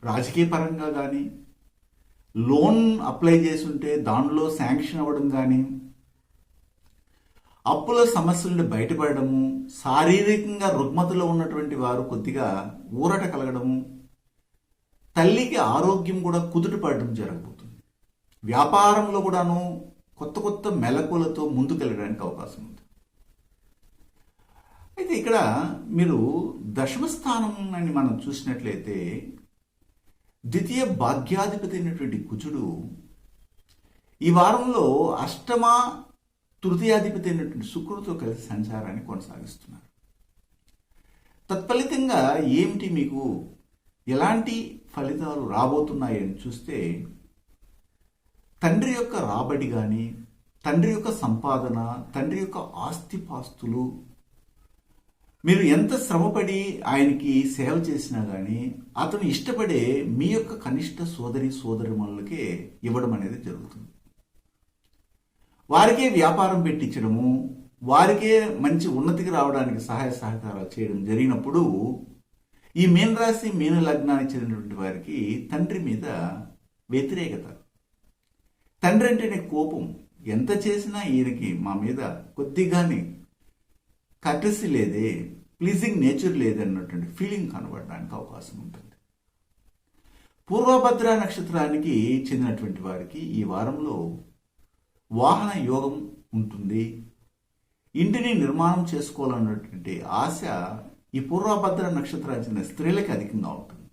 Speaker 1: రాజకీయ పరంగా కానీ, లోన్ అప్లై చేసి ఉంటే దానిలో శాంక్షన్ అవ్వడం కానీ, అప్పుల సమస్యల నుండి బయటపడము, శారీరకంగా రుగ్మతలో ఉన్నటువంటి వారు కొద్దిగా ఊరట కలగడము, తల్లికి ఆరోగ్యం కూడా కుదుట పడడం జరగబోతుంది. వ్యాపారంలో కూడాను కొత్త కొత్త మెలకులతో ముందుకెళ్ళడానికి అవకాశం ఉంది. అయితే ఇక్కడ మీరు దశమ స్థానం అని మనం చూసినట్లయితే ద్వితీయ భాగ్యాధిపతి అయినటువంటి కుజుడు ఈ వారంలో అష్టమ తృతీయాధిపతి అయినటువంటి శుక్రుడితో కలిసి సంచారాన్ని కొనసాగిస్తున్నారు. తత్ఫలితంగా ఏమిటి మీకు ఎలాంటి ఫలితాలు రాబోతున్నాయని చూస్తే, తండ్రి యొక్క రాబడి కానీ, తండ్రి యొక్క సంపాదన, తండ్రి యొక్క ఆస్తిపాస్తులు, మీరు ఎంత శ్రమపడి ఆయనకి సేవ చేసినా కానీ అతను ఇష్టపడే మీ యొక్క కనిష్ట సోదరిమణులకే ఇవ్వడం అనేది జరుగుతుంది. వారికే వ్యాపారం పెట్టించడము, వారికే మంచి ఉన్నతికి రావడానికి సహాయ సహకారాలు చేయడం జరిగినప్పుడు ఈ మీనరాశి మీన లగ్నానికి చెందినటువంటి వారికి తండ్రి మీద వ్యతిరేకత, తండ్రి అంటేనే కోపం, ఎంత చేసినా ఈయనకి మా మీద కొద్దిగానే కర్టసీ లేదే, ప్లీజింగ్ నేచర్ లేదన్నటువంటి ఫీలింగ్ కనబడడానికి అవకాశం ఉంటుంది. పూర్వభద్ర నక్షత్రానికి చెందినటువంటి వారికి ఈ వారంలో వాహన యోగం ఉంటుంది. ఇంటిని నిర్మాణం చేసుకోవాలన్నటువంటి ఆశ ఈ పూర్వభద్ర నక్షత్రానికి చెందిన స్త్రీలకి అధికంగా ఉంటుంది.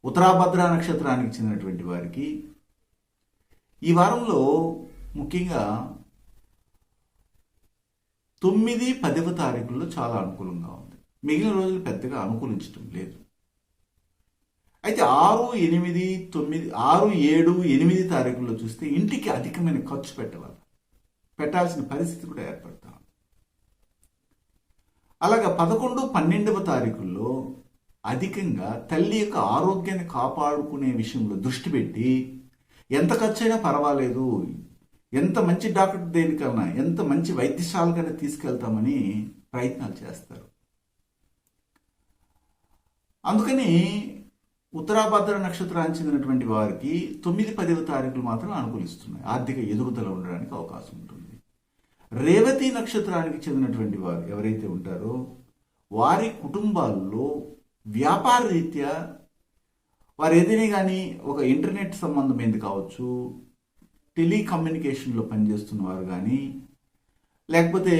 Speaker 1: ఉత్తరాభద్ర నక్షత్రానికి చెందినటువంటి వారికి ఈ వారంలో ముఖ్యంగా 9, 10వ తారీఖుల్లో చాలా అనుకూలంగా ఉంది. మిగిలిన రోజులు పెద్దగా అనుకూలించడం లేదు. అయితే 6, 7, 8 తారీఖుల్లో చూస్తే ఇంటికి అధికమైన ఖర్చు పెట్టాల్సిన పరిస్థితి కూడా ఏర్పడతా. అలాగా 11, 12వ తారీఖుల్లో అధికంగా తల్లి యొక్క ఆరోగ్యాన్ని కాపాడుకునే విషయంలో దృష్టి పెట్టి ఎంత ఖర్చైనా పర్వాలేదు, ఎంత మంచి డాక్టర్ దేనికన్నా, ఎంత మంచి వైద్యశాలకైనా తీసుకెళ్తామని ప్రయత్నాలు చేస్తారు. అందుకని ఉత్తరాభద్ర నక్షత్రానికి చెందినటువంటి వారికి 9, 10వ తారీఖులు మాత్రం అనుకూలిస్తున్నాయి. ఆర్థిక ఎదుగుదల ఉండడానికి అవకాశం ఉంటుంది. రేవతి నక్షత్రానికి చెందినటువంటి వారు ఎవరైతే ఉంటారో వారి కుటుంబాల్లో వ్యాపార రీత్యా వారు ఏదైనా కానీ ఒక ఇంటర్నెట్ సంబంధమైనది కావచ్చు, టెలికమ్యూనికేషన్లో పనిచేస్తున్న వారు కానీ, లేకపోతే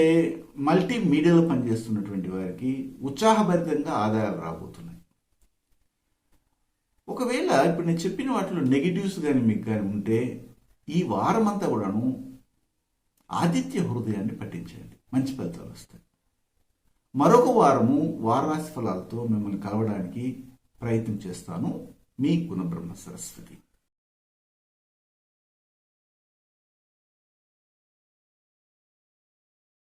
Speaker 1: మల్టీమీడియాలో పనిచేస్తున్నటువంటి వారికి ఉత్సాహభరితంగా ఆదాయాలు రాబోతున్నాయి. ఒకవేళ ఇప్పుడు నేను చెప్పిన వాటిలో నెగిటివ్స్ కానీ మీకు కానీ ఉంటే ఈ వారం అంతా కూడాను ఆదిత్య హృదయాన్ని పఠించండి, మంచి ఫలితాలు వస్తాయి. మరొక వారము వారాశి ఫలాలతో మిమ్మల్ని కలవడానికి ప్రయత్నం చేస్తాను. మీ గుణబ్రహ్మ సరస్వతి.